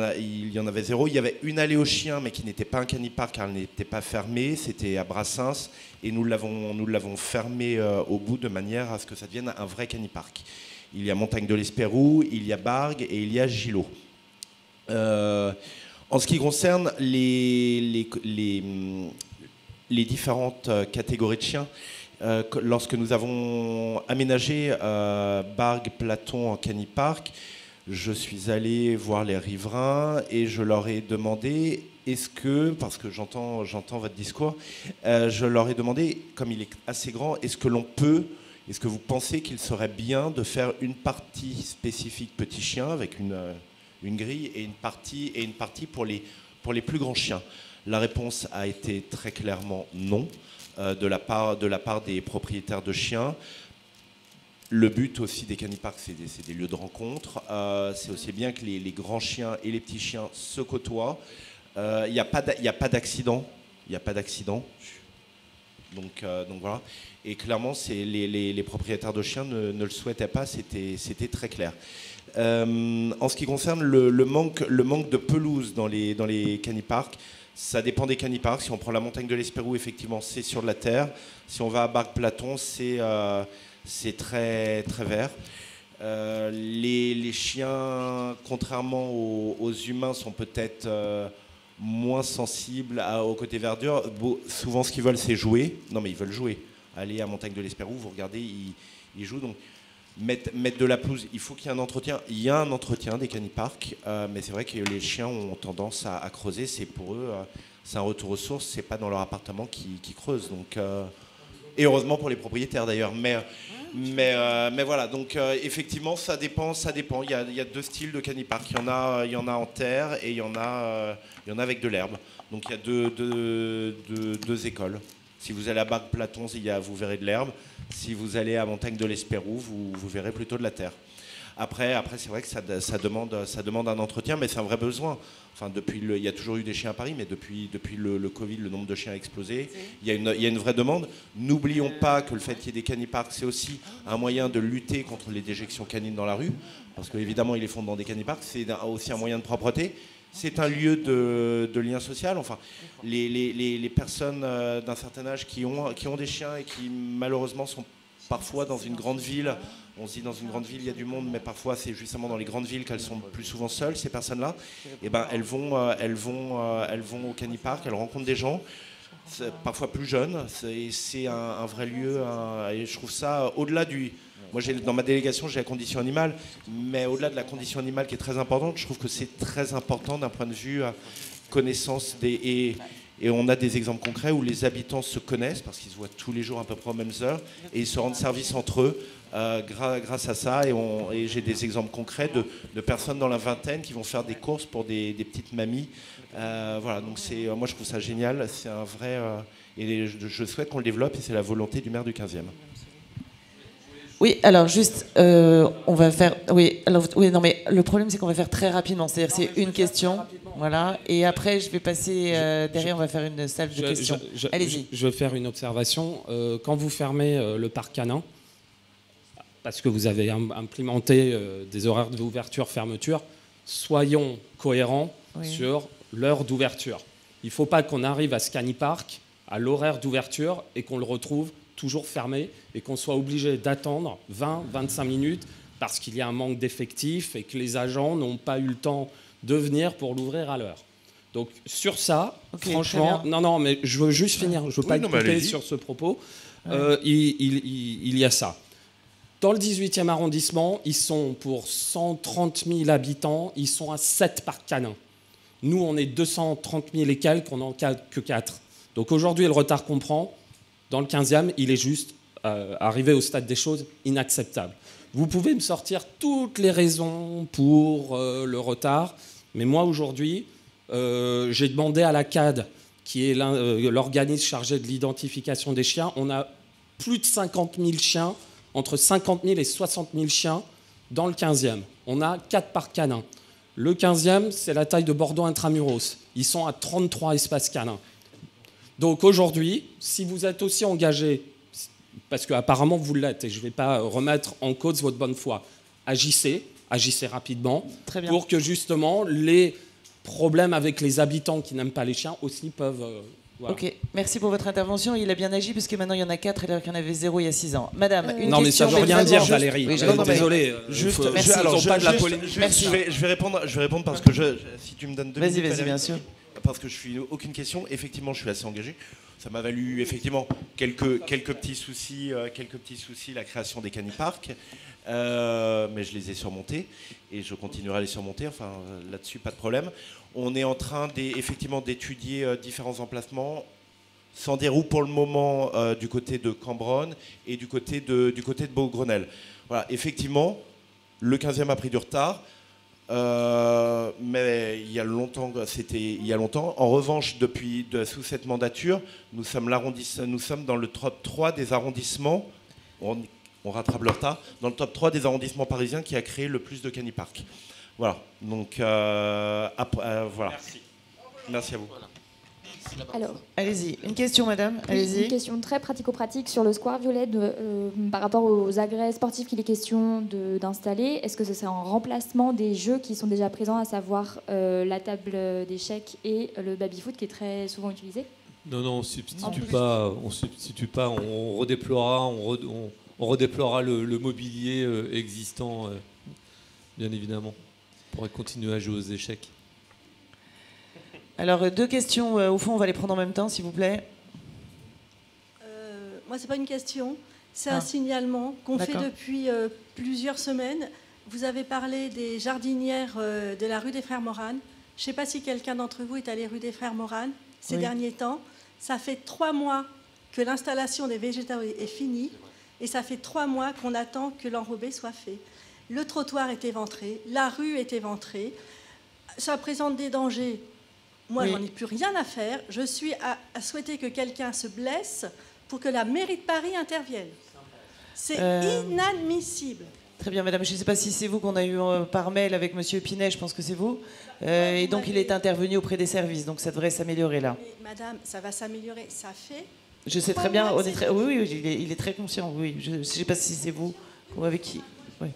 S15: en avait 0. Il y avait une allée aux chiens, mais qui n'était pas un canipark car elle n'était pas fermée. C'était à Brassens. Et nous l'avons fermée au bout de manière à ce que ça devienne un vrai canipark. Il y a Montagne de l'Espérou, il y a Bargues et il y a Gillot. En ce qui concerne les différentes catégories de chiens, lorsque nous avons aménagé Bargues, Platon en canipark, je suis allé voir les riverains et je leur ai demandé, est-ce que, parce que j'entends votre discours, je leur ai demandé, comme il est assez grand, est-ce que vous pensez qu'il serait bien de faire une partie spécifique petits chiens avec une grille et une partie pour les plus grands chiens? La réponse a été très clairement non de la part des propriétaires de chiens. Le but aussi des caniparks, c'est des lieux de rencontre. C'est aussi bien que les grands chiens et les petits chiens se côtoient. Il n'y a pas d'accident. Il n'y a pas d'accident. Donc voilà. Et clairement, les propriétaires de chiens ne le souhaitaient pas. C'était très clair. En ce qui concerne le manque de pelouse dans les caniparks, ça dépend des caniparks. Si on prend la montagne de l'Espérou, effectivement, c'est sur de la terre. Si on va à Barque-Platon, c'est très, très vert. Les chiens, contrairement aux humains, sont peut-être moins sensibles au côté verdure. Souvent, ce qu'ils veulent, c'est jouer. Non, mais ils veulent jouer. Allez à Montagne de l'Espérou, vous regardez, ils jouent. Donc, mettre de la pelouse, il faut qu'il y ait un entretien. Il y a un entretien des caniparks, mais c'est vrai que les chiens ont tendance à creuser. C'est pour eux, c'est un retour aux sources. C'est pas dans leur appartement qu'ils creusent. Donc, et heureusement pour les propriétaires d'ailleurs. Mais voilà. Donc effectivement, ça dépend. Il y a deux styles de canipark. Il y en a en terre et il y en a avec de l'herbe. Donc il y a deux écoles. Si vous allez à Barque-Platon, vous verrez de l'herbe. Si vous allez à Montagne de l'Espérou, vous verrez plutôt de la terre. Après c'est vrai que ça demande un entretien, mais c'est un vrai besoin. Enfin, il y a toujours eu des chiens à Paris, mais depuis le Covid, le nombre de chiens a explosé. Il y a une vraie demande. N'oublions pas que le fait qu'il y ait des caniparks, c'est aussi un moyen de lutter contre les déjections canines dans la rue, parce qu'évidemment, ils les font dans des caniparks. C'est aussi un moyen de propreté. C'est un lieu de lien social. Enfin, les personnes d'un certain âge qui ont des chiens et qui malheureusement sont parfois dans une grande ville. On se dit dans une grande ville il y a du monde, mais parfois c'est justement dans les grandes villes qu'elles sont plus souvent seules, ces personnes-là. Et ben elles vont au canipark, elles rencontrent des gens, parfois plus jeunes. C'est un vrai lieu. Et je trouve ça au-delà du. Moi, dans ma délégation, j'ai la condition animale, mais au-delà de la condition animale qui est très importante, je trouve que c'est très important d'un point de vue connaissance et on a des exemples concrets où les habitants se connaissent parce qu'ils se voient tous les jours à peu près aux mêmes heures et ils se rendent service entre eux grâce à ça. Et j'ai des exemples concrets de personnes dans la vingtaine qui vont faire des courses pour des petites mamies. Voilà, donc moi je trouve ça génial. C'est un vrai. Et je souhaite qu'on le développe et c'est la volonté du maire du 15e.
S1: Oui, alors juste, on va faire. Oui, non, mais le problème c'est qu'on va faire très rapidement. C'est-à-dire c'est une question, voilà, et après je vais passer derrière, on va faire une salle de questions. Allez-y.
S10: Je vais faire une observation. Quand vous fermez le parc canin, parce que vous avez implémenté des horaires d'ouverture-fermeture, soyons cohérents sur l'heure d'ouverture. Il ne faut pas qu'on arrive à ce canipark à l'horaire d'ouverture et qu'on le retrouve toujours fermé et qu'on soit obligé d'attendre 20-25 minutes parce qu'il y a un manque d'effectifs et que les agents n'ont pas eu le temps de venir pour l'ouvrir à l'heure. Donc sur ça, franchement, non, mais je veux juste finir, je ne veux pas être coupé sur ce propos. Il y a ça. Dans le 18e arrondissement, ils sont pour 130 000 habitants, ils sont à 7 parcs canins. Nous, on est 230 000 et quelques, on n'en a que 4. Donc aujourd'hui, le retard qu'on prend, dans le 15e, il est juste arrivé au stade des choses inacceptable. Vous pouvez me sortir toutes les raisons pour le retard, mais moi aujourd'hui, j'ai demandé à la CAD, qui est l'organisme chargé de l'identification des chiens, on a plus de 50 000 chiens, entre 50 000 et 60 000 chiens dans le 15e. On a 4 parcs canins. Le 15e, c'est la taille de Bordeaux intramuros. Ils sont à 33 espaces canins. Donc aujourd'hui, si vous êtes aussi engagé, parce qu'apparemment vous l'êtes, et je ne vais pas remettre en cause votre bonne foi, agissez rapidement pour que justement les problèmes avec les habitants qui n'aiment pas les chiens aussi peuvent... voilà.
S1: Ok, merci pour votre intervention. Il a bien agi parce que maintenant il y en a 4 alors qu'il y en avait 0 il y a 6 ans. Madame, une
S10: non,
S1: question.
S10: Non mais ça ne veut rien dire, Valérie.
S1: Oui,
S10: désolé.
S1: Merci.
S15: Je vais répondre parce que si tu me donnes 2 minutes.
S1: Vas-y, bien sûr.
S15: Parce que je suis aucune question. Effectivement, je suis assez engagé. Ça m'a valu effectivement quelques petits soucis, la création des caniparks, mais je les ai surmontés et je continuerai à les surmonter. Enfin, là-dessus, pas de problème. On est en train effectivement d'étudier différents emplacements, sans des roues pour le moment du côté de Cambronne et du côté de Beaugrenelle. Voilà, effectivement, le 15e a pris du retard. Mais il y a longtemps. En revanche, sous cette mandature, nous sommes dans le top 3 des arrondissements. On on rattrape le retard, dans le top 3 des arrondissements parisiens qui a créé le plus de caniparks. Voilà, donc voilà. Merci à vous.
S1: Alors, allez-y, une question, madame. Allez-y.
S6: Une question très pratico-pratique sur le square violet par rapport aux agrès sportifs qu'il est question d'installer. Est-ce que ce serait en remplacement des jeux qui sont déjà présents, à savoir la table d'échecs et le baby-foot qui est très souvent utilisé?
S19: Non, on ne substitue pas. On redéploiera, on redéploiera le mobilier existant, bien évidemment, pour continuer à jouer aux échecs.
S1: Alors, 2 questions, au fond, on va les prendre en même temps, s'il vous plaît.
S11: Moi, ce n'est pas une question, c'est un signalement qu'on fait depuis plusieurs semaines. Vous avez parlé des jardinières de la rue des Frères Morane. Je ne sais pas si quelqu'un d'entre vous est allé rue des Frères Morane ces derniers temps. Ça fait 3 mois que l'installation des végétaux est finie et ça fait 3 mois qu'on attend que l'enrobé soit fait. Le trottoir est éventré, la rue est éventrée. Ça présente des dangers. Moi, j'en ai plus rien à faire. Je suis à souhaiter que quelqu'un se blesse pour que la mairie de Paris intervienne. C'est inadmissible.
S1: Très bien, madame. Je ne sais pas si c'est vous qu'on a eu par mail avec monsieur Pinet, je pense que c'est vous. Et donc, il est intervenu auprès des services. Donc, ça devrait s'améliorer là.
S11: Mais, madame, ça va s'améliorer. Ça fait...
S1: Je sais très bien. Oui, il est très conscient. Oui. Je ne sais pas si c'est vous ou avec qui. Oui.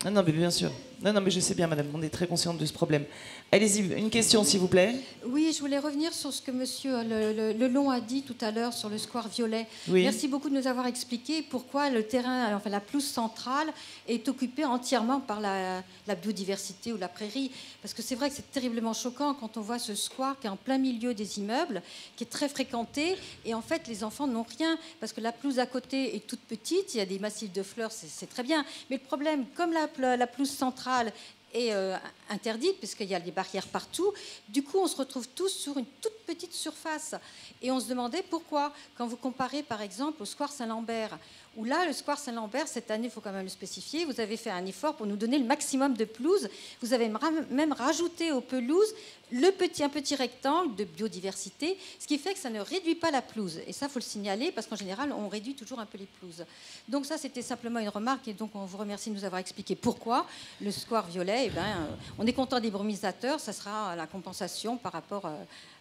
S1: Non, mais bien sûr. Non, mais je sais bien, madame. On est très consciente de ce problème. Allez-y, une question, s'il vous plaît.
S18: Oui, je voulais revenir sur ce que monsieur Lelon a dit tout à l'heure sur le square violet.
S1: Oui.
S18: Merci beaucoup de nous avoir expliqué pourquoi le terrain, enfin la pelouse centrale, est occupée entièrement par la biodiversité ou la prairie. Parce que c'est vrai que c'est terriblement choquant quand on voit ce square qui est en plein milieu des immeubles, qui est très fréquenté, et en fait les enfants n'ont rien, parce que la pelouse à côté est toute petite, il y a des massifs de fleurs, c'est très bien. Mais le problème, comme la pelouse centrale est interdite, puisqu'il y a des barrières partout. Du coup, on se retrouve tous sur une toute petite surface. Et on se demandait pourquoi, quand vous comparez par exemple au Square Saint-Lambert, où là, le Square Saint-Lambert, cette année, il faut quand même le spécifier, vous avez fait un effort pour nous donner le maximum de pelouse. Vous avez même rajouté aux pelouses un petit rectangle de biodiversité, ce qui fait que ça ne réduit pas la pelouse. Et ça, il faut le signaler, parce qu'en général, on réduit toujours un peu les pelouses. Donc ça, c'était simplement une remarque, et donc on vous remercie de nous avoir expliqué pourquoi le Square Violet, on est content des brumisateurs, ça sera la compensation par rapport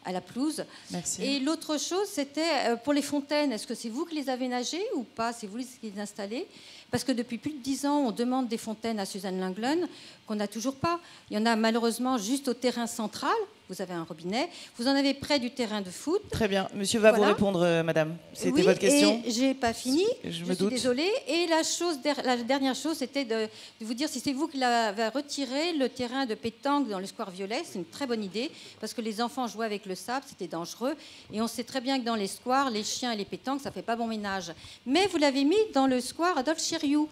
S18: à la pelouse.
S1: Merci.
S18: Et l'autre chose, c'était pour les fontaines. Est-ce que c'est vous qui les avez nagées ou pas? C'est vous qui les installez? Parce que depuis plus de 10 ans, on demande des fontaines à Suzanne Lenglen qu'on n'a toujours pas. Il y en a malheureusement juste au terrain central. Vous avez un robinet. Vous en avez près du terrain de foot.
S1: Très bien. Monsieur va vous répondre, madame. C'était votre question.
S18: Et j'ai pas fini.
S1: Je
S18: suis désolée. Et la dernière chose, c'était de vous dire si c'est vous qui avez retiré le terrain de pétanque dans le Square Violet. C'est une très bonne idée parce que les enfants jouaient avec le sable, c'était dangereux. Et on sait très bien que dans les squares, les chiens et les pétanques, ça fait pas bon ménage. Mais vous l'avez mis dans le Square Adolphe Chériou.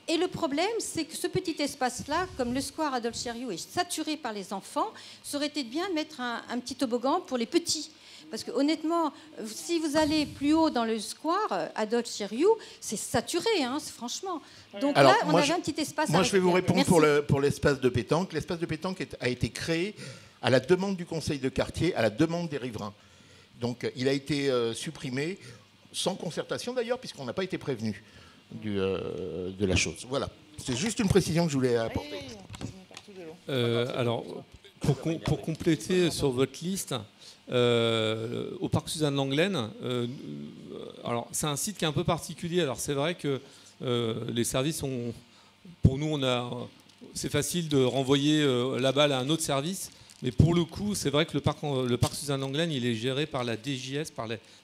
S18: Et le problème, c'est que ce petit espace-là, comme le square Adolphe Chériou est saturé par les enfants, ça aurait été bien de mettre un petit toboggan pour les petits. Parce que honnêtement, si vous allez plus haut dans le square Adolphe Chériou, c'est saturé, franchement. Donc
S2: alors,
S18: là, on avait un petit espace.
S2: Moi, je vais vous répondre
S18: Merci.
S2: pour l'espace de pétanque. L'espace de pétanque a été créé à la demande du conseil de quartier, à la demande des riverains. Donc, il a été supprimé, sans concertation d'ailleurs, puisqu'on n'a pas été prévenu de la chose. Voilà. C'est juste une précision que je voulais apporter.
S19: Alors, pour compléter sur votre liste, au parc Suzanne Lenglen, alors c'est un site qui est un peu particulier. Alors c'est vrai que les services ont, pour nous, c'est facile de renvoyer la balle à un autre service. Mais pour le coup, c'est vrai que le parc Suzanne Lenglen, il est géré par la DJS,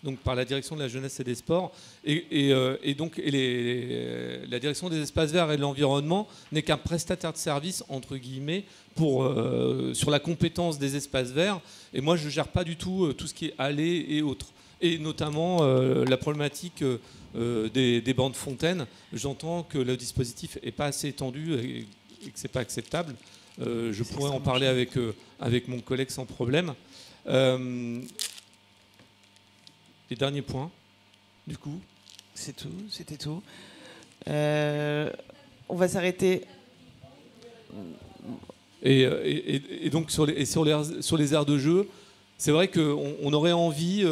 S19: donc par la Direction de la Jeunesse et des Sports. Et donc la Direction des Espaces Verts et de l'Environnement n'est qu'un prestataire de service, entre guillemets, sur la compétence des espaces verts. Et moi, je ne gère pas du tout tout ce qui est allées et autres. Et notamment la problématique des bancs de fontaine. J'entends que le dispositif n'est pas assez étendu et que ce n'est pas acceptable. Je pourrais en parler avec mon collègue sans problème. Les derniers points, du coup.
S1: C'est tout, c'était tout. On va s'arrêter.
S19: Et donc sur les aires de jeu, c'est vrai qu'on aurait envie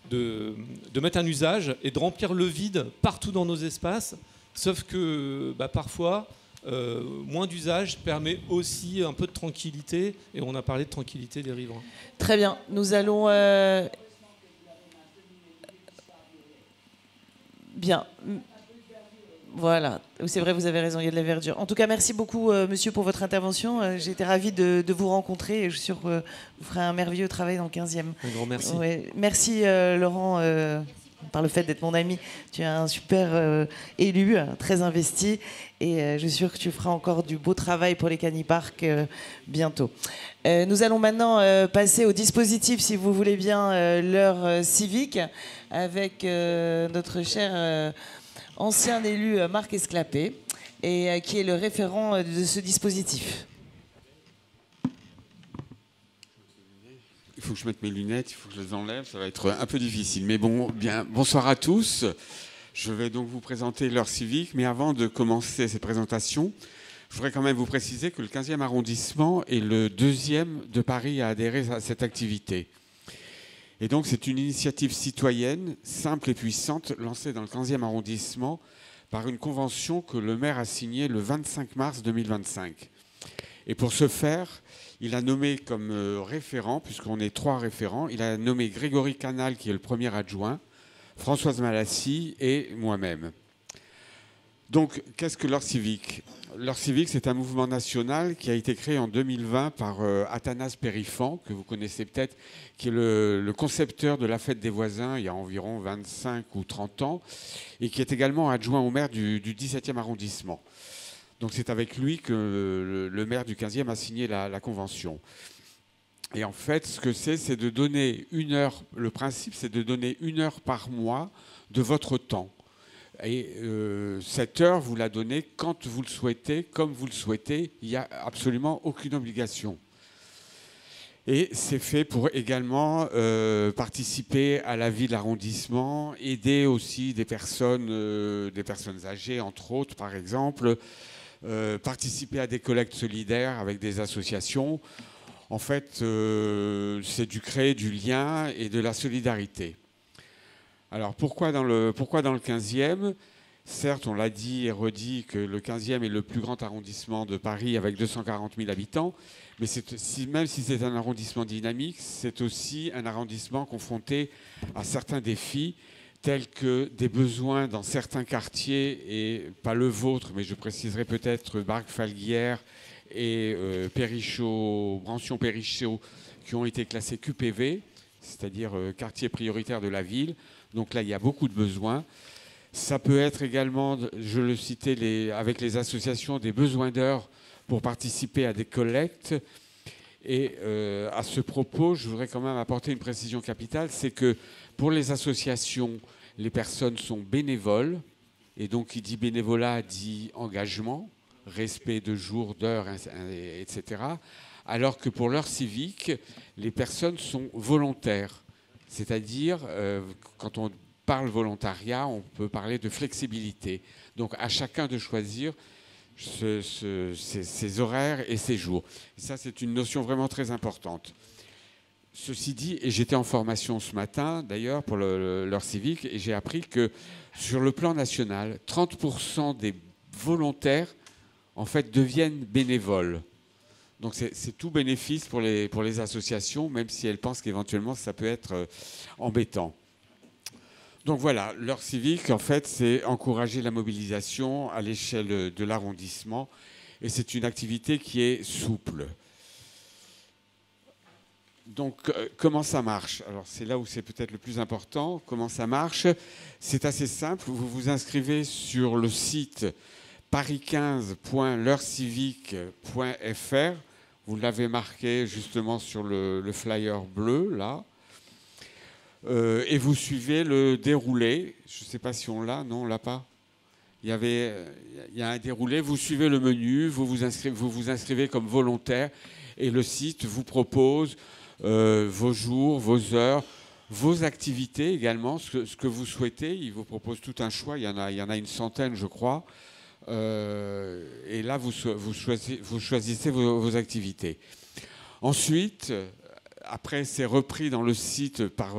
S19: de mettre un usage et de remplir le vide partout dans nos espaces, sauf que parfois, moins d'usage permet aussi un peu de tranquillité, et on a parlé de tranquillité des riverains.
S1: Très bien, nous allons... Bien. Voilà, c'est vrai, vous avez raison, il y a de la verdure. En tout cas, merci beaucoup, monsieur, pour votre intervention. J'ai été ravie de vous rencontrer et je suis sûre que vous ferez un merveilleux travail dans le 15e.
S19: Un grand merci.
S1: Ouais. Merci, Laurent, par le fait d'être mon ami. Tu es un super élu, très investi, et je suis sûre que tu feras encore du beau travail pour les Caniparks bientôt. Nous allons maintenant passer au dispositif, si vous voulez bien, l'heure civique, avec notre cher... ancien élu Marc Esclapé, et qui est le référent de ce dispositif.
S5: Il faut que je mette mes lunettes, il faut que je les enlève, ça va être un peu difficile. Mais bon, bien, bonsoir à tous. Je vais donc vous présenter l'heure civique, mais avant de commencer cette présentation, je voudrais quand même vous préciser que le 15e arrondissement est le 2e de Paris à adhérer à cette activité. Et donc, c'est une initiative citoyenne, simple et puissante, lancée dans le 15e arrondissement par une convention que le maire a signée le 25 mars 2025. Et pour ce faire, il a nommé comme référent, puisqu'on est 3 référents, il a nommé Grégory Canal, qui est le premier adjoint, Françoise Malassi et moi-même. Donc, qu'est-ce que l'heure civique ? L'heure civique, c'est un mouvement national qui a été créé en 2020 par Athanas Périfan, que vous connaissez peut-être, qui est le concepteur de la fête des voisins il y a environ 25 ou 30 ans, et qui est également adjoint au maire du 17e arrondissement. Donc c'est avec lui que le maire du 15e a signé la convention. Et en fait, ce que c'est de donner 1 heure, le principe c'est de donner 1 heure par mois de votre temps. Et cette heure, vous la donnez quand vous le souhaitez, comme vous le souhaitez. Il n'y a absolument aucune obligation. Et c'est fait pour également participer à la vie de l'arrondissement, aider aussi des personnes âgées, entre autres, par exemple, participer à des collectes solidaires avec des associations. En fait, c'est créer du lien et de la solidarité. Alors pourquoi dans le 15e ? Certes, on l'a dit et redit que le 15e est le plus grand arrondissement de Paris avec 240 000 habitants, mais même si c'est un arrondissement dynamique, c'est aussi un arrondissement confronté à certains défis, tels que des besoins dans certains quartiers, et pas le vôtre, mais je préciserai peut-être Bargue-Falguière et Brancion-Périchaud, qui ont été classés QPV, c'est-à-dire quartier prioritaire de la ville. Donc là, il y a beaucoup de besoins. Ça peut être également, je le citais, avec les associations, des besoins d'heures pour participer à des collectes. Et à ce propos, je voudrais quand même apporter une précision capitale, c'est que pour les associations, les personnes sont bénévoles. Et donc, qui dit bénévolat dit engagement, respect de jours, d'heures, etc. Alors que pour l'heure civique, les personnes sont volontaires. C'est-à-dire, quand on parle volontariat, on peut parler de flexibilité. Donc, à chacun de choisir ses horaires et ses jours. Et ça, c'est une notion vraiment très importante. Ceci dit, et j'étais en formation ce matin, d'ailleurs, pour l'heure civique, et j'ai appris que sur le plan national, 30% des volontaires, en fait, deviennent bénévoles. Donc c'est tout bénéfice pour les associations, même si elles pensent qu'éventuellement ça peut être embêtant. Donc voilà, l'heure civique, en fait, c'est encourager la mobilisation à l'échelle de l'arrondissement, et c'est une activité qui est souple. Donc comment ça marche ? Alors c'est là où c'est peut-être le plus important. Comment ça marche ? C'est assez simple, vous vous inscrivez sur le site paris15.l'heurecivique.fr. Vous l'avez marqué justement sur le flyer bleu, là. Et vous suivez le déroulé. Je ne sais pas si on l'a. Non, on ne l'a pas. Il y a un déroulé. Vous suivez le menu. Vous vous inscrivez comme volontaire. Et le site vous propose vos jours, vos heures, vos activités également, ce que vous souhaitez. Il vous propose tout un choix. Il y en a une centaine, je crois. Et là, vous choisissez vos activités. Ensuite, après, c'est repris dans le site par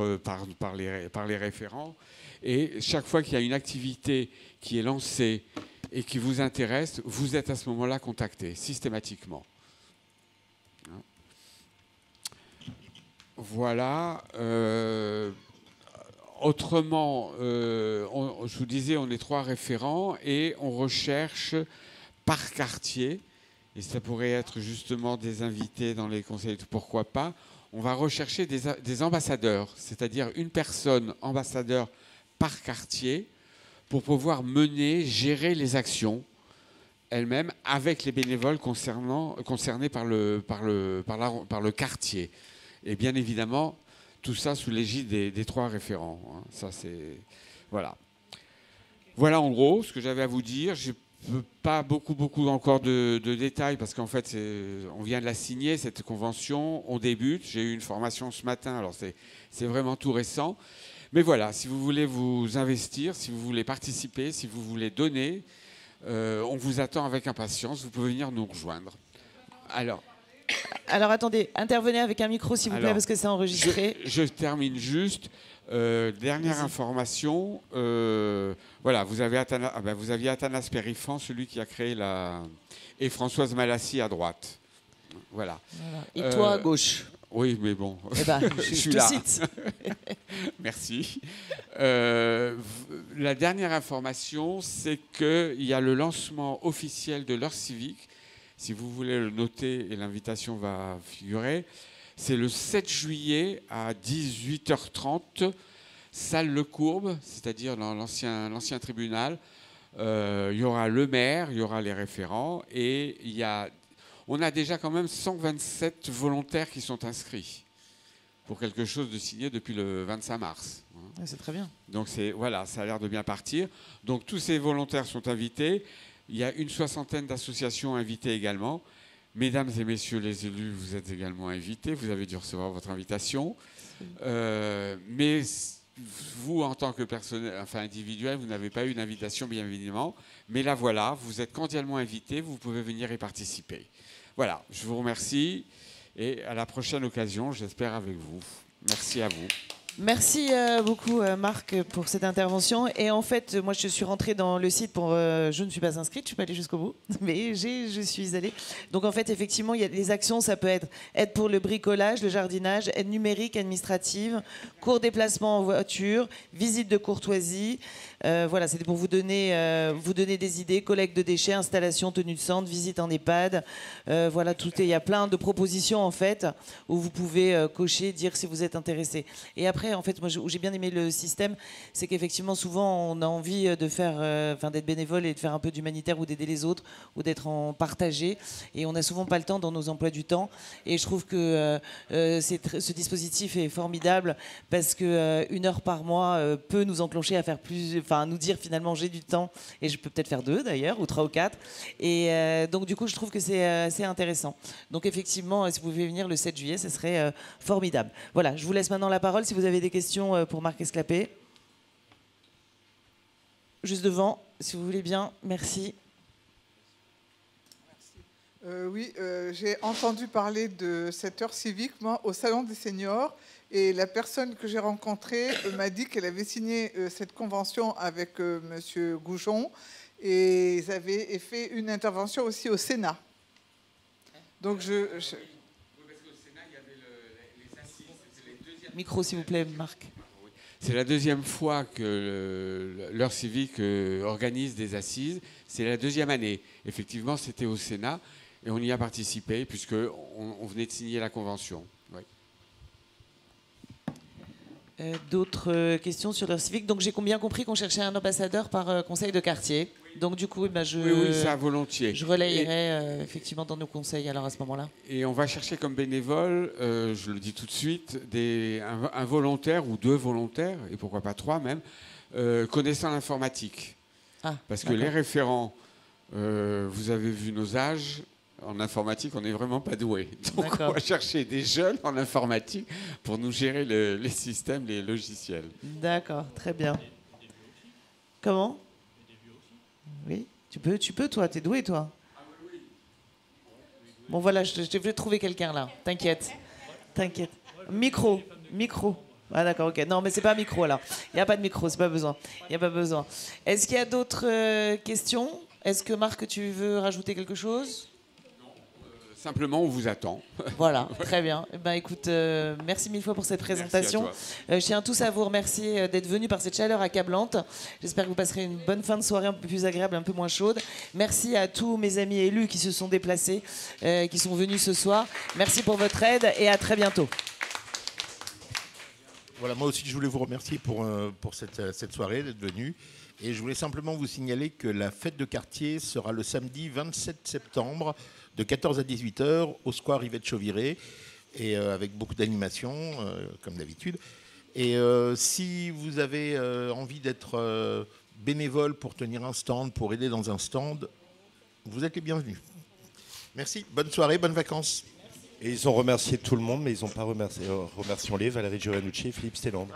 S5: les référents. Et chaque fois qu'il y a une activité qui est lancée et qui vous intéresse, vous êtes à ce moment-là contacté, systématiquement. Voilà. Autrement, je vous disais, on est 3 référents et on recherche par quartier, et ça pourrait être justement des invités dans les conseils, pourquoi pas, on va rechercher des ambassadeurs, c'est-à-dire une personne ambassadeur par quartier pour pouvoir gérer les actions elles-mêmes avec les bénévoles concernés par le quartier. Et bien évidemment, tout ça sous l'égide des 3 référents. Hein. Ça, c'est... Voilà. Voilà en gros ce que j'avais à vous dire. Je n'ai pas beaucoup encore de détails parce qu'en fait, on vient de la signer, cette convention. On débute. J'ai eu une formation ce matin, alors c'est vraiment tout récent. Mais voilà, si vous voulez vous investir, si vous voulez participer, si vous voulez donner, on vous attend avec impatience. Vous pouvez venir nous rejoindre.
S1: Alors attendez, intervenez avec un micro s'il vous plaît parce que c'est enregistré.
S5: Je termine juste. Dernière information. Voilà, vous aviez Athanas Périfan, celui qui a créé et Françoise Malassi à droite. Voilà.
S1: Et toi à gauche.
S5: Oui, mais bon.
S1: Eh ben,
S5: je suis
S1: te
S5: là.
S1: cite.
S5: Merci. La dernière information, c'est qu'il y a le lancement officiel de l'heure civique. Si vous voulez le noter, et l'invitation va figurer, c'est le 7 juillet à 18h30, salle Le Courbe, c'est-à-dire dans l'ancien tribunal. Il y aura le maire, il y aura les référents, et on a déjà quand même 127 volontaires qui sont inscrits pour quelque chose de signé depuis le 25 mars.
S1: Ouais, c'est très bien.
S5: Donc voilà, ça a l'air de bien partir. Donc tous ces volontaires sont invités. Il y a une 60aine d'associations invitées également. Mesdames et messieurs les élus, vous êtes également invités. Vous avez dû recevoir votre invitation. Mais vous, en tant que individuel, vous n'avez pas eu d'invitation, bien évidemment. Mais là, voilà, vous êtes cordialement invités. Vous pouvez venir y participer. Voilà, je vous remercie. Et à la prochaine occasion, j'espère avec vous. Merci à vous.
S1: Merci beaucoup Marc pour cette intervention. Et en fait, moi je suis rentrée dans le site pour... je ne suis pas inscrite, je ne suis pas allée jusqu'au bout, mais je suis allée. Donc en fait, effectivement, il y a les actions, ça peut être aide pour le bricolage, le jardinage, aide numérique, administrative, court déplacement en voiture, visite de courtoisie. Voilà, c'était pour vous donner des idées, collecte de déchets, installation, tenue de centre, visite en EHPAD. Voilà, il y a plein de propositions en fait où vous pouvez cocher, dire si vous êtes intéressé. Et après, en fait, moi, où j'ai bien aimé le système, c'est qu'effectivement, souvent, on a envie de d'être bénévole et de faire un peu d'humanitaire ou d'aider les autres ou d'être en partagé. Et on n'a souvent pas le temps dans nos emplois du temps. Et je trouve que ce dispositif est formidable parce que 1 heure par mois peut nous enclencher à faire plus, nous dire finalement j'ai du temps et je peux peut-être faire 2 d'ailleurs ou 3 ou 4. Et donc du coup, je trouve que c'est intéressant. Donc effectivement, si vous pouvez venir le 7 juillet, ce serait formidable. Voilà, je vous laisse maintenant la parole si vous avez des questions pour Marc Esclapé. Juste devant, si vous voulez bien. Merci.
S12: Oui, j'ai entendu parler de cette heure civique, moi, au Salon des seniors. Et la personne que j'ai rencontrée m'a dit qu'elle avait signé cette convention avec M. Goujon. Et ils avaient fait une intervention aussi au Sénat. Donc
S1: Micro, s'il vous plaît, Marc.
S5: C'est la 2e fois que l'heure civique organise des assises. C'est la 2e année. Effectivement, c'était au Sénat et on y a participé puisqu'on venait de signer la convention. Oui.
S1: D'autres questions sur l'heure civique? Donc j'ai bien compris qu'on cherchait un ambassadeur par conseil de quartier. Donc du coup,
S5: oui, ça volontiers.
S1: Je relayerai effectivement dans nos conseils alors à ce moment-là.
S5: Et on va chercher comme bénévole, je le dis tout de suite, un volontaire ou 2 volontaires, et pourquoi pas 3 même, connaissant l'informatique. Parce que les référents, vous avez vu nos âges. En informatique, on n'est vraiment pas doué. Donc, on va chercher des jeunes en informatique pour nous gérer les systèmes, les logiciels.
S1: D'accord, très bien. Comment? Oui, tu peux, toi, t'es doué, toi. Bon, voilà, je vais trouver quelqu'un là. T'inquiète. Micro. Ah d'accord, ok. Non, mais c'est pas micro alors. Il n'y a pas de micro, c'est pas besoin. Il n'y a pas besoin. Est-ce qu'il y a d'autres questions? Est-ce que Marc, tu veux rajouter quelque chose?
S5: Simplement, on vous attend.
S1: Voilà, très bien. Eh ben, écoute, merci mille fois pour cette présentation. Je tiens tous à vous remercier d'être venus par cette chaleur accablante. J'espère que vous passerez une bonne fin de soirée un peu plus agréable, un peu moins chaude. Merci à tous mes amis élus qui se sont déplacés, qui sont venus ce soir. Merci pour votre aide et à très bientôt.
S2: Voilà, moi aussi, je voulais vous remercier pour cette soirée, d'être venu. Et je voulais simplement vous signaler que la fête de quartier sera le samedi 27 septembre de 14 à 18h au square Yvette Chauviré, et avec beaucoup d'animation, comme d'habitude. Et si vous avez envie d'être bénévole pour tenir un stand, pour aider dans un stand, vous êtes les bienvenus. Merci, bonne soirée, bonnes vacances.
S15: Et ils ont remercié tout le monde, mais ils n'ont pas remercié, remercions-les, Valérie Giovannucci et Philippe Stellande.